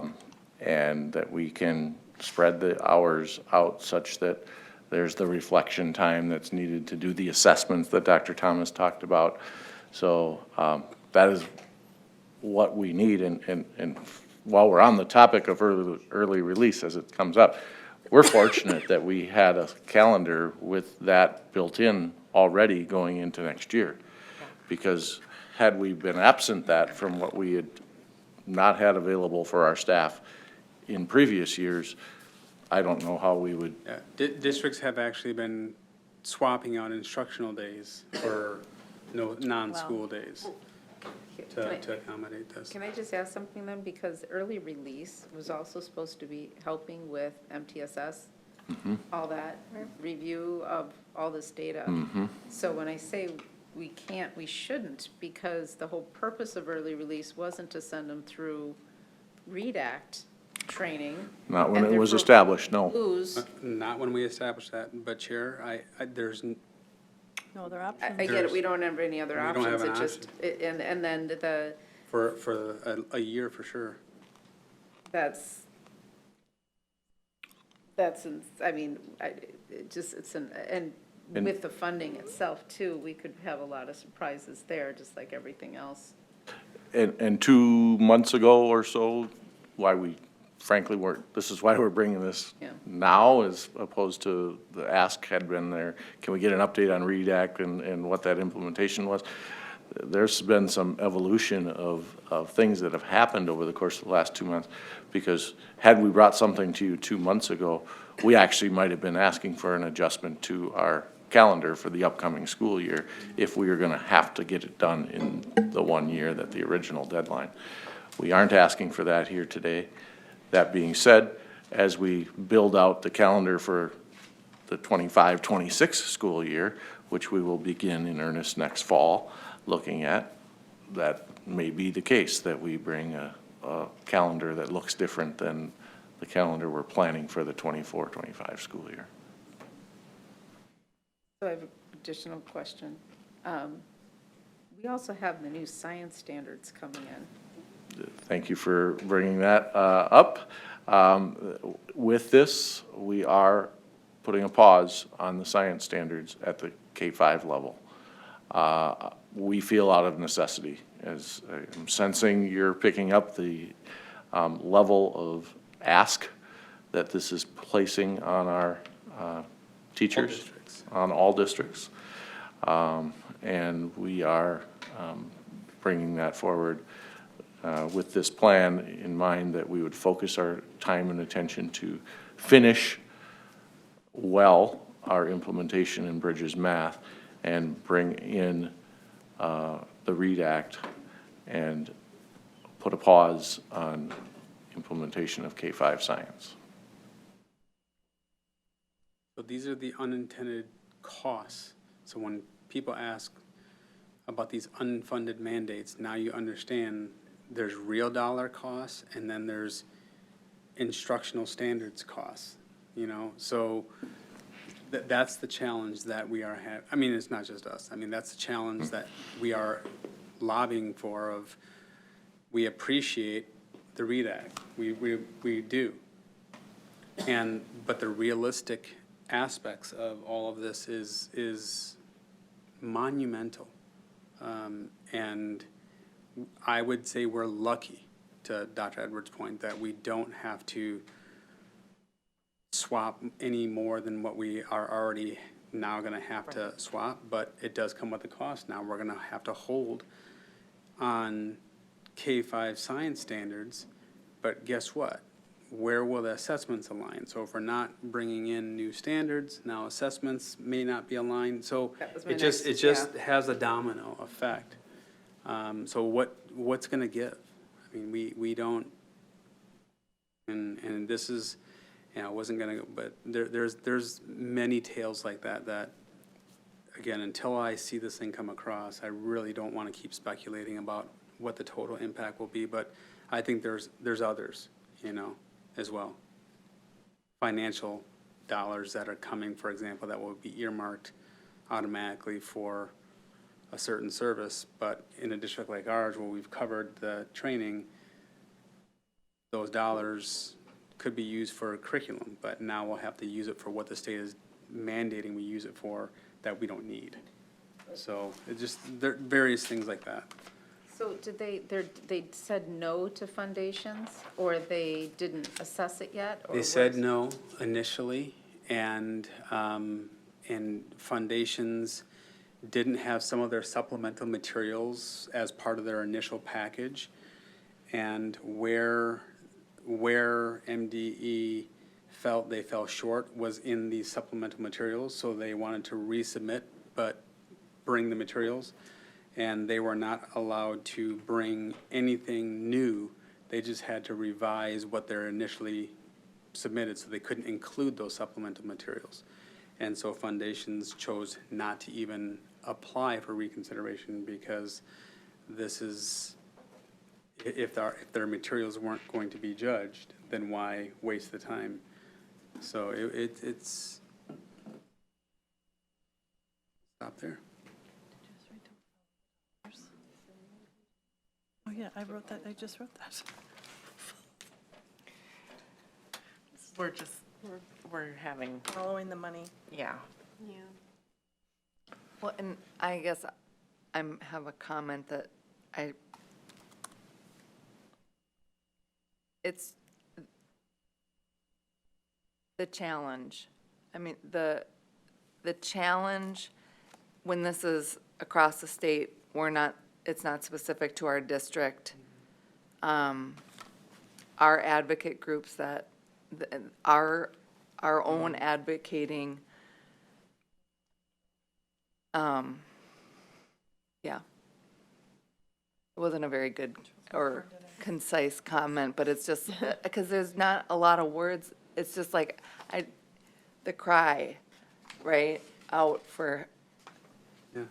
And that we can spread the hours out such that there's the reflection time that's needed to do the assessments that Dr. Thomas talked about. So that is what we need, and while we're on the topic of early release as it comes up, we're fortunate that we had a calendar with that built in already going into next year. Because had we been absent that from what we had not had available for our staff in previous years, I don't know how we would. Yeah. Districts have actually been swapping out instructional days for non-school days to accommodate this. Can I just ask something then? Because early release was also supposed to be helping with MTSS, all that review of all this data. So when I say we can't, we shouldn't, because the whole purpose of early release wasn't to send them through READ Act training. Not when and it was therefore established, no. Lose. Not when we established that, but Chair, there's, No other I option. get it, we don't have any other We don't have options, an it just, and then the, for a year for sure. that's, I mean, it just, it's and with the funding itself too, we could have a lot of surprises there, just like everything else. And 2 months ago or so, why we frankly weren't, this is why we're bringing this Yeah. now, as opposed to the ask had been there, can we get an update on READ Act and what that implementation was? There's been some evolution of things that have happened over the course of the last 2 months, because had we brought something to you 2 months ago, we actually might have been asking for an adjustment to our calendar for the upcoming school year if we were gonna have to get it done in the 1 year that the original deadline. We aren't asking for that here today. That being said, as we build out the calendar for the 25-26 school year, which we will begin in earnest next fall, looking at, that may be the case, that we bring a calendar that looks different than the calendar we're planning for the 24-25 school year. So I have an additional question. We also have the new science standards coming in. Thank you for bringing that up. With this, we are putting a pause on the science standards at the K-5 level. We feel out of necessity, as I'm sensing you're picking up the level of ask that this is placing on our teachers, on all districts. And we are bringing that forward with this plan in mind, that we would focus our time and attention to finish well our implementation in Bridges Math and bring in the READ Act and put a pause on implementation of K-5 science. So these are the unintended costs. So when people ask about these unfunded mandates, now you understand there's real dollar costs and then there's instructional standards costs, you know? So that's the challenge that we are having. I mean, it's not just us. I mean, that's the challenge that we are lobbying for. Of, we appreciate the READ Act. We do. But the realistic aspects of all of this is monumental. And I would say we're lucky, to Dr. Edwards' point, that we don't have to swap any more than what we are already now going to have to swap, but it does come with a cost. Now we're going to have to hold on K-5 science standards, but guess what? Where will the assessments align? So if we're not bringing in new standards, now assessments may not be aligned. So it just has a domino effect. So what's going to give? I mean, we don't, and this is, you know, I wasn't going to, but there's many tales like that again, until I see this thing come across, I really don't want to keep speculating about what the total impact will be, but I think there's others, you know, as well. Financial dollars that are coming, for example, that will be earmarked automatically for a certain service, but in a district like ours, where we've covered the training, those dollars could be used for curriculum, but now we'll have to use it for what the state is mandating we use it for that we don't need. So it just, there are various things like that. So did they said no to foundations, or they didn't assess it yet? Or They said was- no initially, and foundations didn't have some of their supplemental materials as part of their initial package. And where MDE felt they fell short was in the supplemental materials, so they wanted to resubmit, but bring the materials. And they were not allowed to bring anything new. They just had to revise what they're initially submitted, so they couldn't include those supplemental materials. And so foundations chose not to even apply for reconsideration, because this is, if their materials weren't going to be judged, then why waste the time? So it's, stop there. Oh, yeah, I wrote that, I just wrote that. We're having, Following the money. yeah. Well, and I guess have a comment that it's the challenge. I mean, the challenge, when this is across the state, it's not specific to our district. Our advocate groups that, our own advocating, yeah. It wasn't a very good or concise comment, but it's just, because there's not a lot of words. It's just like, the cry, right, out for, Yeah.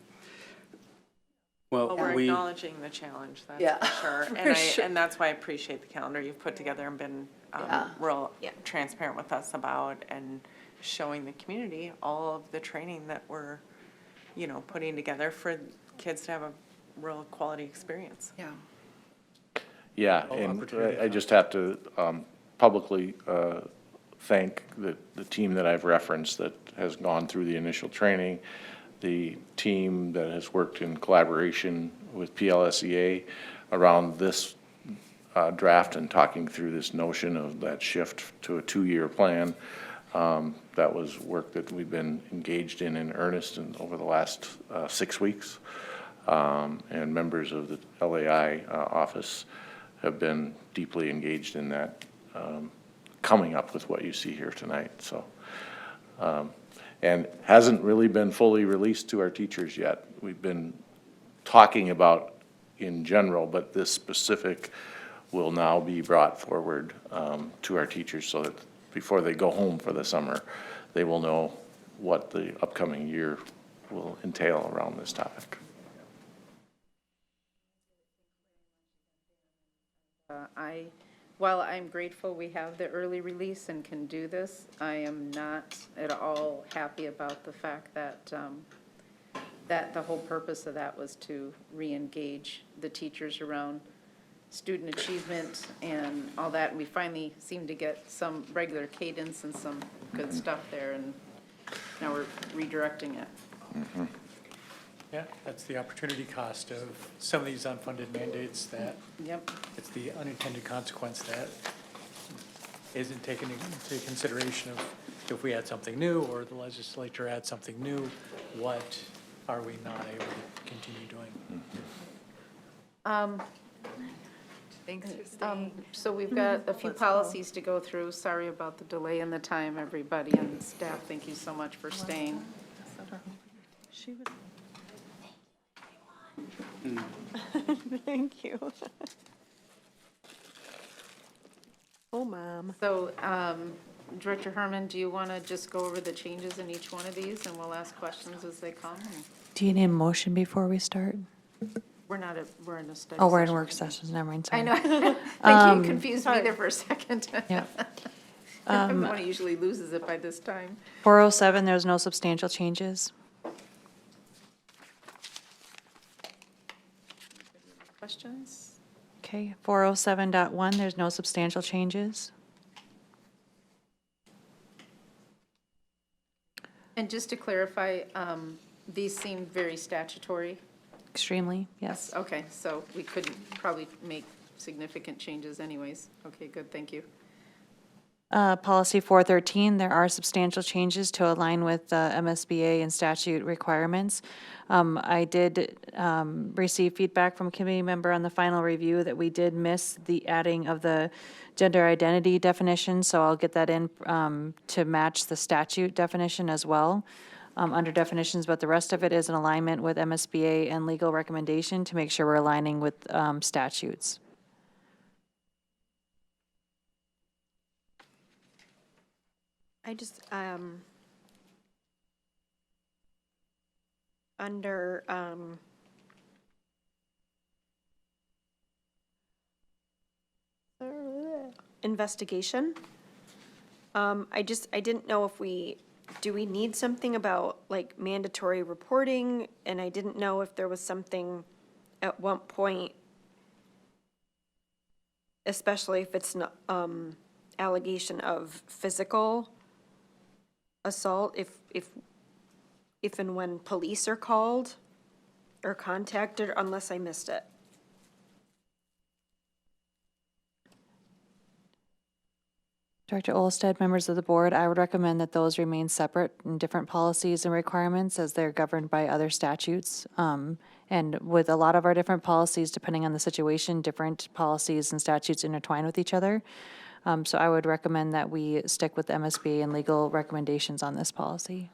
Well, Well, we're we, acknowledging the challenge, Yeah. that's for sure. And that's why I appreciate the calendar you've put together and been Yeah. real transparent with us about, and showing the community all of the training that we're, you know, putting together for kids to have a real quality experience. yeah. Yeah, Oh, and opportunity I just have to publicly thank the team that I've referenced that has gone through the initial training, the team that has worked in collaboration with PLSEA around this draft and talking through this notion of that shift to a 2-year plan. That was work that we've been engaged in earnest over the last 6 weeks. And members of the LAI office have been deeply engaged in that, coming up with what you see here tonight, so. And hasn't really been fully released to our teachers yet. We've been talking about in general, but this specific will now be brought forward to our teachers, so that before they go home for the summer, they will know what the upcoming year will entail around this topic. While I'm grateful we have the early release and can do this, I am not at all happy about the fact that, that the whole purpose of that was to re-engage the teachers around student achievement and all that. And we finally seem to get some regular cadence and some good stuff there, and now we're redirecting it. Yeah, that's the opportunity cost of some of these unfunded mandates, that Yep. it's the unintended consequence that isn't taken into consideration of if we add something new or the legislature adds something new, what are we not able to continue doing? Thanks for staying. So we've got a few policies to go through. Sorry about the delay in the time, everybody, and staff, thank you so much for staying. She was. Thank you. Oh, Mom. So Director Herman, do you want to just go over the changes in each one of these, and we'll ask questions as they come? Do you need a motion before we start? We're in a study Oh, we're in session. work sessions, never mind, I sorry. know. Thank you, confused me there for a second. Yeah. Everyone usually loses it by this time. 407, there's no substantial changes. Questions? Okay, 407.1, there's no substantial changes. And just to clarify, these seem very statutory. Extremely, yes. Okay, so we couldn't probably make significant changes anyways. Okay, good, thank you. Policy 413, there are substantial changes to align with MSBA and statute requirements. I did receive feedback from a committee member on the final review that we did miss the adding of the gender identity definition, so I'll get that in to match the statute definition as well under definitions, but the rest of it is in alignment with MSBA and legal recommendation to make sure we're aligning with statutes. I just, under, investigation, I didn't know if do we need something about like mandatory reporting? And I didn't know if there was something at one point, especially if it's not, allegation of physical assault, if and when police are called or contacted, unless I missed it. Director Olsted, members of the board, I would recommend that those remain separate in different policies and requirements as they're governed by other statutes. And with a lot of our different policies, depending on the situation, different policies and statutes intertwine with each other. So I would recommend that we stick with MSB and legal recommendations on this policy.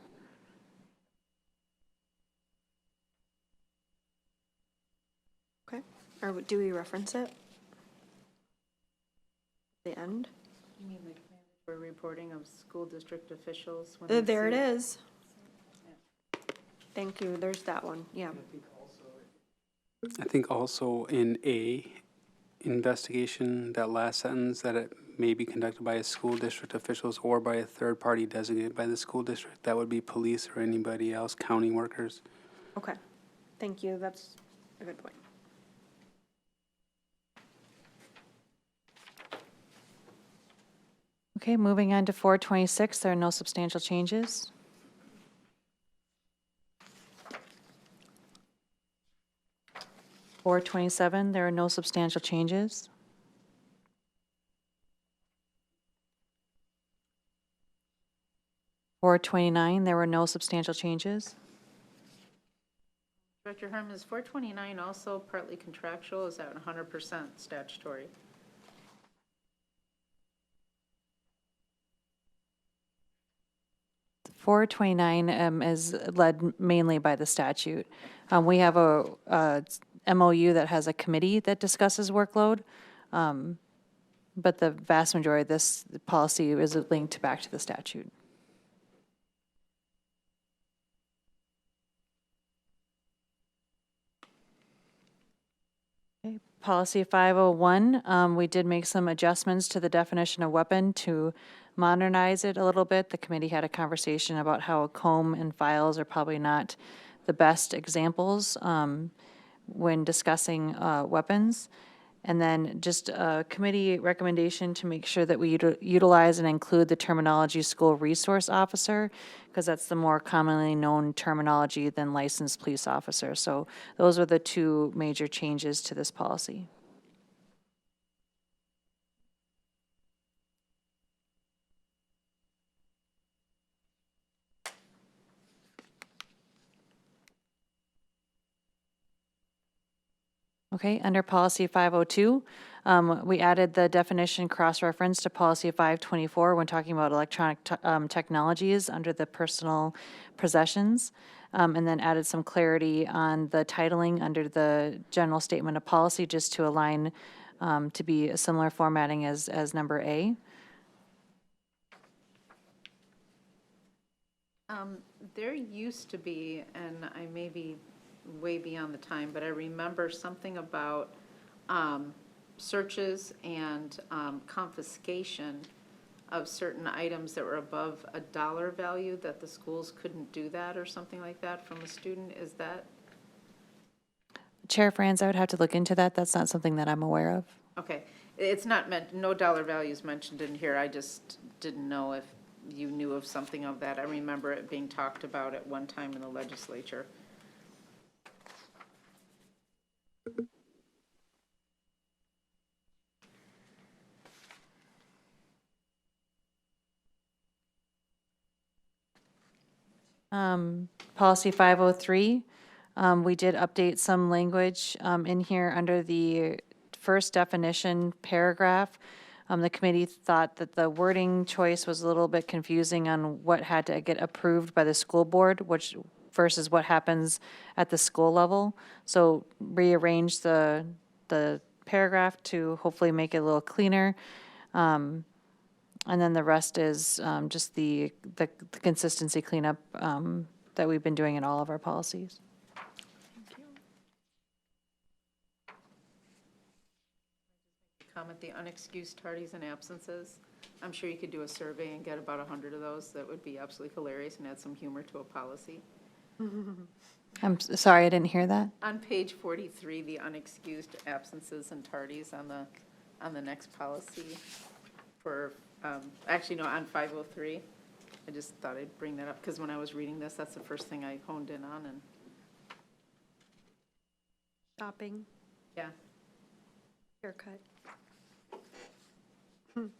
Okay, or do we reference it? The end? You mean like mandatory reporting of school district officials? when they There it see is. Thank you, there's that one, yeah. I think also in A, investigation, that last sentence, that it may be conducted by a school district officials or by a third party designated by the school district. That would be police or anybody else, county workers. Okay, thank you, that's a good point. Okay, moving on to 426, there are no substantial changes. .427, there are no substantial changes. .429, there were no substantial changes. Director Herman, is 429 also partly contractual? Is that 100% statutory? .429 is led mainly by the statute. We have a MOU that has a committee that discusses workload, but the vast majority of this policy is linked back to the statute. Okay, Policy 501, we did make some adjustments to the definition of weapon to modernize it a little bit. The committee had a conversation about how a comb and files are probably not the best examples when discussing weapons. And then just a committee recommendation to make sure that we utilize and include the terminology school resource officer, because that's the more commonly known terminology than licensed police officer. So those are the two major changes to this policy. Okay, under policy 502, we added the definition cross-reference to policy 524 when talking about electronic technologies under the personal possessions, and then added some clarity on the titling under the general statement of policy just to align to be a similar formatting as number A. There used to be, and I may be way beyond the time, but I remember something about searches and confiscation of certain items that were above a dollar value, that the schools couldn't do that or something like that from a student. Is that, Chair Franz, I would have to look into that. That's not something that I'm aware of. okay. It's not meant, no dollar value is mentioned in here. I just didn't know if you knew of something of that. I remember it being talked about at one time in the legislature. Policy 503, we did update some language in here under the first definition paragraph. The committee thought that the wording choice was a little bit confusing on what had to get approved by the school board, which versus what happens at the school level. So rearrange the paragraph to hopefully make it a little cleaner. And then the rest is just the consistency cleanup that we've been doing in all of our policies. Comment the unexcused tardies and absences. I'm sure you could do a survey and get about 100 of those. That would be absolutely hilarious and add some humor to a policy. I'm sorry, I didn't hear that. On page 43, the unexcused absences and tardies on the next policy for, actually, no, on 503. I just thought I'd bring that up because when I was reading this, that's the first thing I honed in on, and Shopping, yeah, haircut.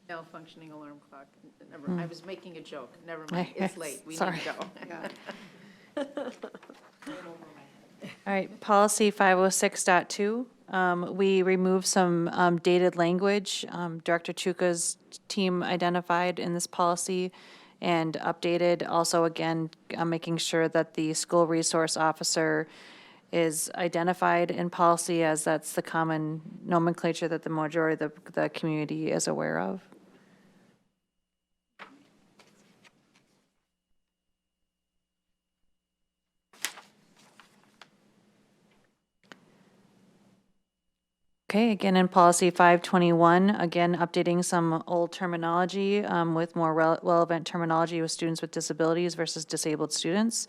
malfunctioning alarm clock. Never, I was making a joke. Never mind. It's late. We need Sorry. to go. All right, policy 506.2, we removed some dated language. Director Chuka's team identified in this policy and updated. Also, again, making sure that the school resource officer is identified in policy, as that's the common nomenclature that the majority of the community is aware of. Okay, again, in policy 521, again, updating some old terminology with more relevant terminology with students with disabilities versus disabled students.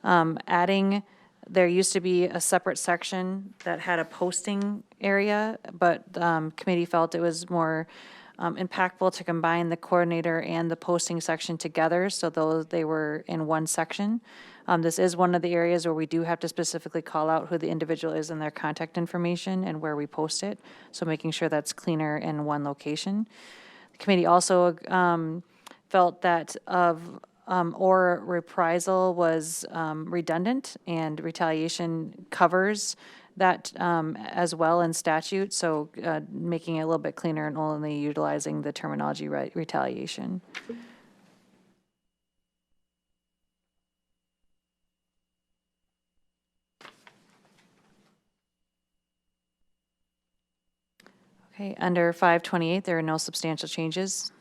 Adding, there used to be a separate section that had a posting area, but committee felt it was more impactful to combine the coordinator and the posting section together, so those, they were in one section. This is one of the areas where we do have to specifically call out who the individual is and their contact information and where we post it, so making sure that's cleaner in one location. The committee also felt that or reprisal was redundant, and retaliation covers that as well in statute, so making it a little bit cleaner and only utilizing the terminology retaliation. Okay, under 528, there are no substantial changes.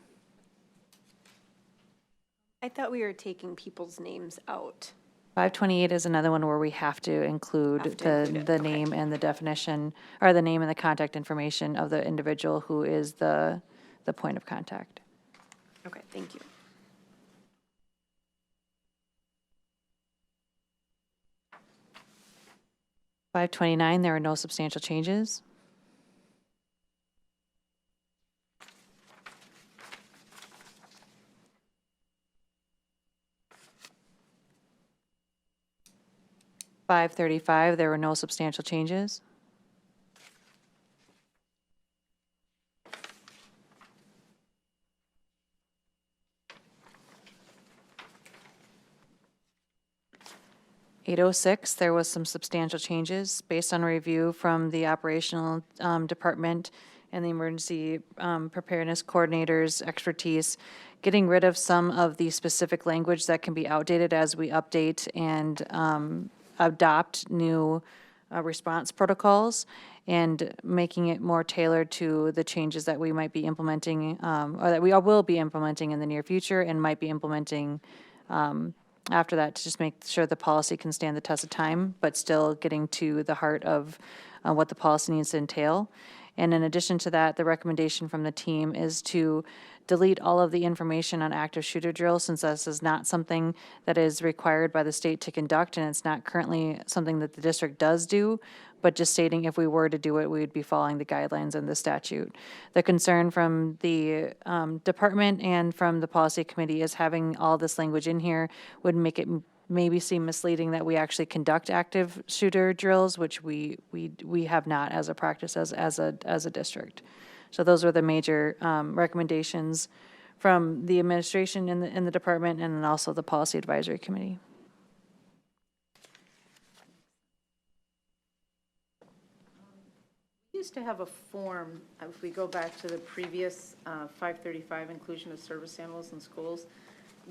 I thought we were taking people's names out. 528 is another one where we have to include the name and the definition, or the name and the contact information of the individual who is the point of contact. Okay, thank you. .529, there are no substantial changes. .535, there were no substantial changes. .806, there was some substantial changes based on review from the operational department and the emergency preparedness coordinator's expertise, getting rid of some of the specific language that can be outdated as we update and adopt new response protocols, and making it more tailored to the changes that we might be implementing, or that we will be implementing in the near future and might be implementing after that to just make sure the policy can stand the test of time, but still getting to the heart of what the policy needs to entail. And in addition to that, the recommendation from the team is to delete all of the information on active shooter drills, since this is not something that is required by the state to conduct, and it's not currently something that the district does do, but just stating if we were to do it, we would be following the guidelines in the statute. The concern from the department and from the policy committee is having all this language in here would make it maybe seem misleading that we actually conduct active shooter drills, which we have not as a practice as a district. So those were the major recommendations from the administration in the department, and then also the policy advisory committee. We used to have a form, if we go back to the previous 535, inclusion of service animals in schools,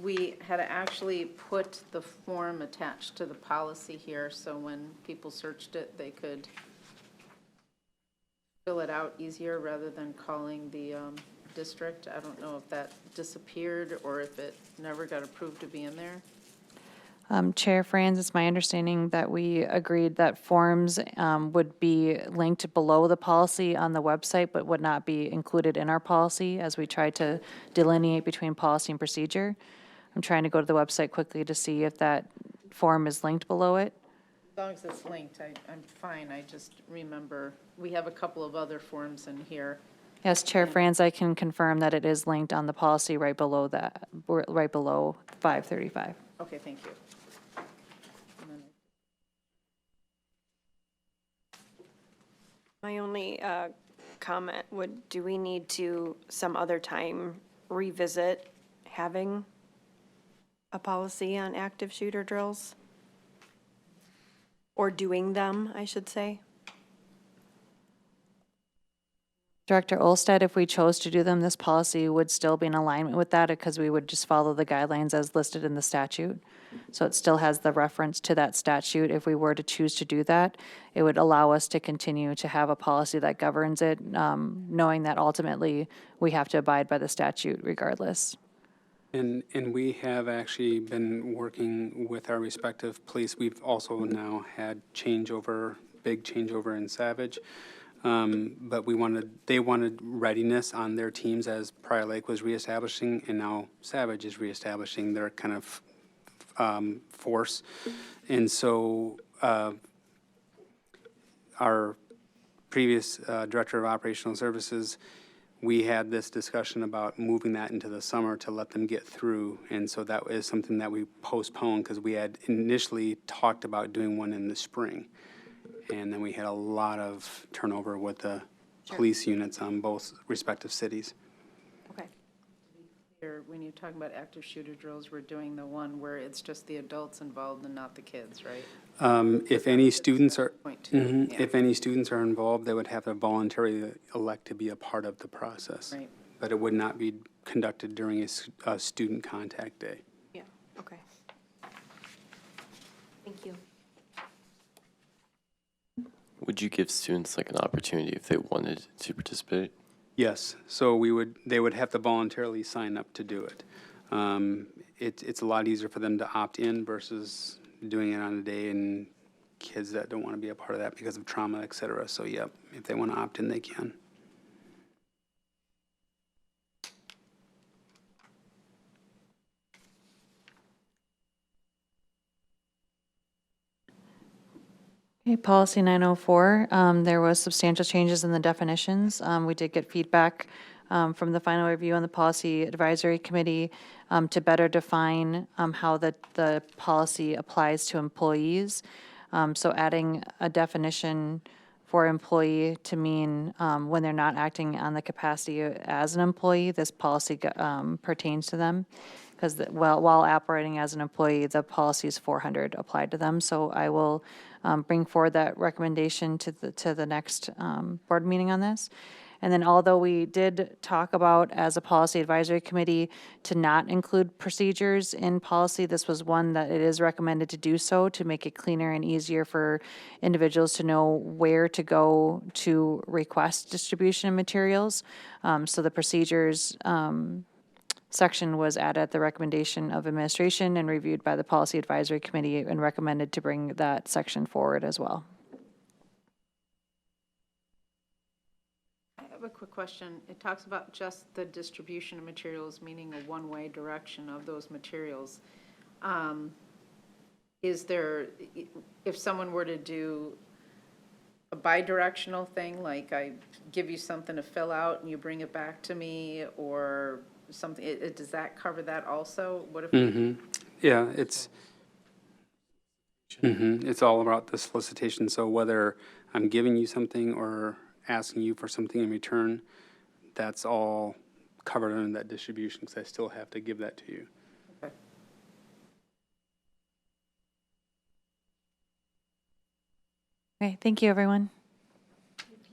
we had to actually put the form attached to the policy here, so when people searched it, they could fill it out easier rather than calling the district. I don't know if that disappeared or if it never got approved to be in there. Chair Franz, it's my understanding that we agreed that forms would be linked below the policy on the website, but would not be included in our policy as we tried to delineate between policy and procedure. I'm trying to go to the website quickly to see if that form is linked below it. As long as it's linked, I'm fine. I just remember, we have a couple of other forms in here. Yes, Chair Franz, I can confirm that it is linked on the policy right below that, right below 535. Okay, thank you. And then- My only comment would, do we need to some other time revisit having a policy on active shooter drills? Or doing them, I should say? Director Olsted, if we chose to do them, this policy would still be in alignment with that because we would just follow the guidelines as listed in the statute. So it still has the reference to that statute. If we were to choose to do that, it would allow us to continue to have a policy that governs it, knowing that ultimately we have to abide by the statute regardless. And we have actually been working with our respective police. We've also now had big changeover in Savage. But they wanted readiness on their teams as Prior Lake was reestablishing, and now Savage is reestablishing their kind of force. And so our previous Director of Operational Services, we had this discussion about moving that into the summer to let them get through. And so that is something that we postponed because we had initially talked about doing one in the spring. And then we had a lot of turnover with the police units on both respective cities. Okay. Here, when you're talking about active shooter drills, we're doing the one where it's just the adults involved and not the kids, right? If any students are, Point two, yeah. if any students are involved, they would have to voluntarily elect to be a part of the process. Right. But it would not be conducted during a student contact day. Yeah, okay. Thank you. Would you give students like an opportunity if they wanted to participate? Yes, so they would have to voluntarily sign up to do it. It's a lot easier for them to opt in versus doing it on a day and kids that don't want to be a part of that because of trauma, et cetera. So, yeah, if they want to opt in, they can. Okay, policy 904, there was substantial changes in the definitions. We did get feedback from the final review on the policy advisory committee to better define how the policy applies to employees. So adding a definition for employee to mean when they're not acting on the capacity as an employee, this policy pertains to them. Because while operating as an employee, the policy is 400 applied to them. So I will bring forward that recommendation to the next board meeting on this. And then although we did talk about as a policy advisory committee to not include procedures in policy, this was one that it is recommended to do so to make it cleaner and easier for individuals to know where to go to request distribution of materials. So the procedures section was added at the recommendation of administration and reviewed by the Policy Advisory Committee and recommended to bring that section forward as well. I have a quick question. It talks about just the distribution of materials, meaning a one-way direction of those materials. Is there, if someone were to do a bi-directional thing, like I give you something to fill out and you bring it back to me, or something, does that cover that also? What if? Yeah, it's all about the solicitation. So whether I'm giving you something or asking you for something in return, that's all covered under that distribution, because I still have to give that to you. Okay. Okay, thank you, everyone.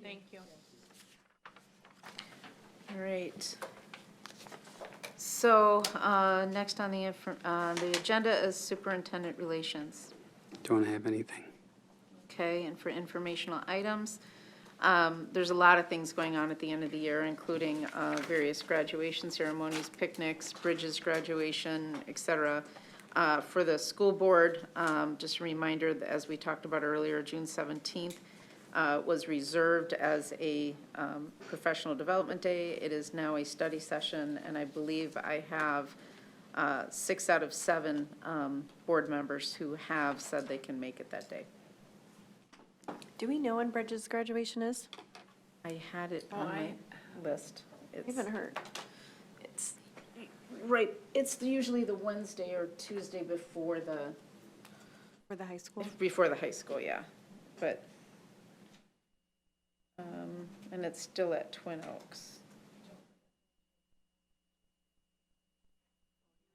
Thank you. All right. So, next on the agenda is superintendent relations. Don't have anything. Okay, and for informational items, there's a lot of things going on at the end of the year, including various graduation ceremonies, picnics, Bridges graduation, et cetera. For the school board, just a reminder that, as we talked about earlier, June 17th was reserved as a professional development day. It is now a study session, and I believe I have 6 out of 7 board members who have said they can make it that day. Do we know when Bridges' graduation is? I had it on my list. I It's- haven't heard. It's, right, it's usually the Wednesday or Tuesday before the For the high school? high school, yeah. But, and it's still at Twin Oaks.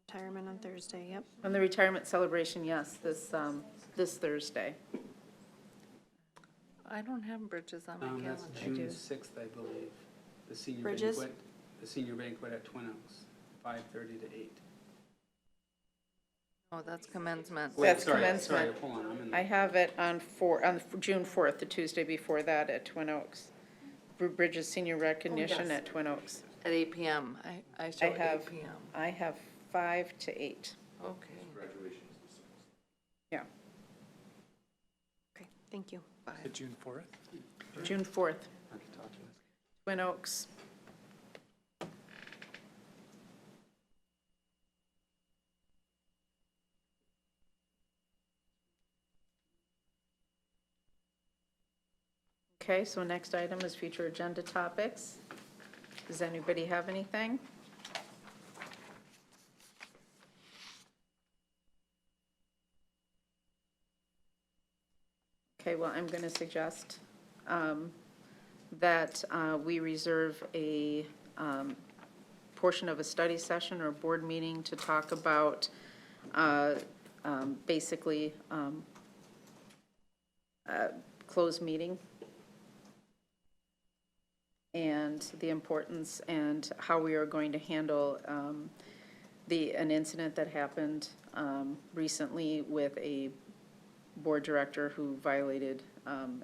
Retirement on Thursday, yep. And the retirement celebration, yes, this Thursday. I don't have Bridges on my That's calendar. June 6th, I believe. The senior Bridges? banquet, the senior banquet at Twin Oaks, 5:30 to 8. Oh, that's commencement. That's Sorry, commencement. hold on, I'm in. I have it on June 4th, the Tuesday before that at Twin Oaks. Bridges Senior Recognition at Twin Oaks. At 8 PM. I show 8 PM. I have 5 to 8. Okay. Yeah, Okay, thank you. Is it June 4th? June 4th, I can talk to you. Twin Oaks. Okay, so next item is future agenda topics. Does anybody have anything? Okay, well, I'm going to suggest that we reserve a portion of a study session or board meeting to talk about basically closed meeting and the importance and how we are going to handle an incident that happened recently with a board director who violated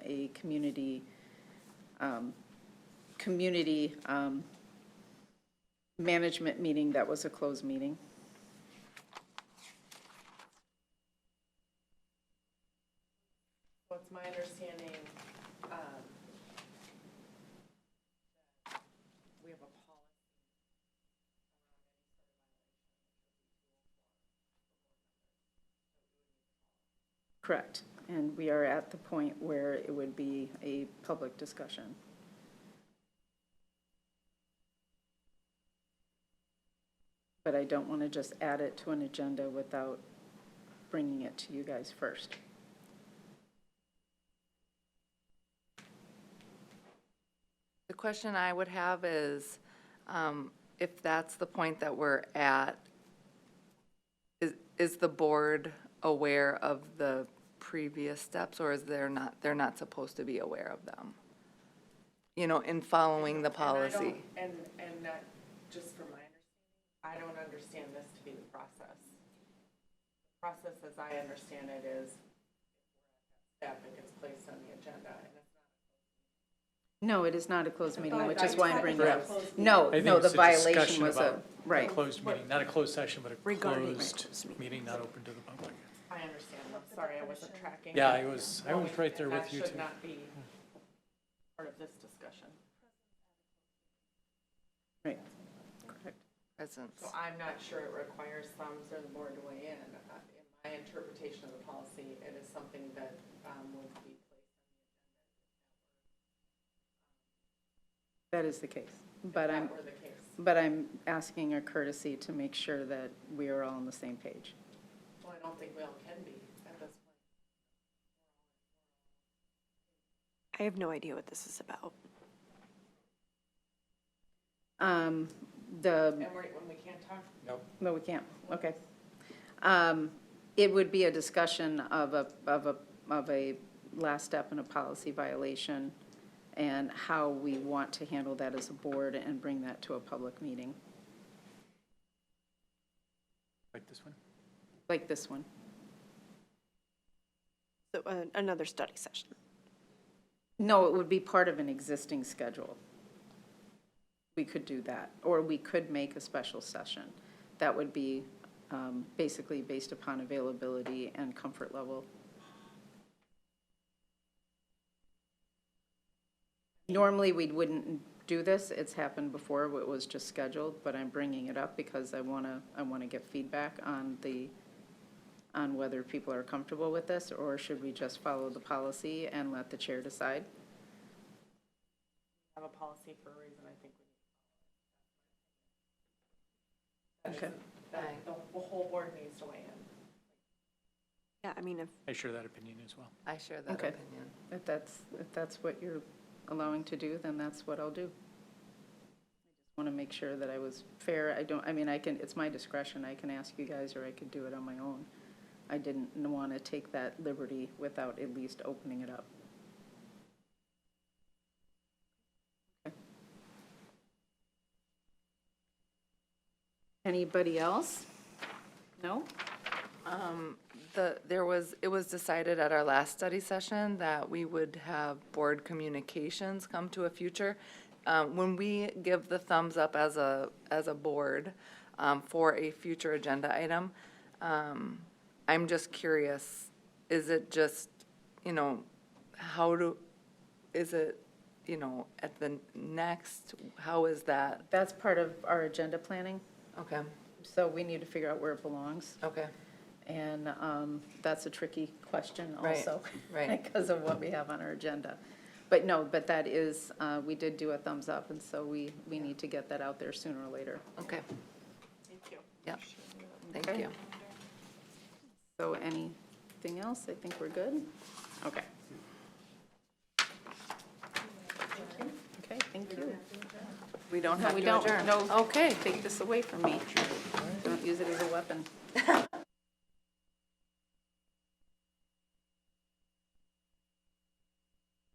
a community management meeting that was a closed meeting. What's my understanding, we have a policy. Correct. And we are at the point where it would be a public discussion. But I don't want to just add it to an agenda without bringing it to you guys first. The question I would have is, if that's the point that we're at, is the board aware of the previous steps, or is they're not supposed to be aware of them? You know, in following the policy? And that, just from my understanding, I don't understand this to be the process. The process, as I understand it, is step it gets placed on the agenda, and it's No, it is not a closed meeting, thought which I is why I'm said bringing it up. closed No, I think no, the it's a violation discussion was a, about Right. Closed meeting, not a closed session, but a Regarding closed meeting, not open to the public. I understand, I'm sorry, I wasn't tracking. Yeah, I was right there with you That too. should not be part of this discussion. Right, correct. Presence. So I'm not sure it requires thumbs or the board to weigh in. In my interpretation of the policy, it is something that would be placed. That is the case. But If I'm, that were the case. but I'm asking a courtesy to make sure that we are all on the same page. Well, I don't think we all can be at this point. I have no idea what this is about. The, And when we can't talk, no, we can't, okay. It would be a discussion of a last step in a policy violation and how we want to handle that as a board and bring that to a public meeting, Like this one? like this one. So, another study session. No, it would be part of an existing schedule. We could do that, or we could make a special session. That would be basically based upon availability and comfort level. Normally, we wouldn't do this. It's happened before, it was just scheduled, but I'm bringing it up because I want to get feedback on whether people are comfortable with this, or should we just follow the policy and let the chair decide? have a policy for a reason, I think. Okay. That the whole board needs to weigh in. Yeah, I mean, if I share that opinion as well. I share that Okay. opinion. If that's what you're allowing to do, then that's what I'll do. I just want to make sure that I was fair. It's my discretion. I can ask you guys, or I could do it on my own. I didn't want to take that liberty without at least opening it up. Okay. Anybody else? No? It was decided at our last study session that we would have board communications come to a future. When we give the thumbs up as a board for a future agenda item, I'm just curious, is it just, is it, at the next, how is that? That's part of our agenda planning, Okay, so we need to figure out where it belongs. okay. And that's a tricky question Right, also. right. Because of what we have on our agenda. But no, but that is, we did do a thumbs up, and so we need to get that out there sooner or later. Okay, Thank you. yep, thank Okay. you. So anything else? I think we're good? Okay. Okay, thank you. We don't No, have we to don't. adjourn. No. Okay. Take this away from me. Don't use it as a weapon.